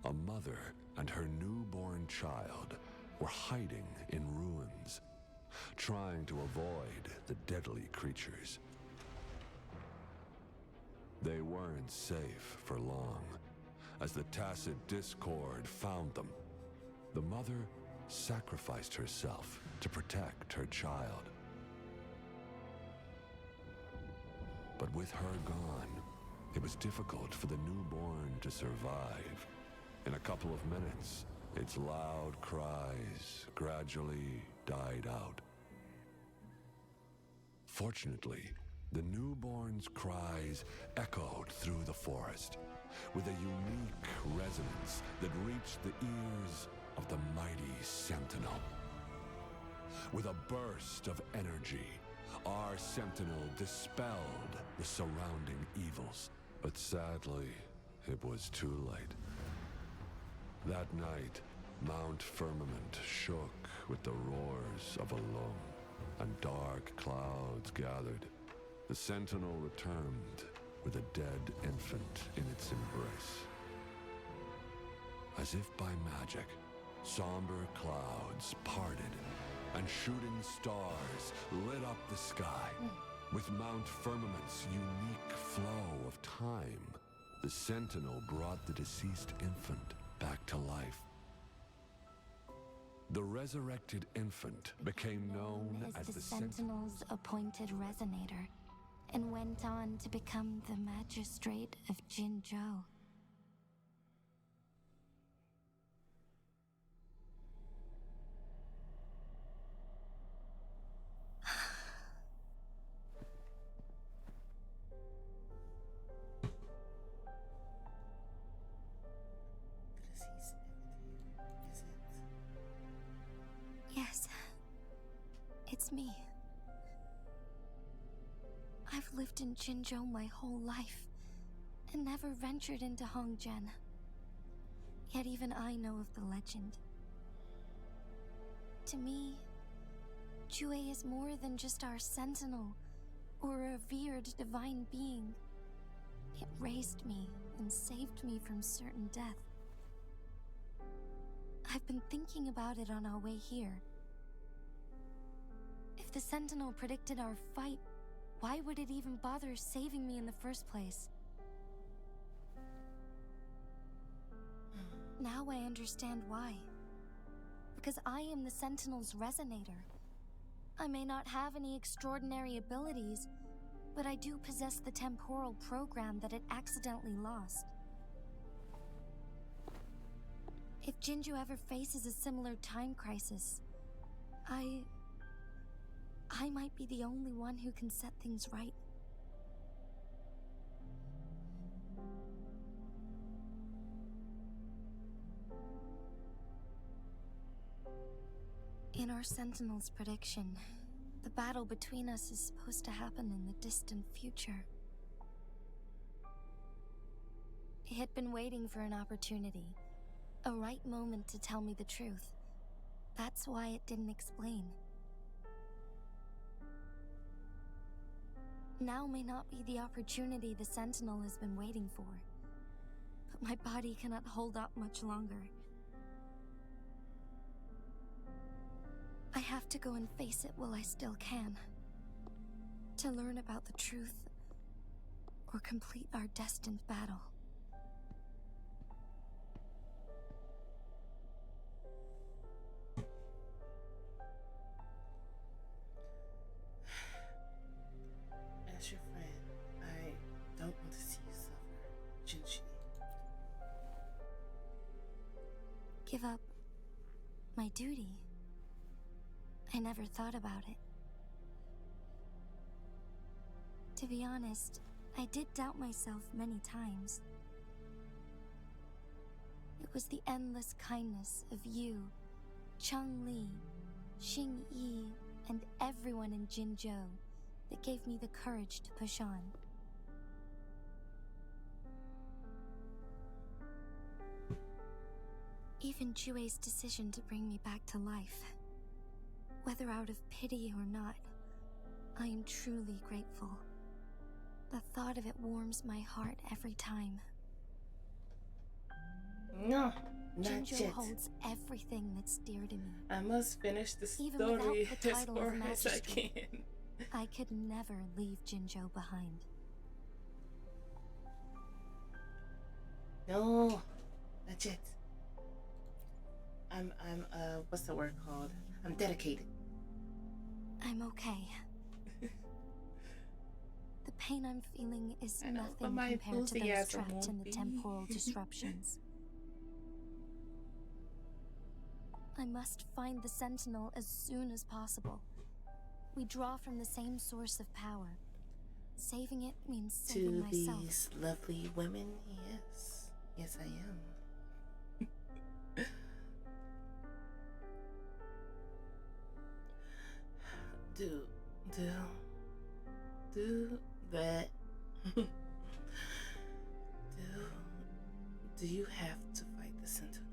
A mother and her newborn child were hiding in ruins, trying to avoid the deadly creatures. They weren't safe for long, as the tacit discord found them. The mother sacrificed herself to protect her child. But with her gone, it was difficult for the newborn to survive. In a couple of minutes, its loud cries gradually died out. Fortunately, the newborn's cries echoed through the forest with a unique resonance that reached the ears of the mighty Sentinel. With a burst of energy, our Sentinel dispelled the surrounding evils. But sadly, it was too late. That night, Mount Firmament shook with the roars of a loam, and dark clouds gathered. The Sentinel returned with a dead infant in its embrace. As if by magic, somber clouds parted, and shooting stars lit up the sky. With Mount Firmament's unique flow of time, the Sentinel brought the deceased infant back to life. The resurrected infant became known as the Sentinel's appointed resonator, and went on to become the magistrate of Jinzhou. Yes, it's me. I've lived in Jinzhou my whole life, and never ventured into Hongzhen. Yet even I know of the legend. To me, Jue is more than just our sentinel, or a revered divine being. It raised me and saved me from certain death. I've been thinking about it on our way here. If the Sentinel predicted our fight, why would it even bother saving me in the first place? Now I understand why. Because I am the Sentinel's resonator. I may not have any extraordinary abilities, but I do possess the temporal program that it accidentally lost. If Jinzhou ever faces a similar time crisis, I might be the only one who can set things right. In our Sentinel's prediction, the battle between us is supposed to happen in the distant future. It had been waiting for an opportunity, a right moment to tell me the truth. That's why it didn't explain. Now may not be the opportunity the Sentinel has been waiting for, but my body cannot hold up much longer. I have to go and face it while I still can, to learn about the truth, or complete our destined battle. As your friend, I don't want to see you suffer, Jinshi. Give up my duty? I never thought about it. To be honest, I did doubt myself many times. It was the endless kindness of you, Changli, Xingyi, and everyone in Jinzhou that gave me the courage to push on. Even Jue's decision to bring me back to life Whether out of pity or not, I am truly grateful. The thought of it warms my heart every time. No, not Jinzhou yet. holds everything that's dear to me. I must finish the Even without story the as title of far as I magistrate, can. I could never leave Jinzhou behind. No, not yet. I'm what's the word called? I'm dedicated. I'm okay. The pain I'm feeling is nothing compared to those trapped in the temporal disruptions. I must find the Sentinel as soon as possible. We draw from the same source of power. Saving it means saving myself. To these lovely women, yes. Yes, I am. Do that. Do you have to fight the Sentinel?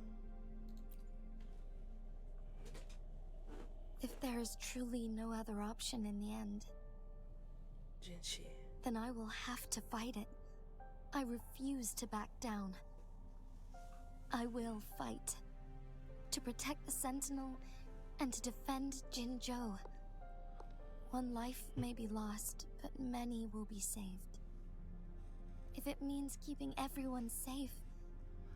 If there is truly no other option in the end, Jinxie, then I will have to fight it. I refuse to back down. I will fight. To protect the Sentinel and to defend Jinzhou. One life may be lost, but many will be saved. If it means keeping everyone safe,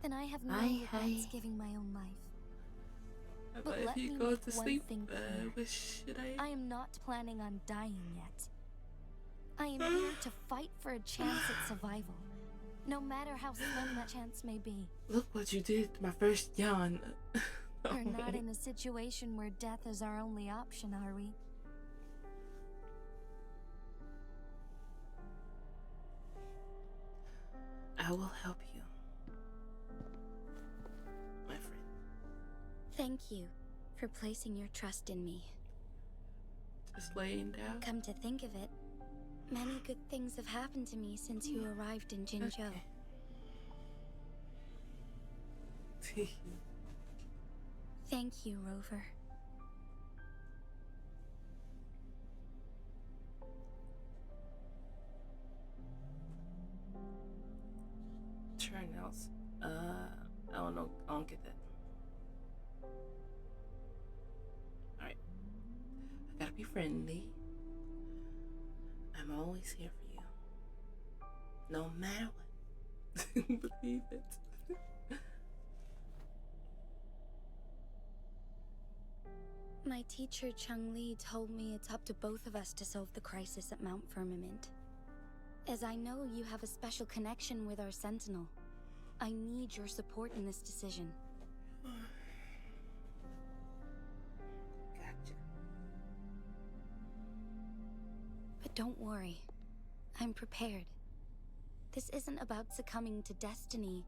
then I have no regrets giving my own life. But if let you me go make to one sleep, thing clear. should I? I am not planning on dying yet. I am here to fight for a chance at survival, no matter how slim that chance may be. Look what you did to my first yawn. We're not in a situation where death is our only option, are we? I will help you, my friend. Thank you for placing your trust in me. Just laying down. Come to think of it, many good things have happened to me since you arrived in Jinzhou. Okay. Thank you, Rover. Turnouts. I don't know. I don't get that. Alright. I gotta be friendly. I'm always here for you. No matter what. Believe it. My teacher Cheng-Li told me it's up to both of us to solve the crisis at Mount Firmament. As I know you have a special connection with our Sentinel, I need your support in this decision. Gotcha. But don't worry, I'm prepared. This isn't about succumbing to destiny.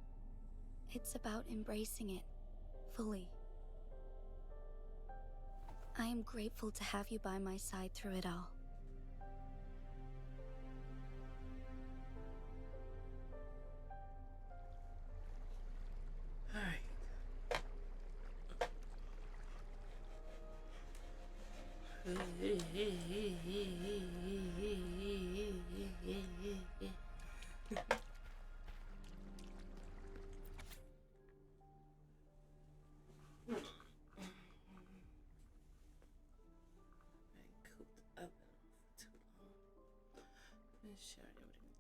It's about embracing it fully. I am grateful to have you by my side through it all.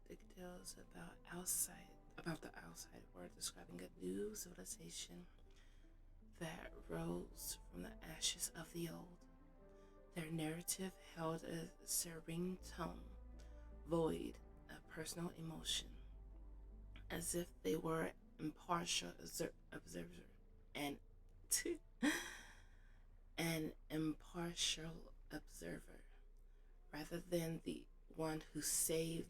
Details about the outside world, describing a new civilization that rose from the ashes of the old. Their narrative held a serene tone, void of personal emotion, as if they were impartial observer and an impartial observer, rather than the one who saved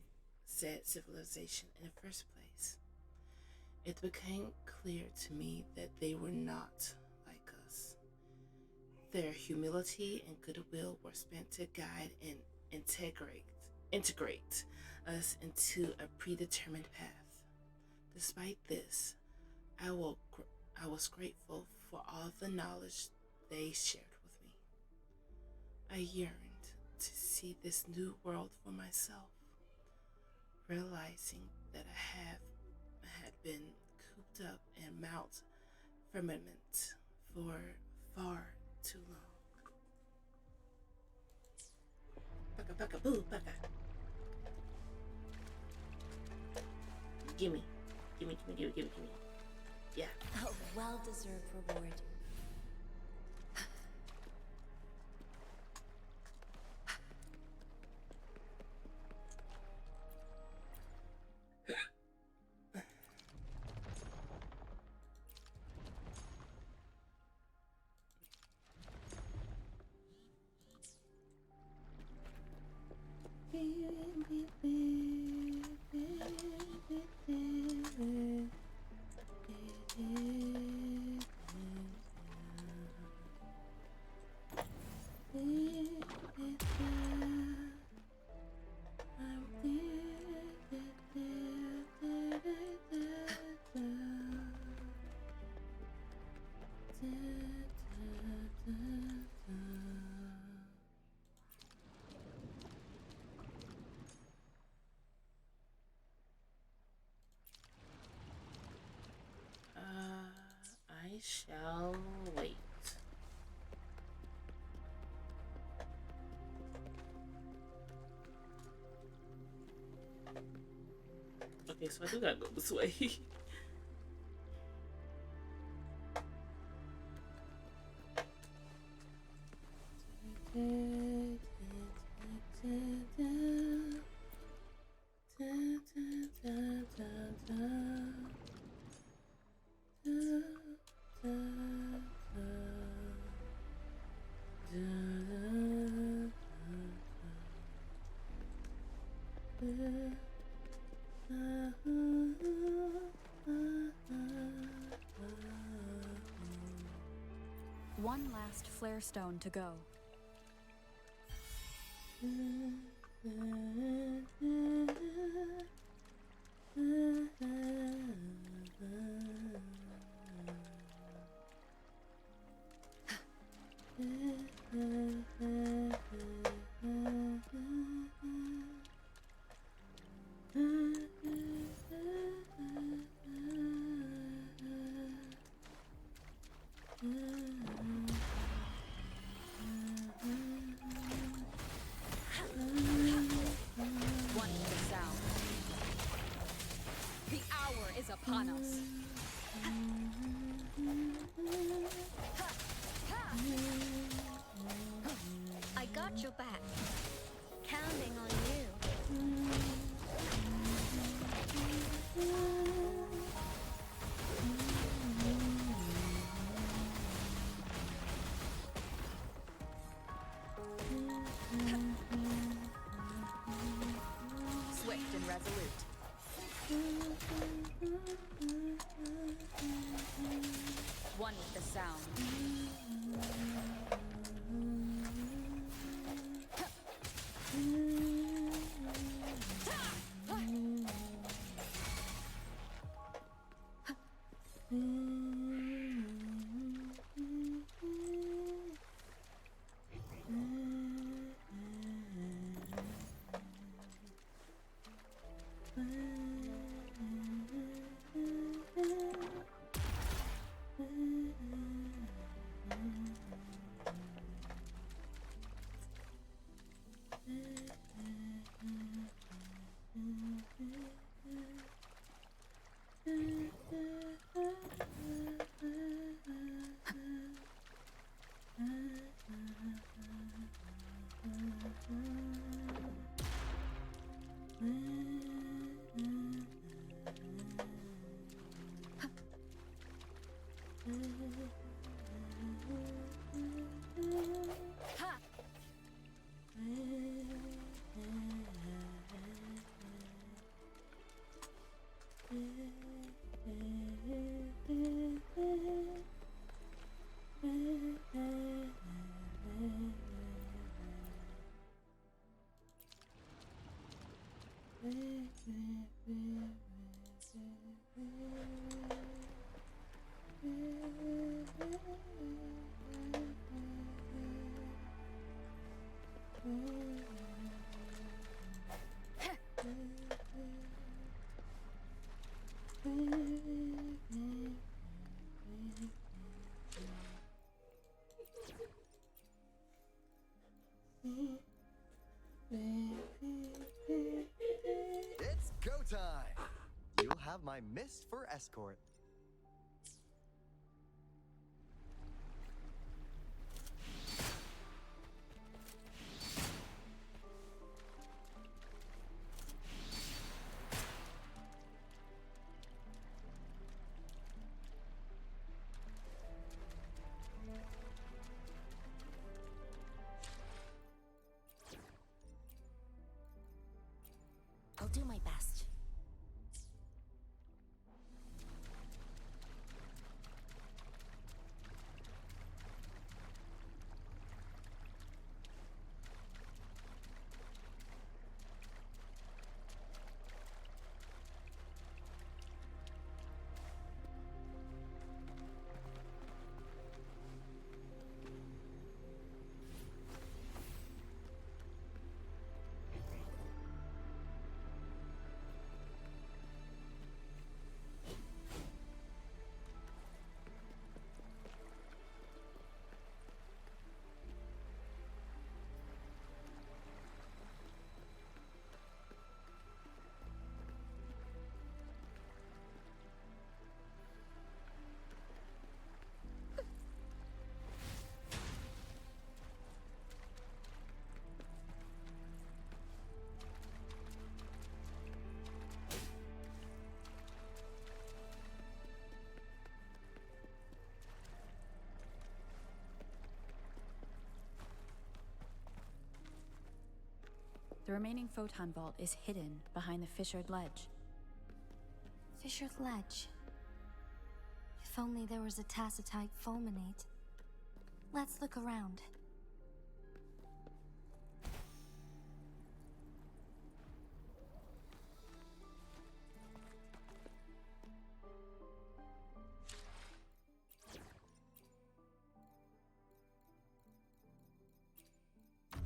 said civilization in the first place. It became clear to me that they were not like us. Their humility and goodwill were spent to guide and integrate us into a predetermined path. Despite this, I was grateful for all the knowledge they shared with me. I yearned to see this new world for myself, realizing that I had been cooped up in Mount Firmament for far too long. Baka baka boo baka. Gimme. Gimme. Yeah. A well-deserved reward. I shall wait. Okay, so I do gotta go this way. One last flare stone to go. One with the sound. The hour is upon us. I got your back. Counting on you. Swift and resolute. One with the sound. mist for escort. I'll do my best. The remaining photon vault is hidden behind the fissured ledge. Fissured ledge. If only there was a tacitite fulminate. Let's look around.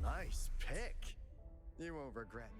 Nice pick. You won't regret.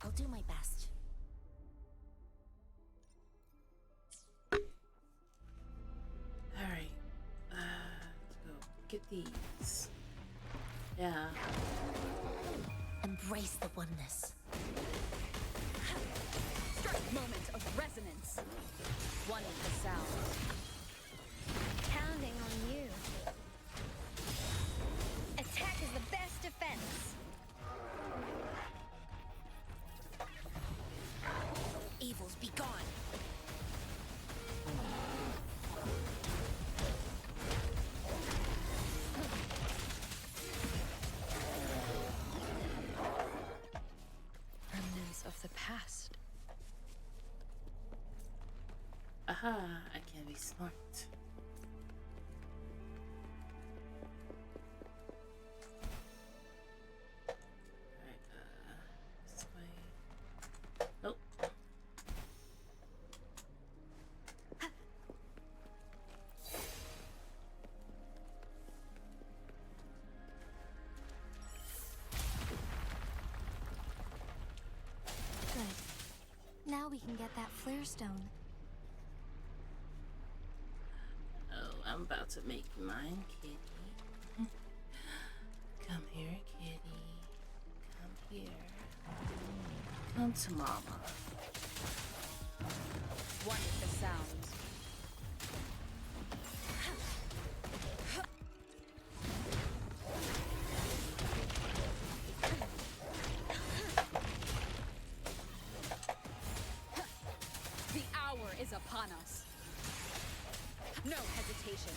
I'll do my best. Alright. Let's go get these. Yeah. Embrace the oneness. Strike moment of resonance. One with the sound. Counting on you. Attack is the best defense. Evils be gone. Remnants of the past. Aha, I can be smart. Alright, this way. Nope. Good. Now we can get that flare stone. Oh, I'm about to make you mine, kitty. Come here, kitty. Come here. Come to mama. One with the sound. The hour is upon us. No hesitation.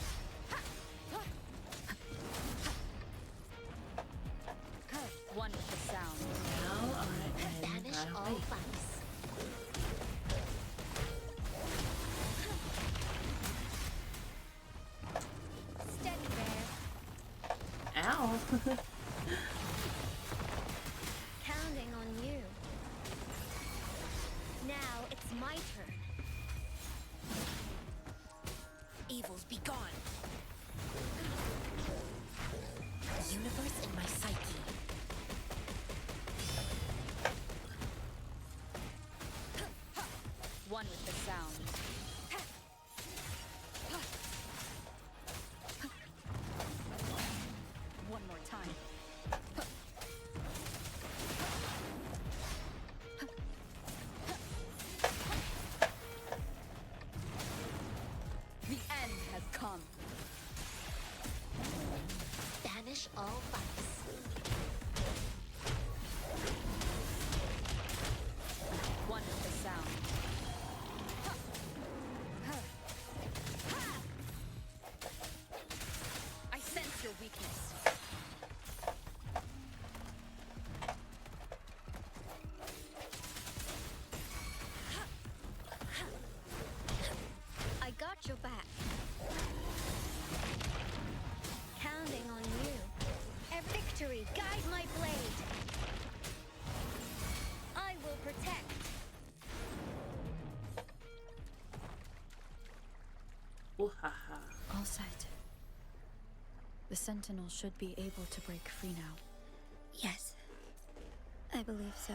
One with the sound. Now I am Banish all awake. vice. Ow! Counting on you. Now it's my turn. Evils be gone. Universe in my psyche. One with the sound. One more time. The end has come. Banish all vice. One with the sound. I sense your weakness. I got your back. Counting on you. A victory, guide my blade. I will protect. Ooh ha ha. All set. The Sentinel should be able to break free now. Yes, I believe so.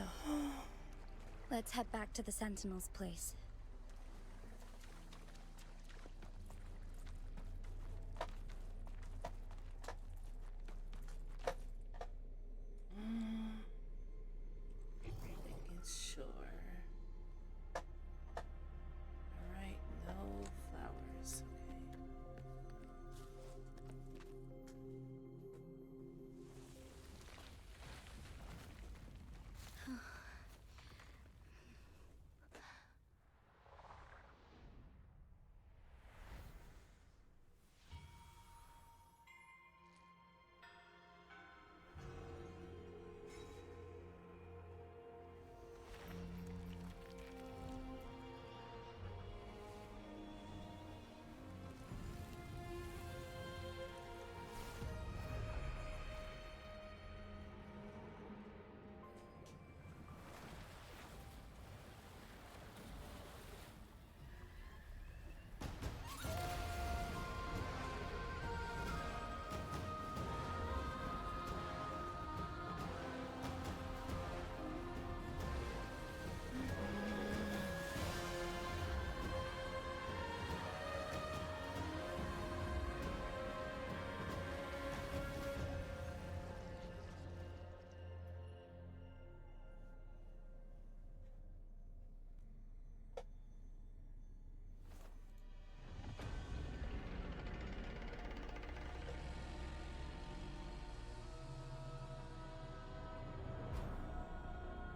Let's head back to the Sentinel's place. Making sure. Alright, no flowers.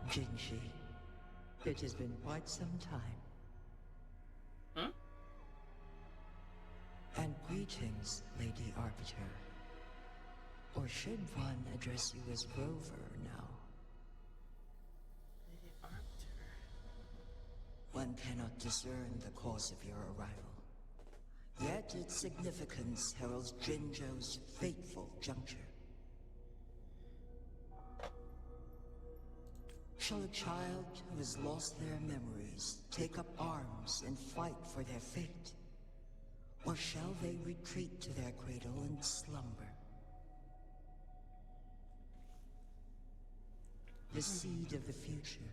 Jinshi, it has been quite some time. Huh? And greetings, Lady Arbiter. Or should one address you as Rover now? Lady Arbiter. One cannot discern the cause of your arrival. Yet its significance heralds Jinzhou's fateful juncture. Shall a child who has lost their memories take up arms and fight for their fate? Or shall they retreat to their cradle and slumber? The seed of the future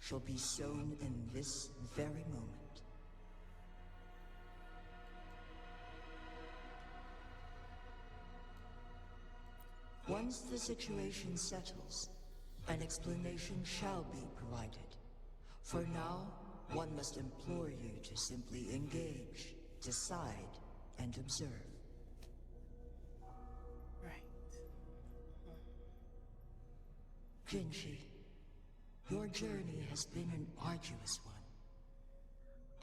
shall be sown in this very moment. Once the situation settles, an explanation shall be provided. For now, one must implore you to simply engage, decide, and observe. Right. Jinshi, your journey has been an arduous one.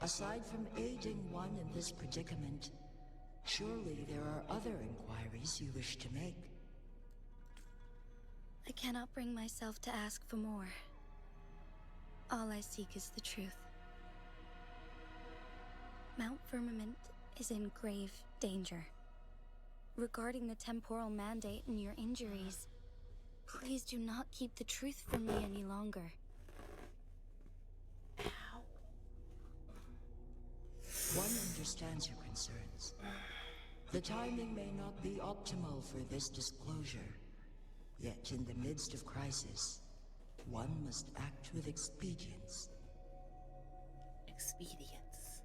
Aside from aiding one in this predicament, surely there are other inquiries you wish to make. I cannot bring myself to ask for more. All I seek is the truth. Mount Firmament is in grave danger. Regarding the temporal mandate and your injuries, please do not keep the truth from me any longer. One understands your concerns. The timing may not be optimal for this disclosure. Yet in the midst of crisis, one must act with expedience. Expedience.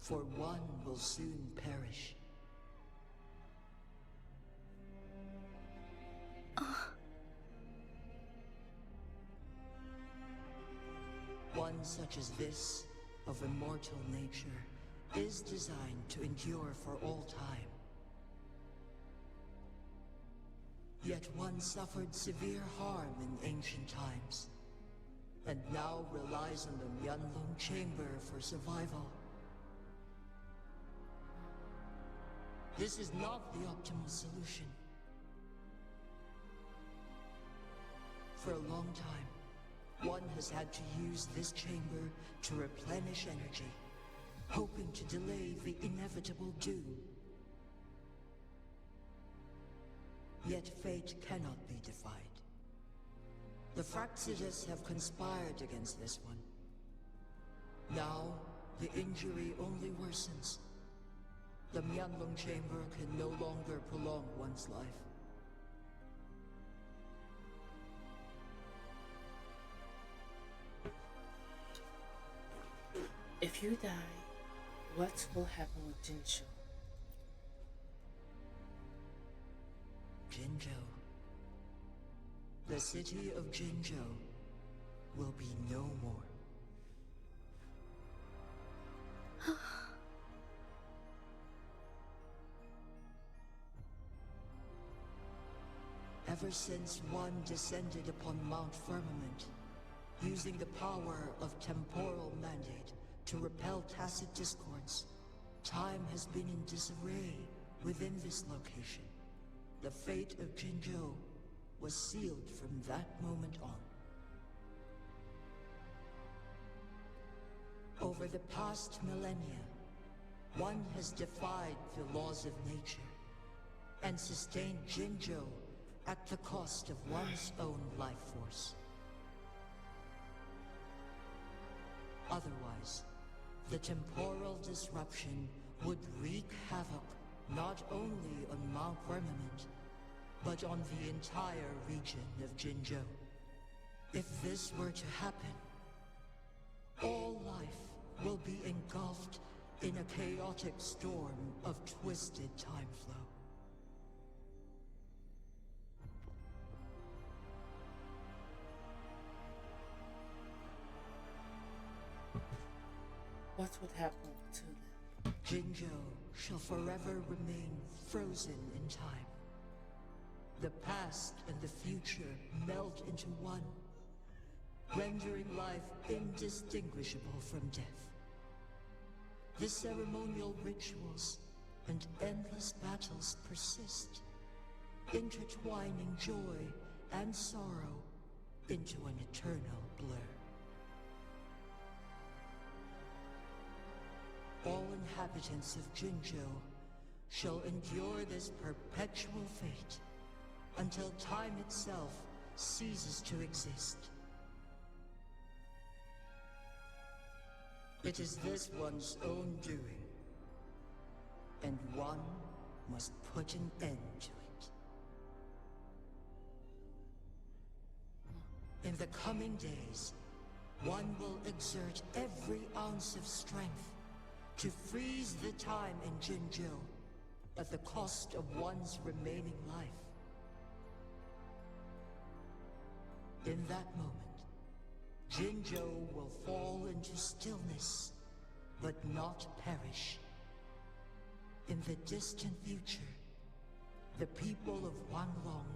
For one will soon perish. One such as this, of immortal nature, is designed to endure for all time. Yet one suffered severe harm in ancient times, and now relies on the Myanlong Chamber for survival. This is not the optimal solution. For a long time, one has had to use this chamber to replenish energy, hoping to delay the inevitable doom. Yet fate cannot be defied. The Fraxitus have conspired against this one. Now, the injury only worsens. The Myanlong Chamber can no longer prolong one's life. If you die, what will happen with Jinzhou? Jinzhou. The city of Jinzhou will be no more. Ever since one descended upon Mount Firmament, using the power of temporal mandate to repel tacit discords, time has been in disarray within this location. The fate of Jinzhou was sealed from that moment on. Over the past millennia, one has defied the laws of nature and sustained Jinzhou at the cost of one's own life force. Otherwise, the temporal disruption would wreak havoc not only on Mount Firmament, but on the entire region of Jinzhou. If this were to happen, all life will be engulfed in a chaotic storm of twisted time flow. What would happen to them? Jinzhou shall forever remain frozen in time. The past and the future melt into one, rendering life indistinguishable from death. The ceremonial rituals and endless battles persist, intertwining joy and sorrow into an eternal blur. All inhabitants of Jinzhou shall endure this perpetual fate until time itself ceases to exist. It is this one's own doing, and one must put an end to it. In the coming days, one will exert every ounce of strength to freeze the time in Jinzhou at the cost of one's remaining life. In that moment, Jinzhou will fall into stillness, but not perish. In the distant future, the people of Wanglong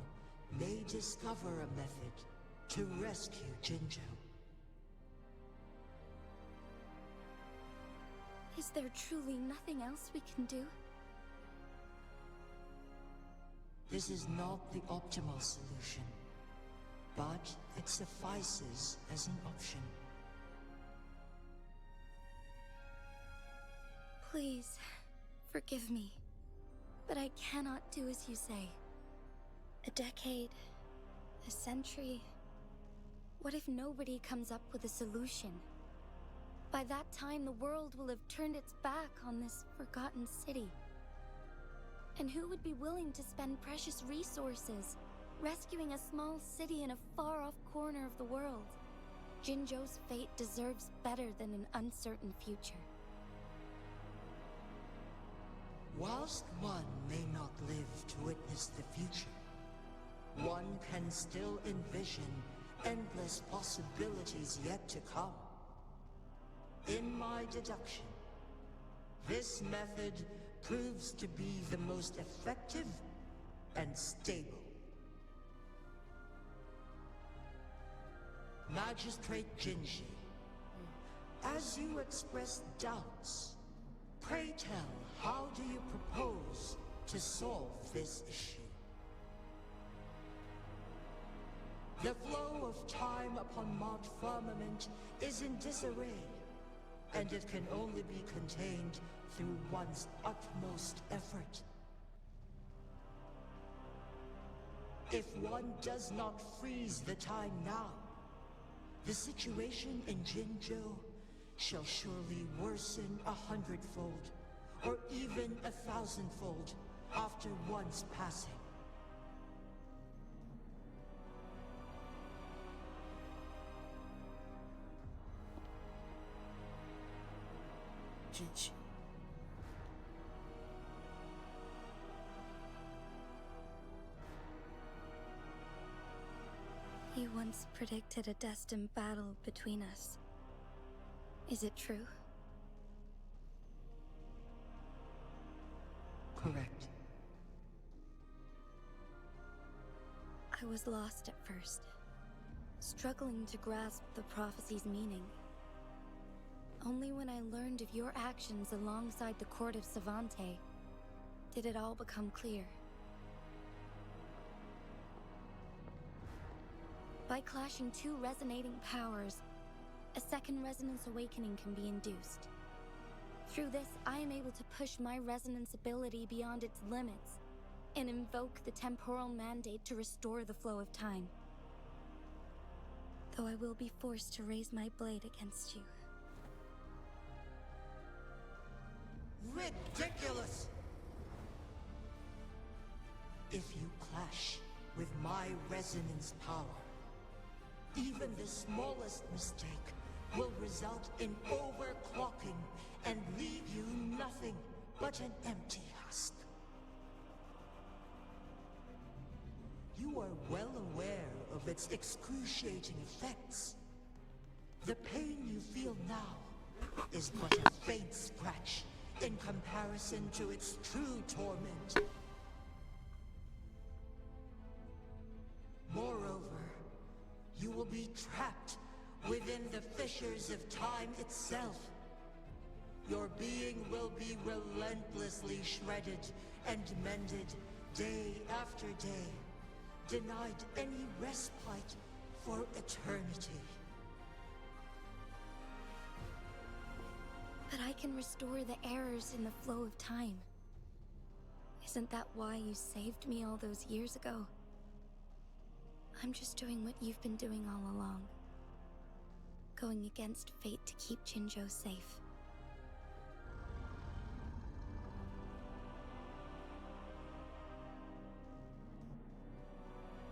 may discover a method to rescue Jinzhou. Is there truly nothing else we can do? This is not the optimal solution, but it suffices as an option. Please, forgive me. But I cannot do as you say. A decade, a century. What if nobody comes up with a solution? By that time, the world will have turned its back on this forgotten city. And who would be willing to spend precious resources rescuing a small city in a far-off corner of the world? Jinzhou's fate deserves better than an uncertain future. Whilst one may not live to witness the future, one can still envision endless possibilities yet to come. In my deduction, this method proves to be the most effective and stable. Magistrate Jinshi, as you express doubts, pray tell, how do you propose to solve this issue? The flow of time upon Mount Firmament is in disarray, and it can only be contained through one's utmost effort. If one does not freeze the time now, the situation in Jinzhou shall surely worsen 100-fold, or even 1,000-fold, after one's passing. Jinshi. You once predicted a destined battle between us. Is it true? Correct. I was lost at first, struggling to grasp the prophecy's meaning. Only when I learned of your actions alongside the court of Savante did it all become clear. By clashing two resonating powers, a second resonance awakening can be induced. Through this, I am able to push my resonance ability beyond its limits and invoke the temporal mandate to restore the flow of time. Though I will be forced to raise my blade against you. Ridiculous! If you clash with my resonance power, even the smallest mistake will result in overclocking and leave you nothing but an empty husk. You are well aware of its excruciating effects. The pain you feel now is but a faint scratch in comparison to its true torment. Moreover, you will be trapped within the fissures of time itself. Your being will be relentlessly shredded and mended day after day, denied any respite for eternity. But I can restore the errors in the flow of time. Isn't that why you saved me all those years ago? I'm just doing what you've been doing all along. Going against fate to keep Jinzhou safe.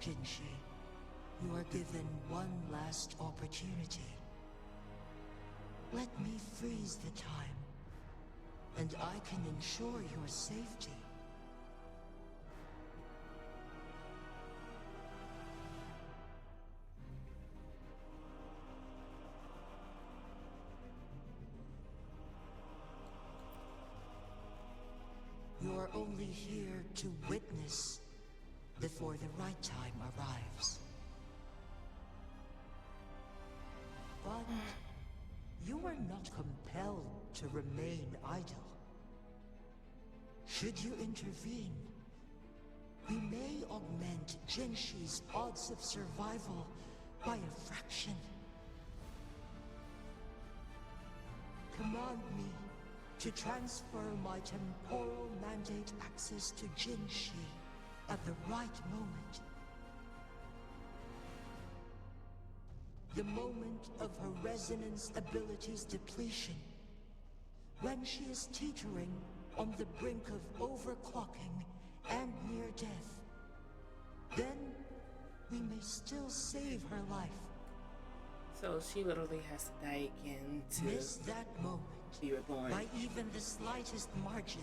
Jinshi, you are given one last opportunity. Let me freeze the time, and I can ensure your safety. You're only here to witness before the right time arrives. But you are not compelled to remain idle. Should you intervene, we may augment Jinshi's odds of survival by a fraction. Command me to transfer my temporal mandate access to Jinshi at the right moment. The moment of her resonance ability's depletion. When she is teetering on the brink of overclocking and near death. Then we may still save her life. So she literally has to die again to miss that moment be reborn by even the slightest margin,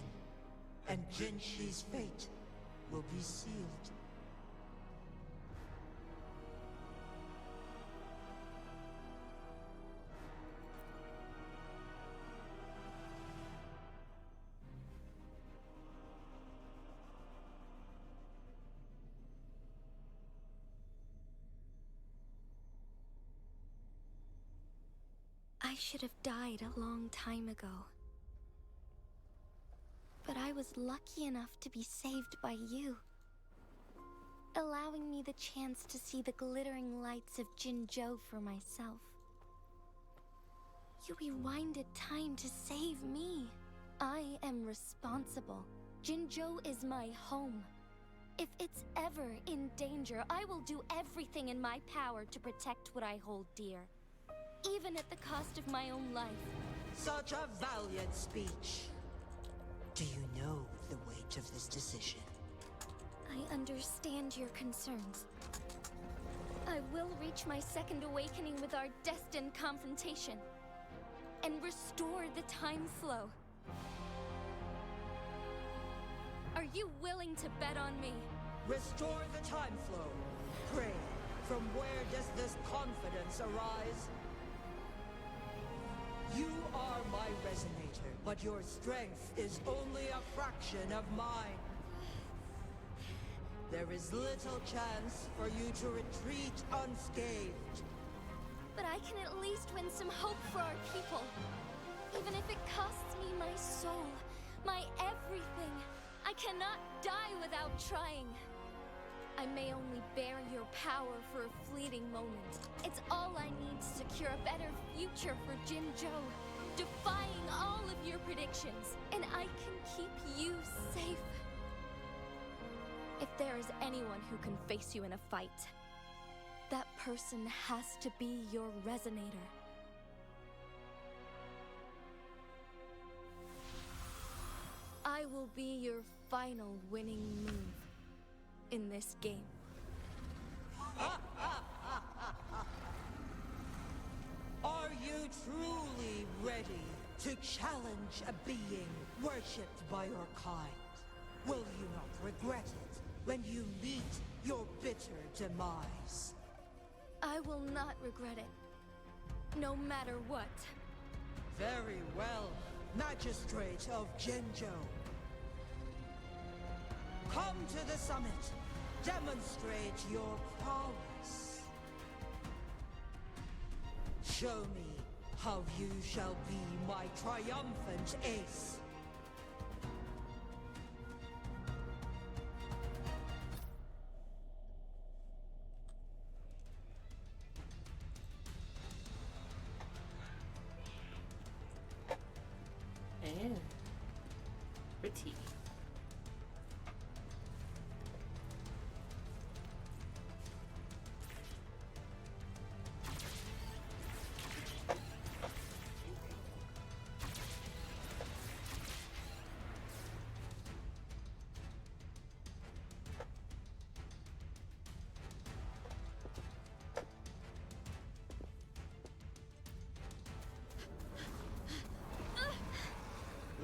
and Jinshi's fate will be sealed. I should have died a long time ago. But I was lucky enough to be saved by you, allowing me the chance to see the glittering lights of Jinzhou for myself. You rewinded time to save me. I am responsible. Jinzhou is my home. If it's ever in danger, I will do everything in my power to protect what I hold dear. Even at the cost of my own life. Such a valiant speech. Do you know the weight of this decision? I understand your concerns. I will reach my second awakening with our destined confrontation. And restore the time flow. Are you willing to bet on me? Restore the time flow. Pray, from where does this confidence arise? You are my resonator, but your strength is only a fraction of mine. There is little chance for you to retreat unscathed. But I can at least win some hope for our people. Even if it costs me my soul, my everything. I cannot die without trying. I may only bear your power for a fleeting moment. It's all I need to secure a better future for Jinzhou, defying all of your predictions, and I can keep you safe. If there is anyone who can face you in a fight, that person has to be your resonator. I will be your final winning move in this game. Are you truly ready to challenge a being worshipped by your kind? Will you not regret it when you meet your bitter demise? I will not regret it, no matter what. Very well, Magistrate of Jinzhou. Come to the summit. Demonstrate your prowess. Show me how you shall be my triumphant ace. And pretty.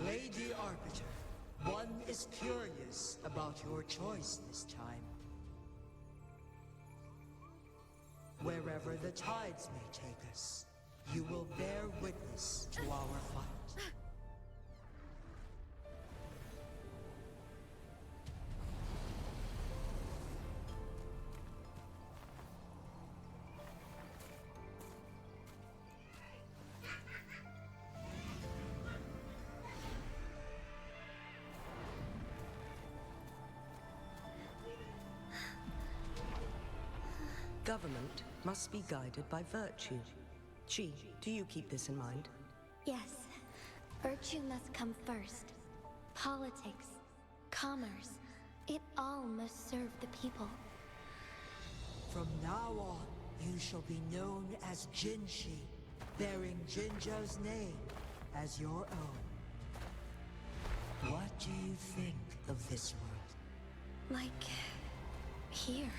Lady Arbiter, one is curious about your choice this time. Wherever the tides may take us, you will bear witness to our fight. Government must be guided by virtue. Chi, do you keep this in mind? Yes, Virtue must come first. Politics, commerce, it all must serve the people. From now on, you shall be known as Jinshi, bearing Jinzhou's name as your own. What do you think of this world? Like... here.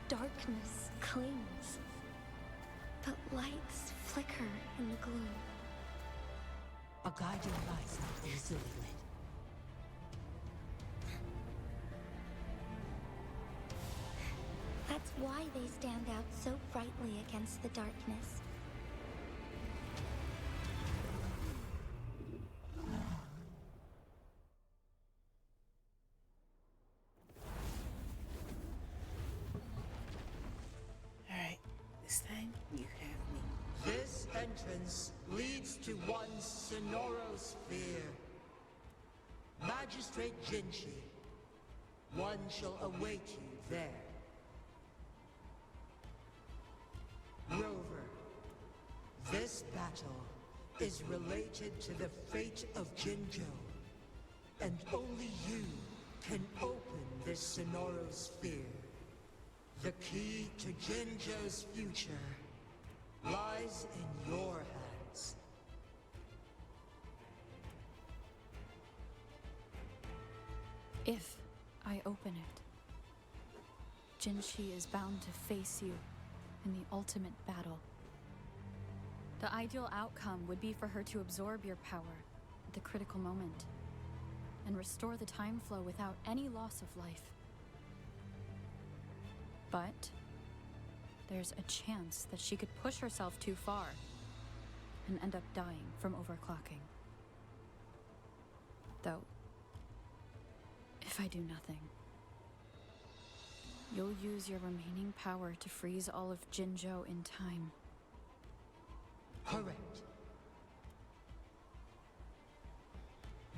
Darkness clings, but lights flicker in the gloom. A guiding light not easily lit. That's why they stand out so brightly against the darkness. Alright, this time you have me. This entrance leads to one Sonorosphere. Magistrate Jinshi, one shall await you there. Rover, this battle is related to the fate of Jinzhou, and only you can open this Sonorosphere. The key to Jinzhou's future lies in your hands. If I open it, Jinshi is bound to face you in the ultimate battle. The ideal outcome would be for her to absorb your power at the critical moment and restore the time flow without any loss of life. But there's a chance that she could push herself too far and end up dying from overclocking. Though, if I do nothing, you'll use your remaining power to freeze all of Jinzhou in time. Correct.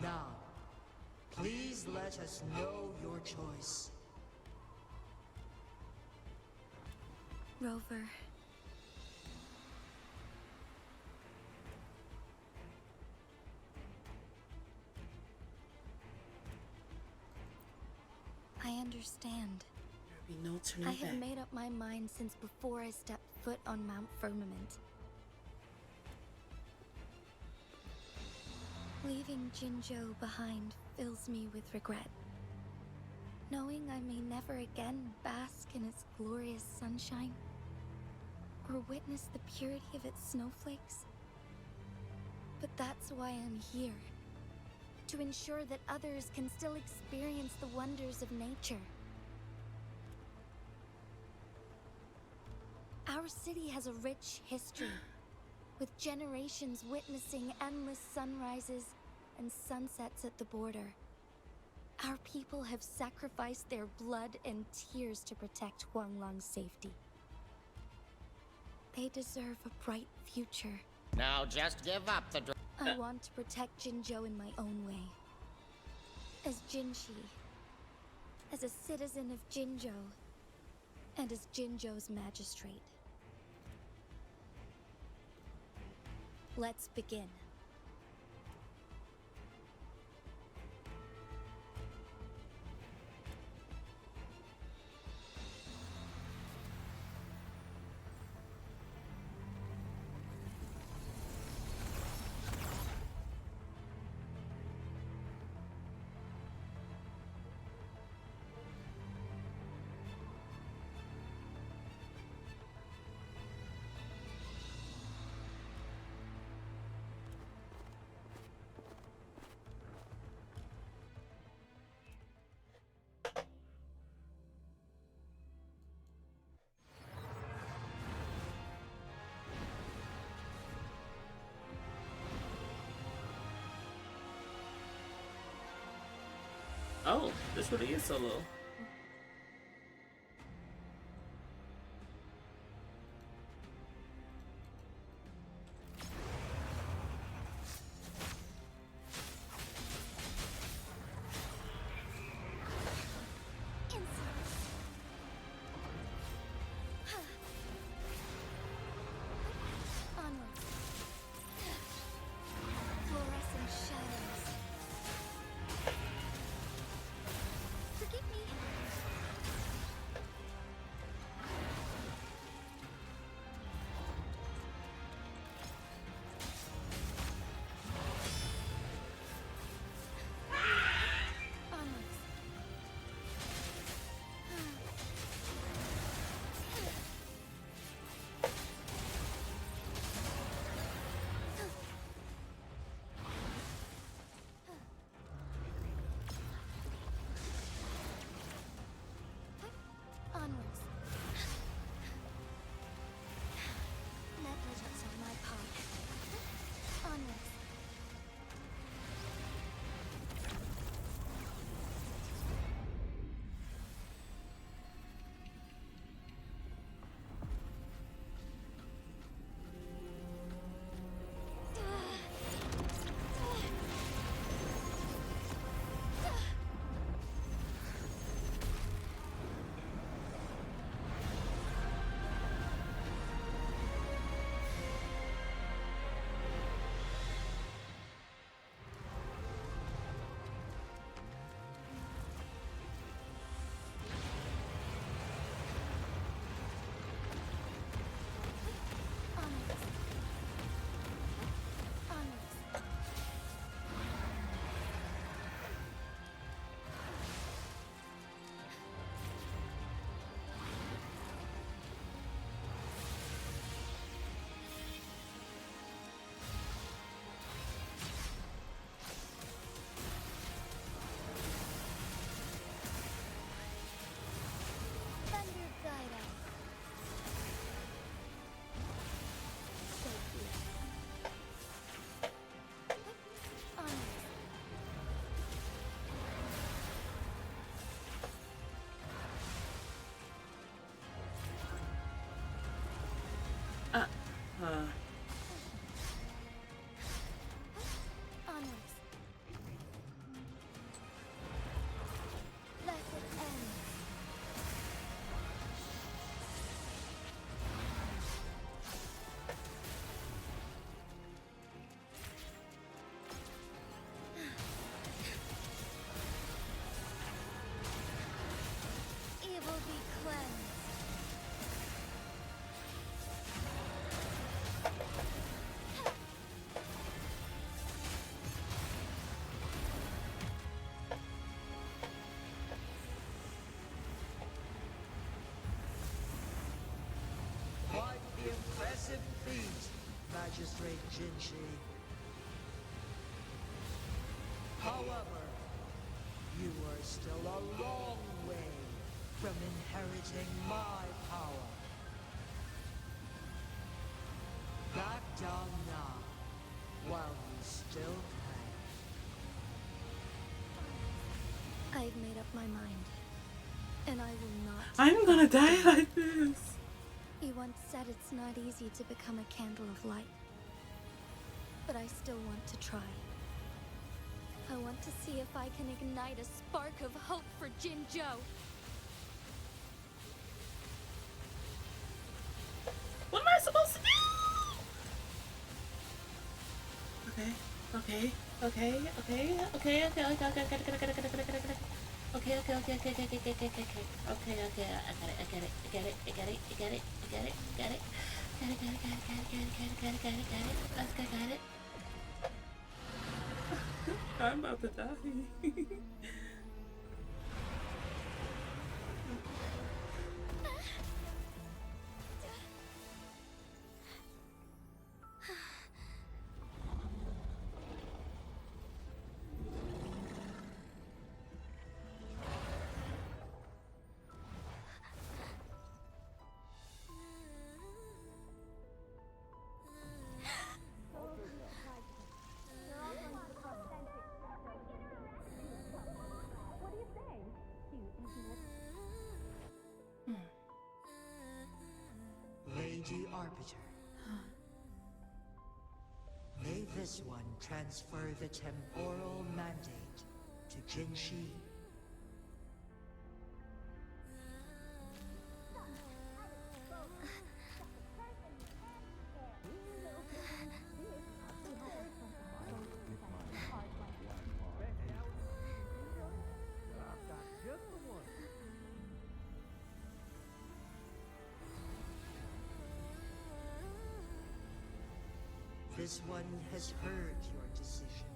Now, please let us know your choice. Rover. I understand. There'll be no turning I back. have made up my mind since before I stepped foot on Mount Firmament. Leaving Jinzhou behind fills me with regret. Knowing I may never again bask in its glorious sunshine, or witness the purity of its snowflakes. But that's why I'm here. To ensure that others can still experience the wonders of nature. Our city has a rich history, with generations witnessing endless sunrises and sunsets at the border. Our people have sacrificed their blood and tears to protect Huanglang's safety. They deserve a bright future. Now just give up the I want to protect Jinzhou in my own way. As Jinshi, as a citizen of Jinzhou, and as Jinzhou's magistrate. Let's begin. Oh, this really is solo. Onwards. Let it end. Evil be cleansed. Quite the impressive feat, Magistrate Jinshi. However, you are still a long way from inheriting my power. Back down now, while you still can. I've made up my mind, and I will not. I'm gonna die like this. You once said it's not easy to become a candle of light, but I still want to try. I want to see if I can ignite a spark of hope for Jinzhou. What am I supposed to do? Okay, okay, okay, okay, okay, okay, okay, okay, okay, okay, okay, okay, okay, okay, okay, okay, okay, okay, I get it, I get it, I get it, I get it, I get it, I get it, I get it, got it, got it, let's go, got it. I'm about to die. Lady Arbiter. May this one transfer the temporal mandate to Jinshi. This one has heard your decision.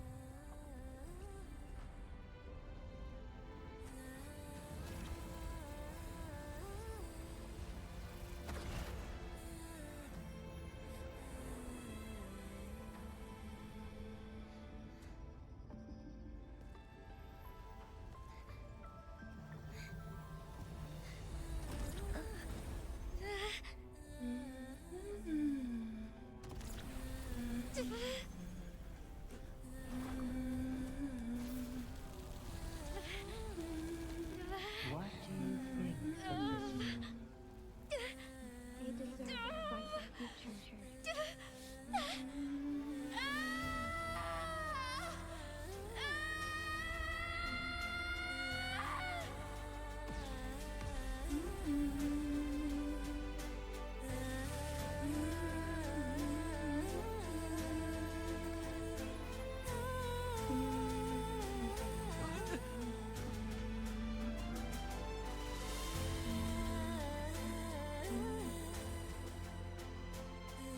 What do you think of this? They deserve a brighter future.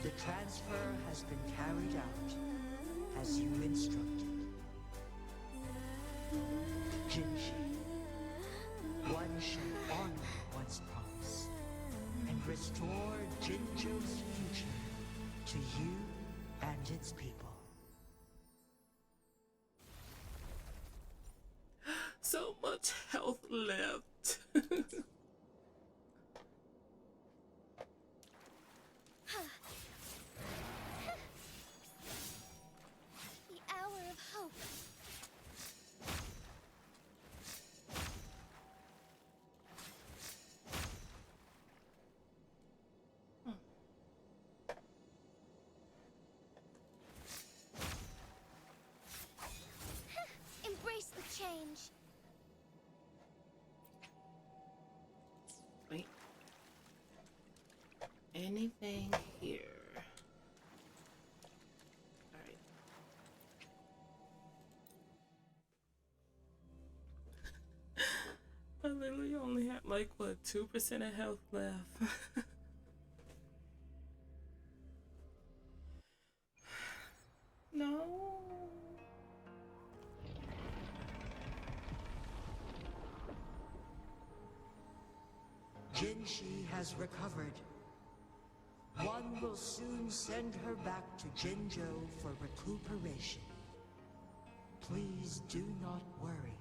The transfer has been carried out as you instructed. Jinshi, one shall honor one's promise and restore Jinzhou's future to you and its people. So much health left. The hour of hope. anything here? Alright. I literally only have like what, 2% of health left. No. Jinshi has recovered. One will soon send her back to Jinzhou for recuperation. Please do not worry.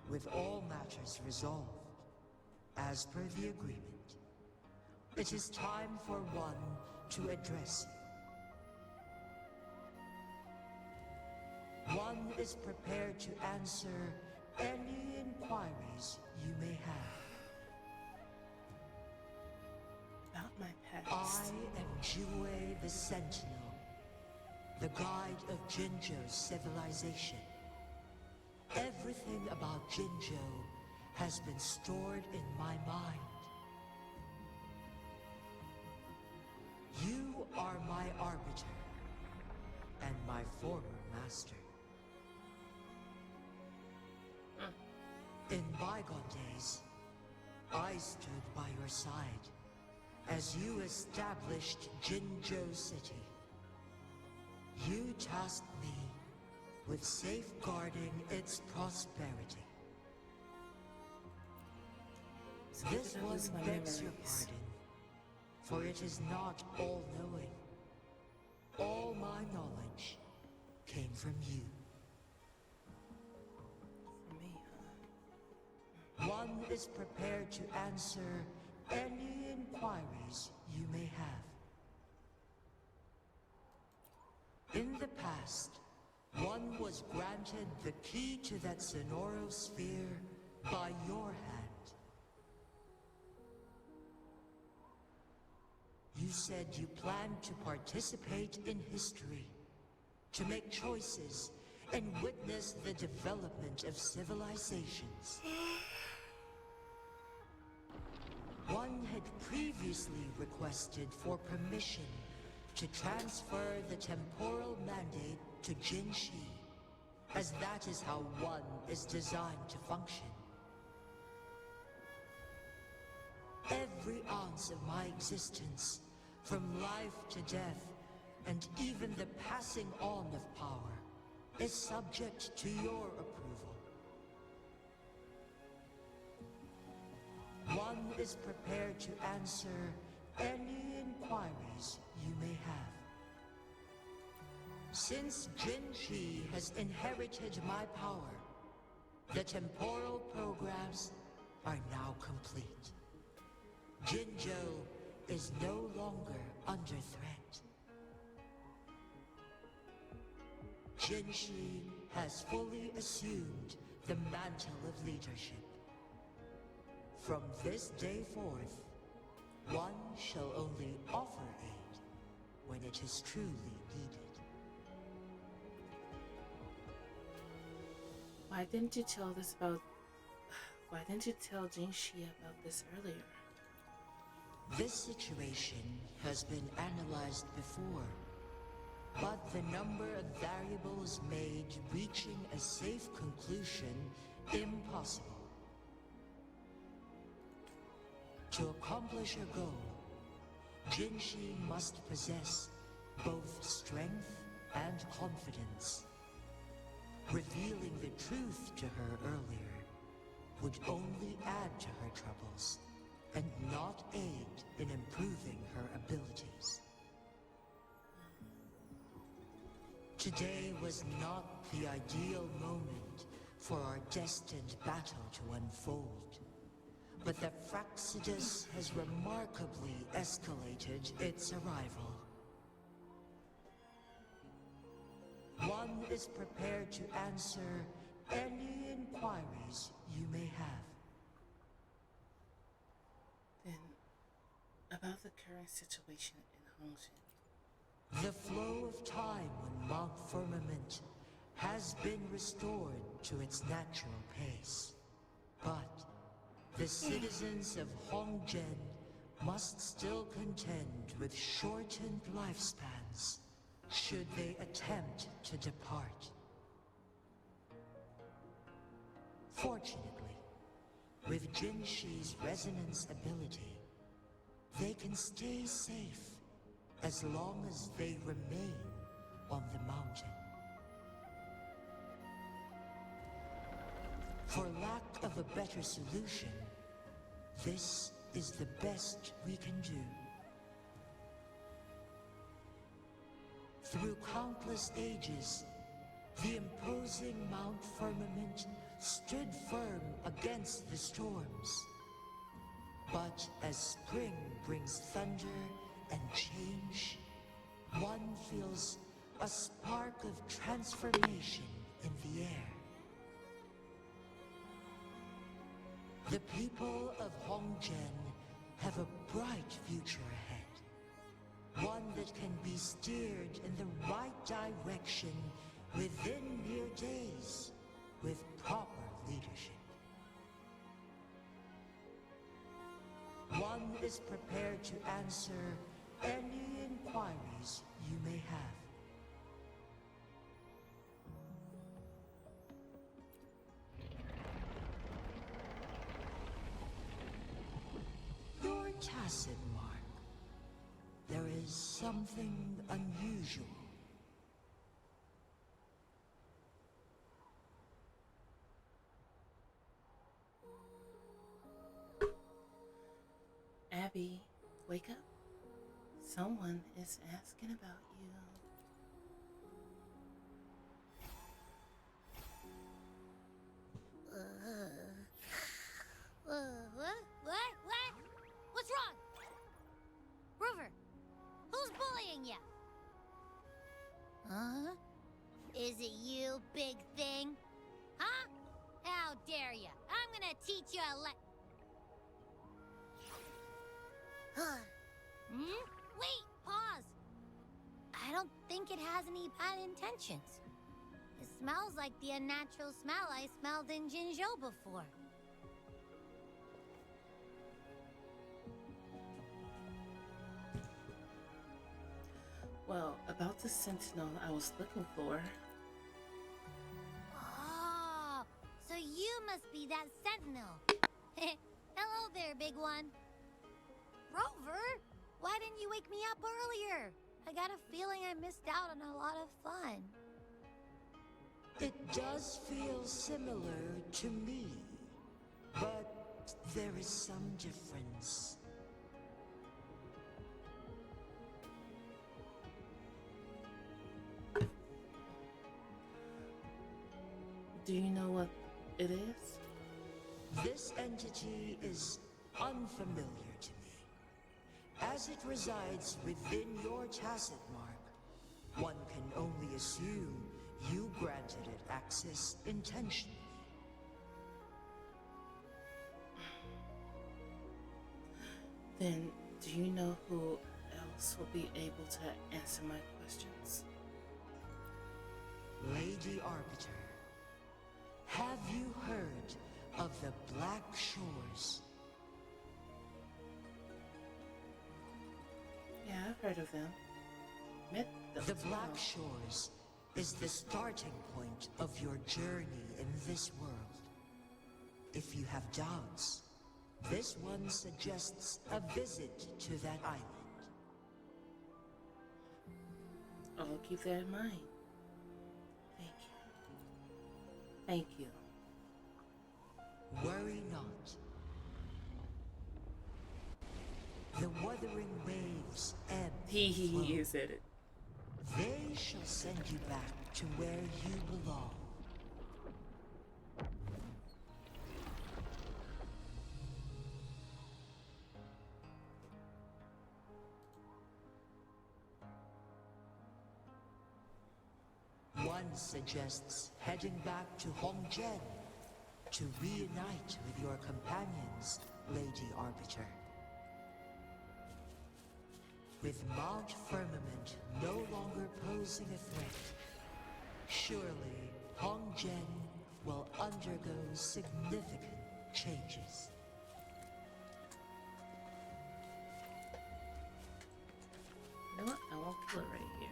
With all matters resolved, as per the agreement, it is time for one to address you. One is prepared to answer any inquiries you may have. About my past. I am Jue the Sentinel, the guide of Jinzhou's civilization. Everything about Jinzhou has been stored in my mind. You are my arbiter, and my former master. In bygone days, I stood by your side as you established Jinzhou City. You tasked me with safeguarding its prosperity. So This did I one lose my begs your memories? pardon, for it is not all-knowing. All my knowledge came from you. For me, huh? One is prepared to answer any inquiries you may have. In the past, one was granted the key to that Sonoro sphere by your hand. You said you planned to participate in history, to make choices and witness the development of civilizations. One had previously requested for permission to transfer the temporal mandate to Jinshi, as that is how one is designed to function. Every ounce of my existence, from life to death, and even the passing on of power, is subject to your approval. One is prepared to answer any inquiries you may have. Since Jinshi has inherited my power, the temporal programs are now complete. Jinzhou is no longer under threat. Jinshi has fully assumed the mantle of leadership. From this day forth, one shall only offer aid when it is truly needed. Why didn't you tell Jinshi about this earlier? This situation has been analyzed before, but the number of variables made reaching a safe conclusion impossible. To accomplish a goal, Jinshi must possess both strength and confidence. Revealing the truth to her earlier would only add to her troubles and not aid in improving her abilities. Today was not the ideal moment for our destined battle to unfold, but the Fraxidus has remarkably escalated its arrival. One is prepared to answer any inquiries you may have. Then, about the current situation in Hongshin. The flow of time on Mount Firmament has been restored to its natural pace. But the citizens of Hongzhen must still contend with shortened lifespans should they attempt to depart. Fortunately, with Jinshi's resonance ability, they can stay safe as long as they remain on the mountain. For lack of a better solution, this is the best we can do. Through countless ages, the imposing Mount Firmament stood firm against the storms. But as spring brings thunder and change, one feels a spark of transformation in the air. The people of Hongzhen have a bright future ahead. One that can be steered in the right direction within mere days with proper leadership. One is prepared to answer any inquiries you may have. Your tacit mark. There is something unusual. Abby, wake up. Someone is asking about you. What? What's wrong? Rover, who's bullying you? Huh? Is it you, big thing? Huh? How dare you? I'm gonna teach you a Wait, pause. I don't think it has any bad intentions. It smells like the unnatural smell I smelled in Jinzhou before. Well, about the sentinel I was looking for. Oh, so you must be that sentinel. Hello there, big one. Rover, why didn't you wake me up earlier? I got a feeling I missed out on a lot of fun. It does feel similar to me, but there is some difference. Do you know what it is? This entity is unfamiliar to me. As it resides within your tacit mark, one can only assume you granted it access intentionally. Then, do you know who else will be able to answer my questions? Lady Arbiter, have you heard of the Black Shores? Yeah, I've heard of them. Met them The as Black well. Shores is the starting point of your journey in this world. If you have doubts, this one suggests a visit to that island. I'll keep that in mind. Thank you. Thank you. Worry not. The wuthering waves ebb and flow. He said it. They shall send you back to where you belong. One suggests heading back to Hongzhen to reunite with your companions, Lady Arbiter. With Mount Firmament no longer posing a threat, surely Hongzhen will undergo significant changes. Killer right here.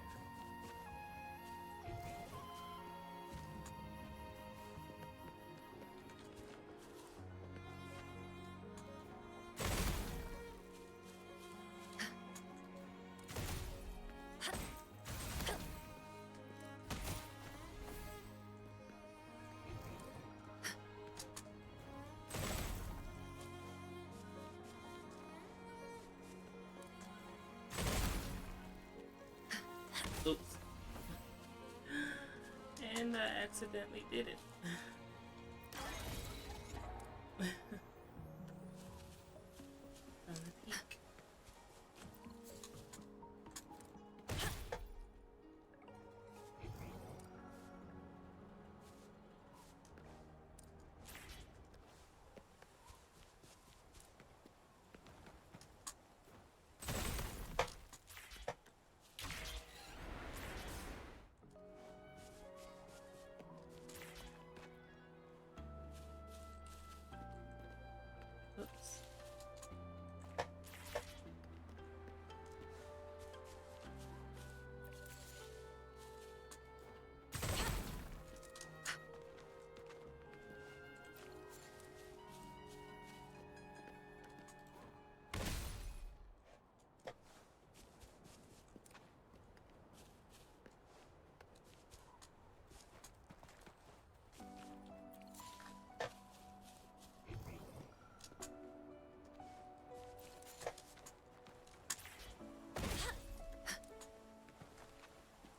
Oops. And I accidentally did it. From the peak. Oops.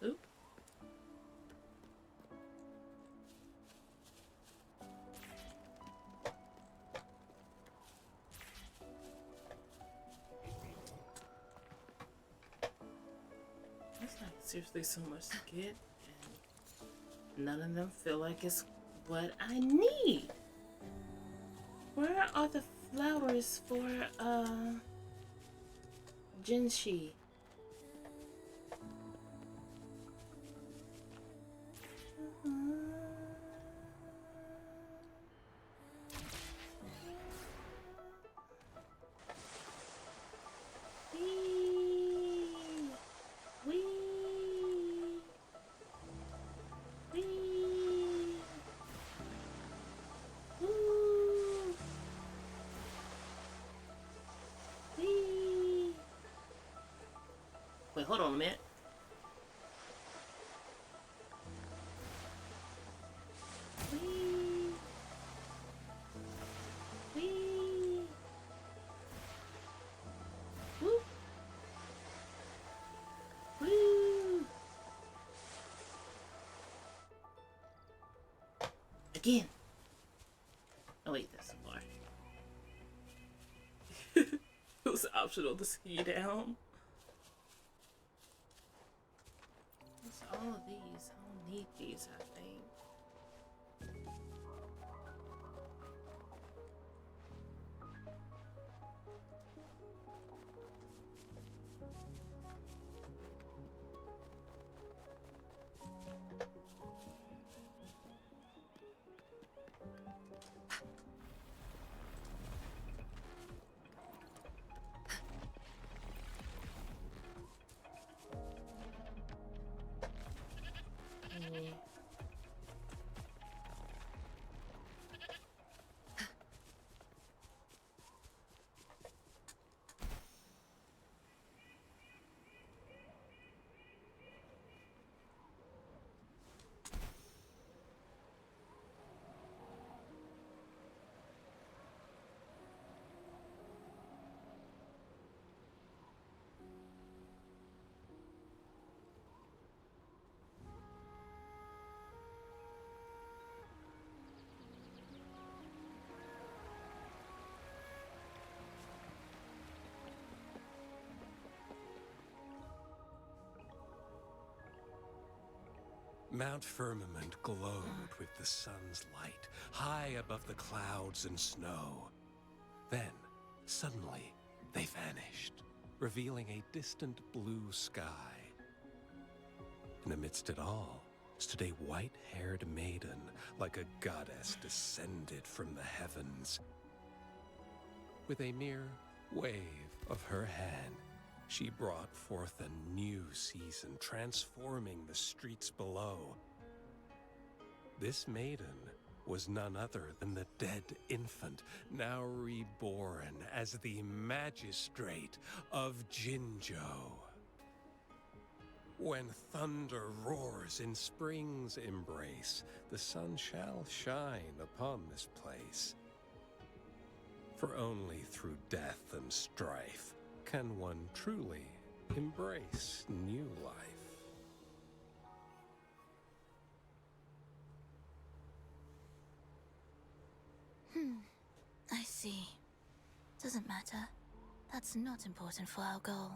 Oop. That's like seriously so much to get, and none of them feel like it's what I need. Where are the flowers for Jinshi? Wait, hold on a minute. Wee. Wee. Woo. Woo. Again. Oh wait, that's far. It was optional to ski down. What's all of these? I don't need these, I think. Yeah. Mount Firmament glowed with the sun's light, high above the clouds and snow. Then, suddenly, they vanished, revealing a distant blue sky. And amidst it all stood a white-haired maiden, like a goddess descended from the heavens. With a mere wave of her hand, She brought forth a new season, transforming the streets below. This maiden was none other than the dead infant, now reborn as the magistrate of Jinzhou. When thunder roars in spring's embrace, the sun shall shine upon this place. For only through death and strife can one truly embrace new life. I see. Doesn't matter. That's not important for our goal.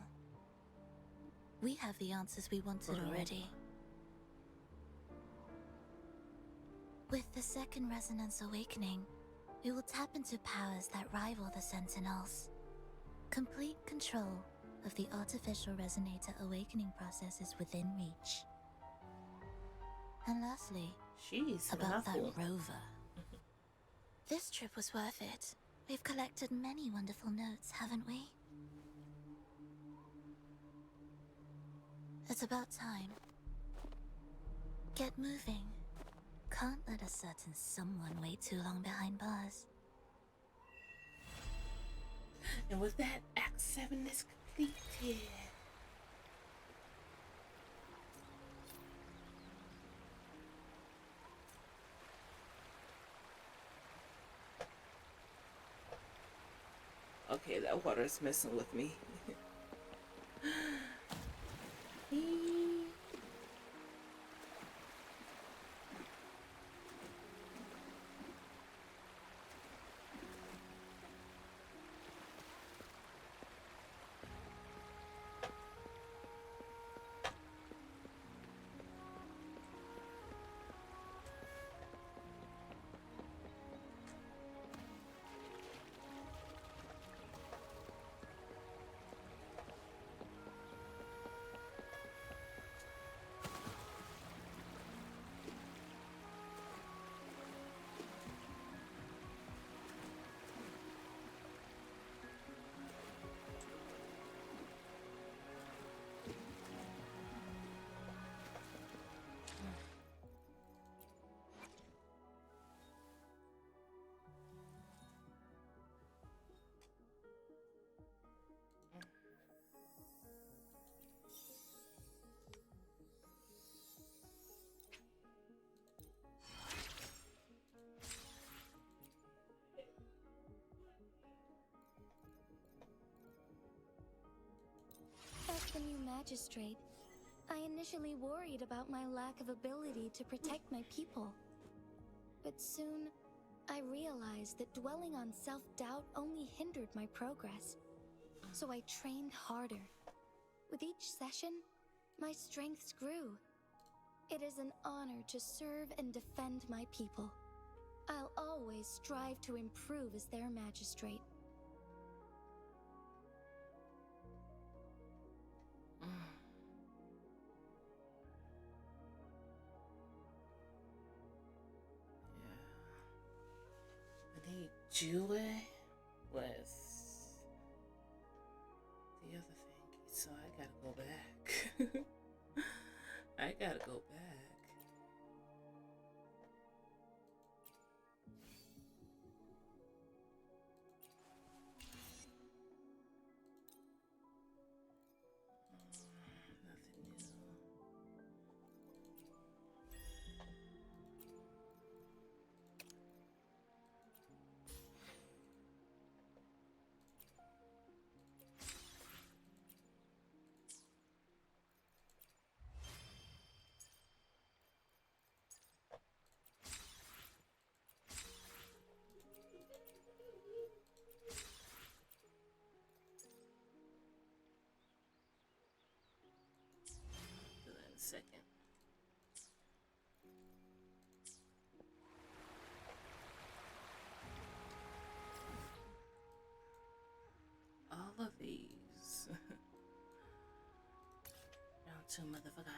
We have the answers we wanted already. With the second resonance awakening, we will tap into powers that rival the Sentinels. Complete control of the artificial resonator awakening process is within reach. And lastly, about that rover. This trip was worth it. We've collected many wonderful notes, haven't we? It's about time. Get moving. Can't let a certain someone wait too long behind bars. And with that, Act 7 is completed. Okay, that water's messing with me. As the new magistrate, I initially worried about my lack of ability to protect my people. But soon, I realized that dwelling on self-doubt only hindered my progress. So I trained harder. With each session, my strengths grew. It is an honor to serve and defend my people. I'll always strive to improve as their magistrate. I need Jue with the other thing, so I gotta go back. I gotta go back. Nothing new. Do that in a second. All of these. Round 2, motherfucker.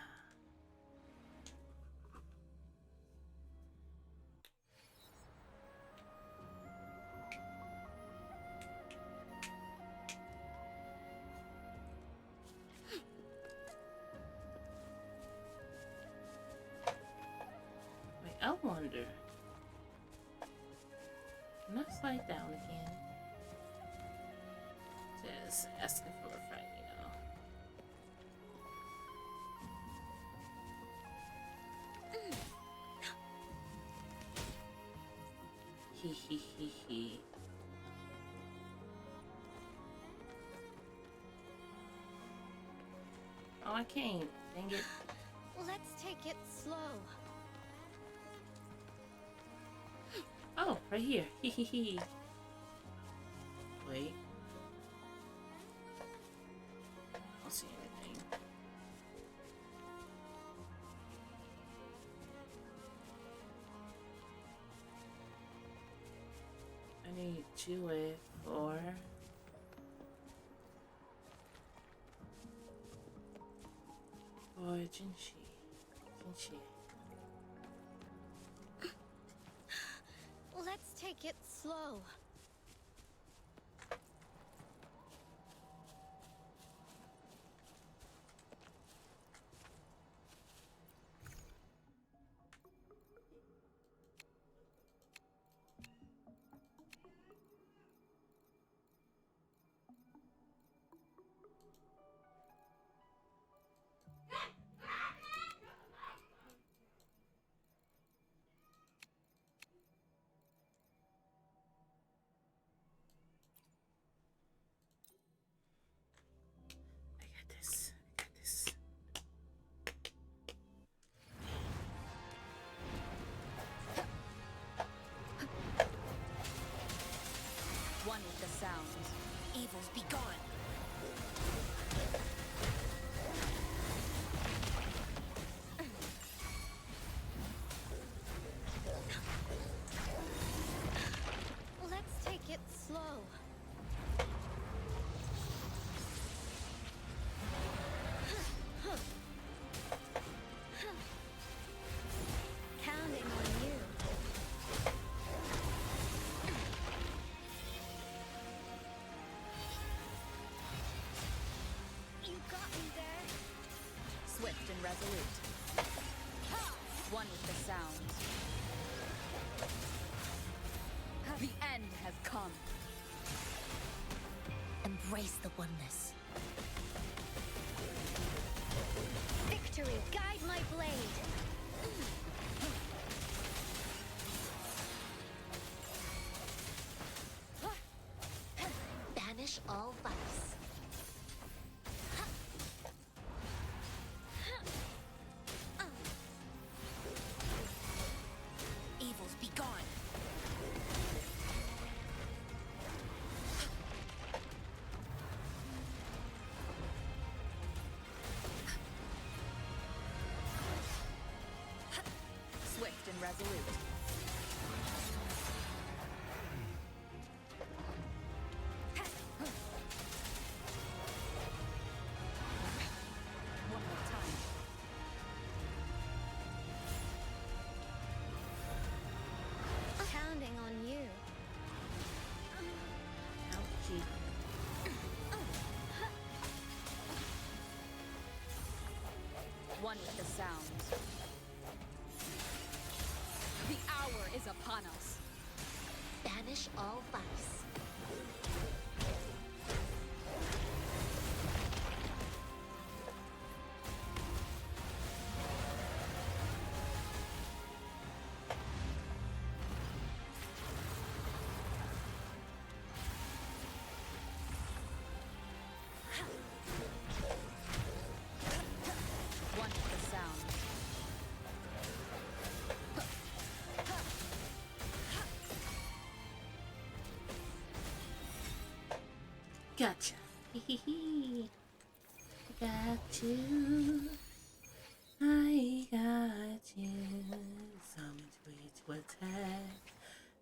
under. And I slide down again. Just asking for a friend, you know. He he he he. Oh, I can't. Dang it. Let's take it slow. Oh, right here. Hee hee hee. Wait. I don't see anything. I need Jewett for Jinshi. Jinshi. Let's take it slow. I got this. I got this. One with the sounds. Evils be gone. Let's take it slow. Counting on you. You got me there. Swift and resolute. One with the sounds. The end has come. Embrace the oneness. Victory, guide my blade. Banish all vice. Evils be gone. Swift and resolute. One more time. Counting on you. Ouchie. One with the sounds. The hour is upon us. Banish all vice. One with the sounds. Gotcha. Hee hee hee. I got you. I got you. So much way to attack.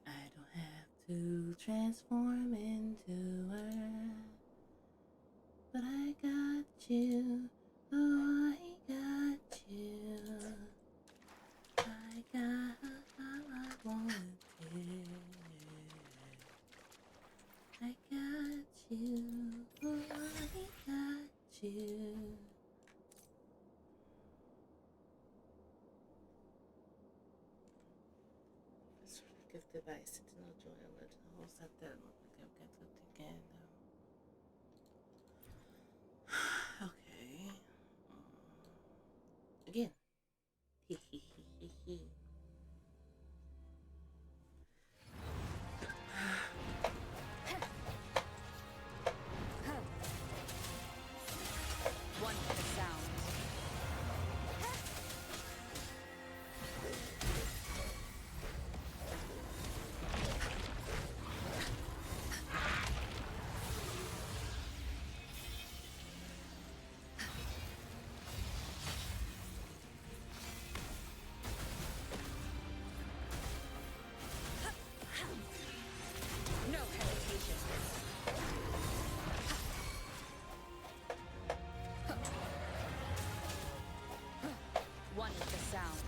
I don't have to transform into her. But I got you. Oh, I got you. I got all I wanted. I got you. Oh, I got you. affected by sentinel joy alert to the whole set that look like I've got to again. Okay. Again. Hee hee hee hee hee. One for the sound. No hesitation. One with the sound.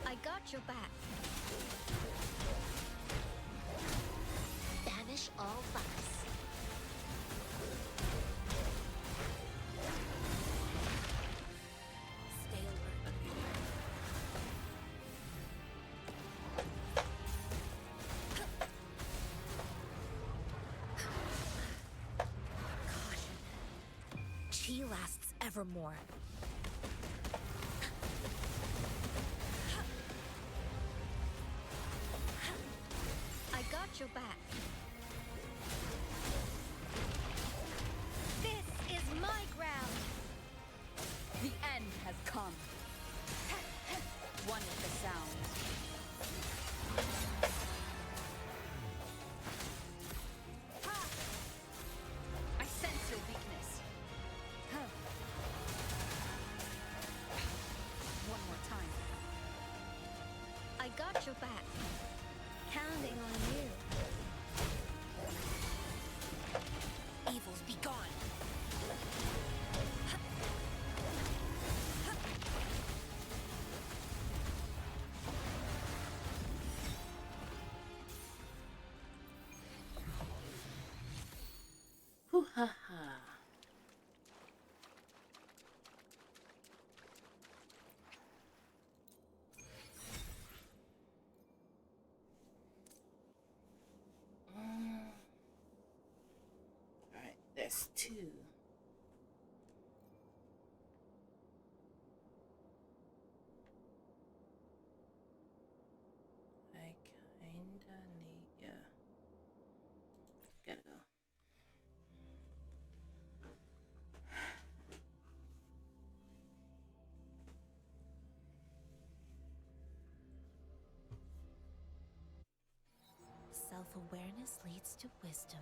I got your back. Banish all vice. Stay alert. Chi lasts evermore. I got your back. This is my ground. The end has come. One with the sound. I sense your weakness. One more time. I got your back. Counting on you. Evils be gone. Hoo ha ha. Alright, that's two. I kinda need, yeah. Gotta go. Self-awareness leads to wisdom.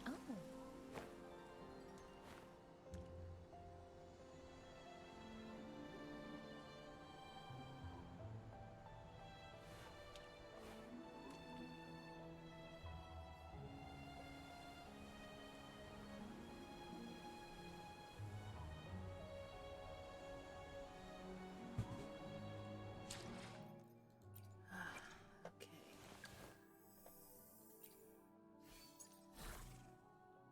Oh. Okay.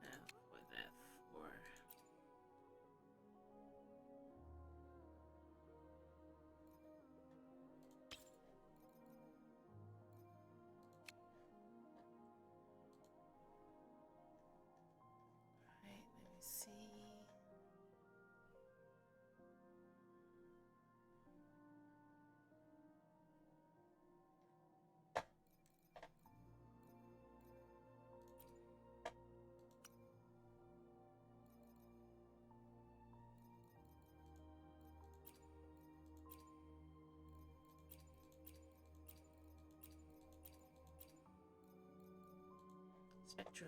Now for that four. Alright, let me see. Spectro.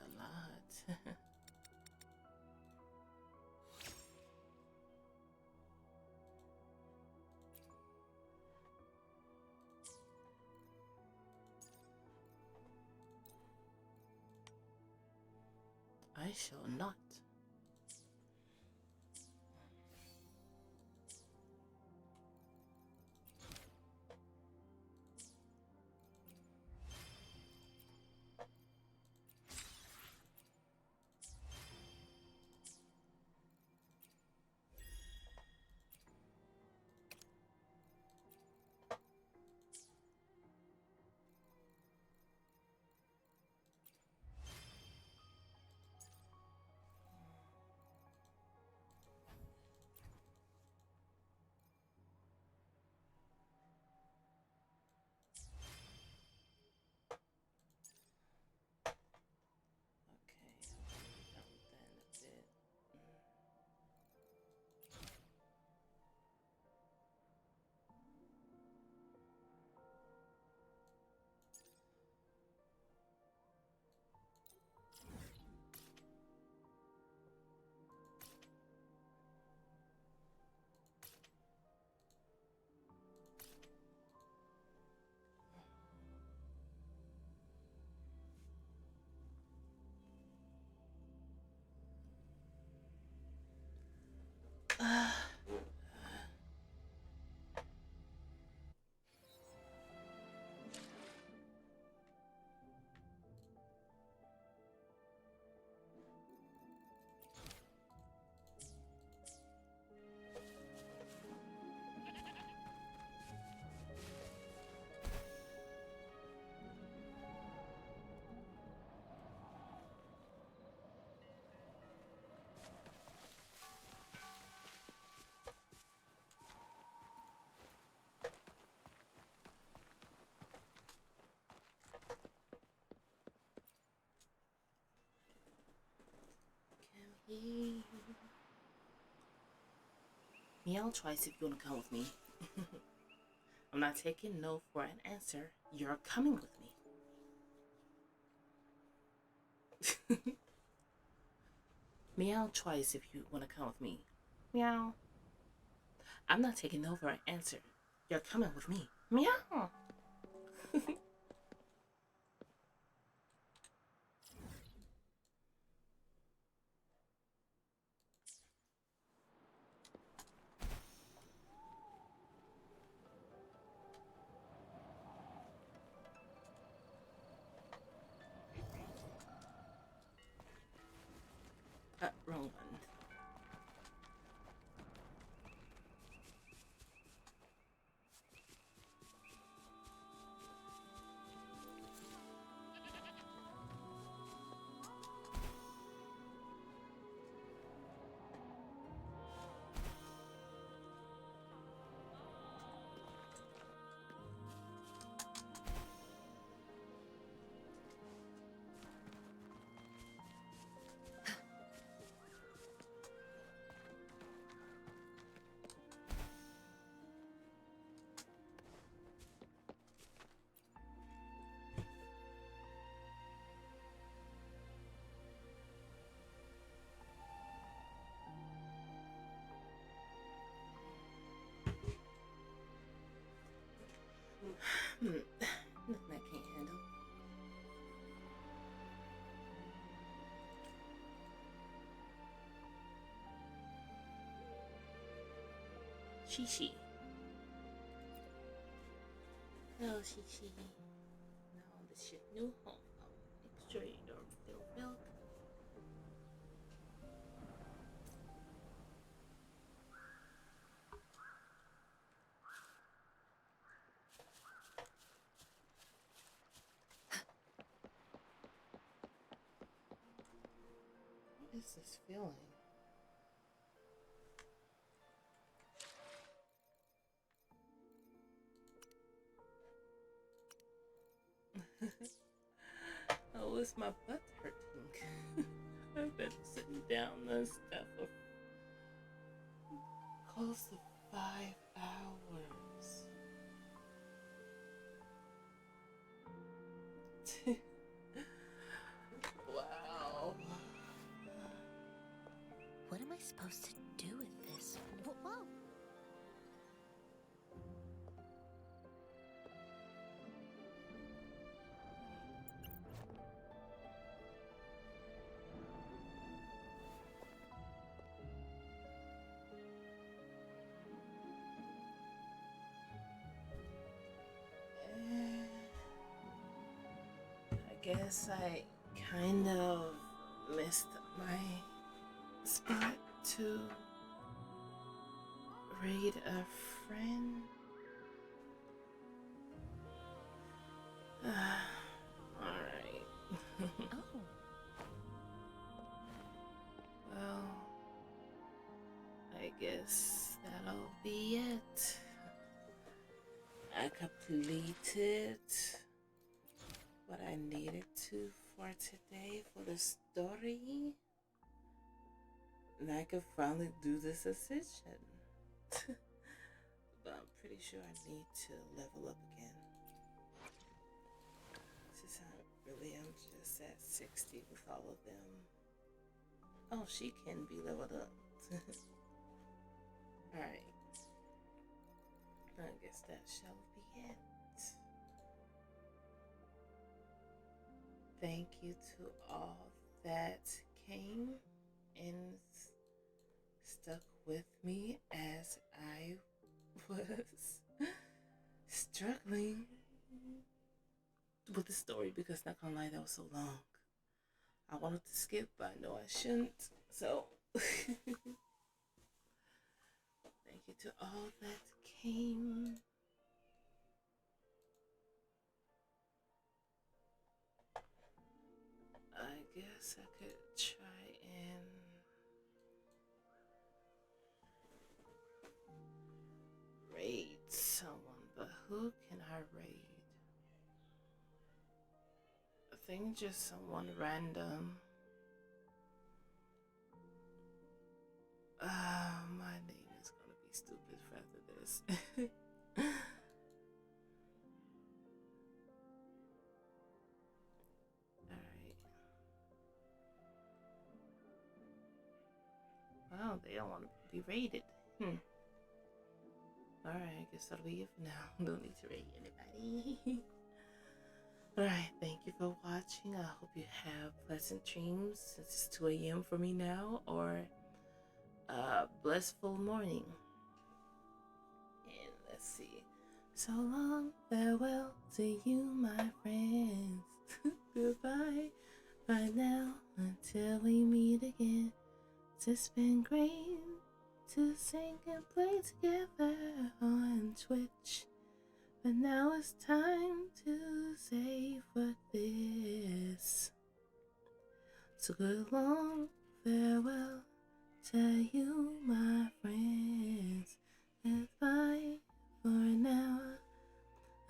a lot. I shall not. Meow twice if you want to come with me. I'm not taking no for an answer. You're coming with me. Meow twice if you want to come with me. Meow. I'm not taking no for an answer. You're coming with me. Meow. Wrong one. Nothing I can't handle. Shishi. Hello, Shishi. Now this is your new home. Make sure your little milk. What is this feeling? Oh, is my butt hurting? I've been sitting down and stuff for close to 5 hours. Wow. supposed to do with this? Whoa! I guess I kind of missed my spot to raid a friend. Alright. Oh. Well, I guess that'll be it. I completed what I needed to for today for the story. And I can finally do this ascension. But I'm pretty sure I need to level up again. Since I'm just at 60 with all of them. Oh, she can be leveled up. Alright. I guess that shall be it. Thank you to all that came and stuck with me as I was struggling with the story, because not gonna lie, that was so long. I wanted to skip, but I know I shouldn't. So thank you to all that came. I guess I could try and raid someone, but who can I raid? I think just someone random. My name is gonna be stupid for after this. Alright. Well, they don't want to be raided. Alright, I guess that'll be it for now. Don't need to raid anybody. Alright, thank you for watching. I hope you have pleasant dreams since it's 2 a.m. for me now, or blissful morning. And let's see. So long, farewell to you, my friends. Goodbye, bye now, until we meet again. It's been great to sing and play together on Twitch, but now it's time to say fuck this. So good long farewell to you, my friends. Goodbye for now,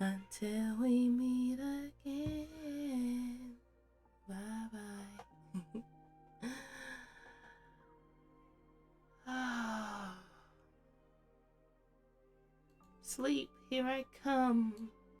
until we meet again. Bye bye. Sleep, here I come.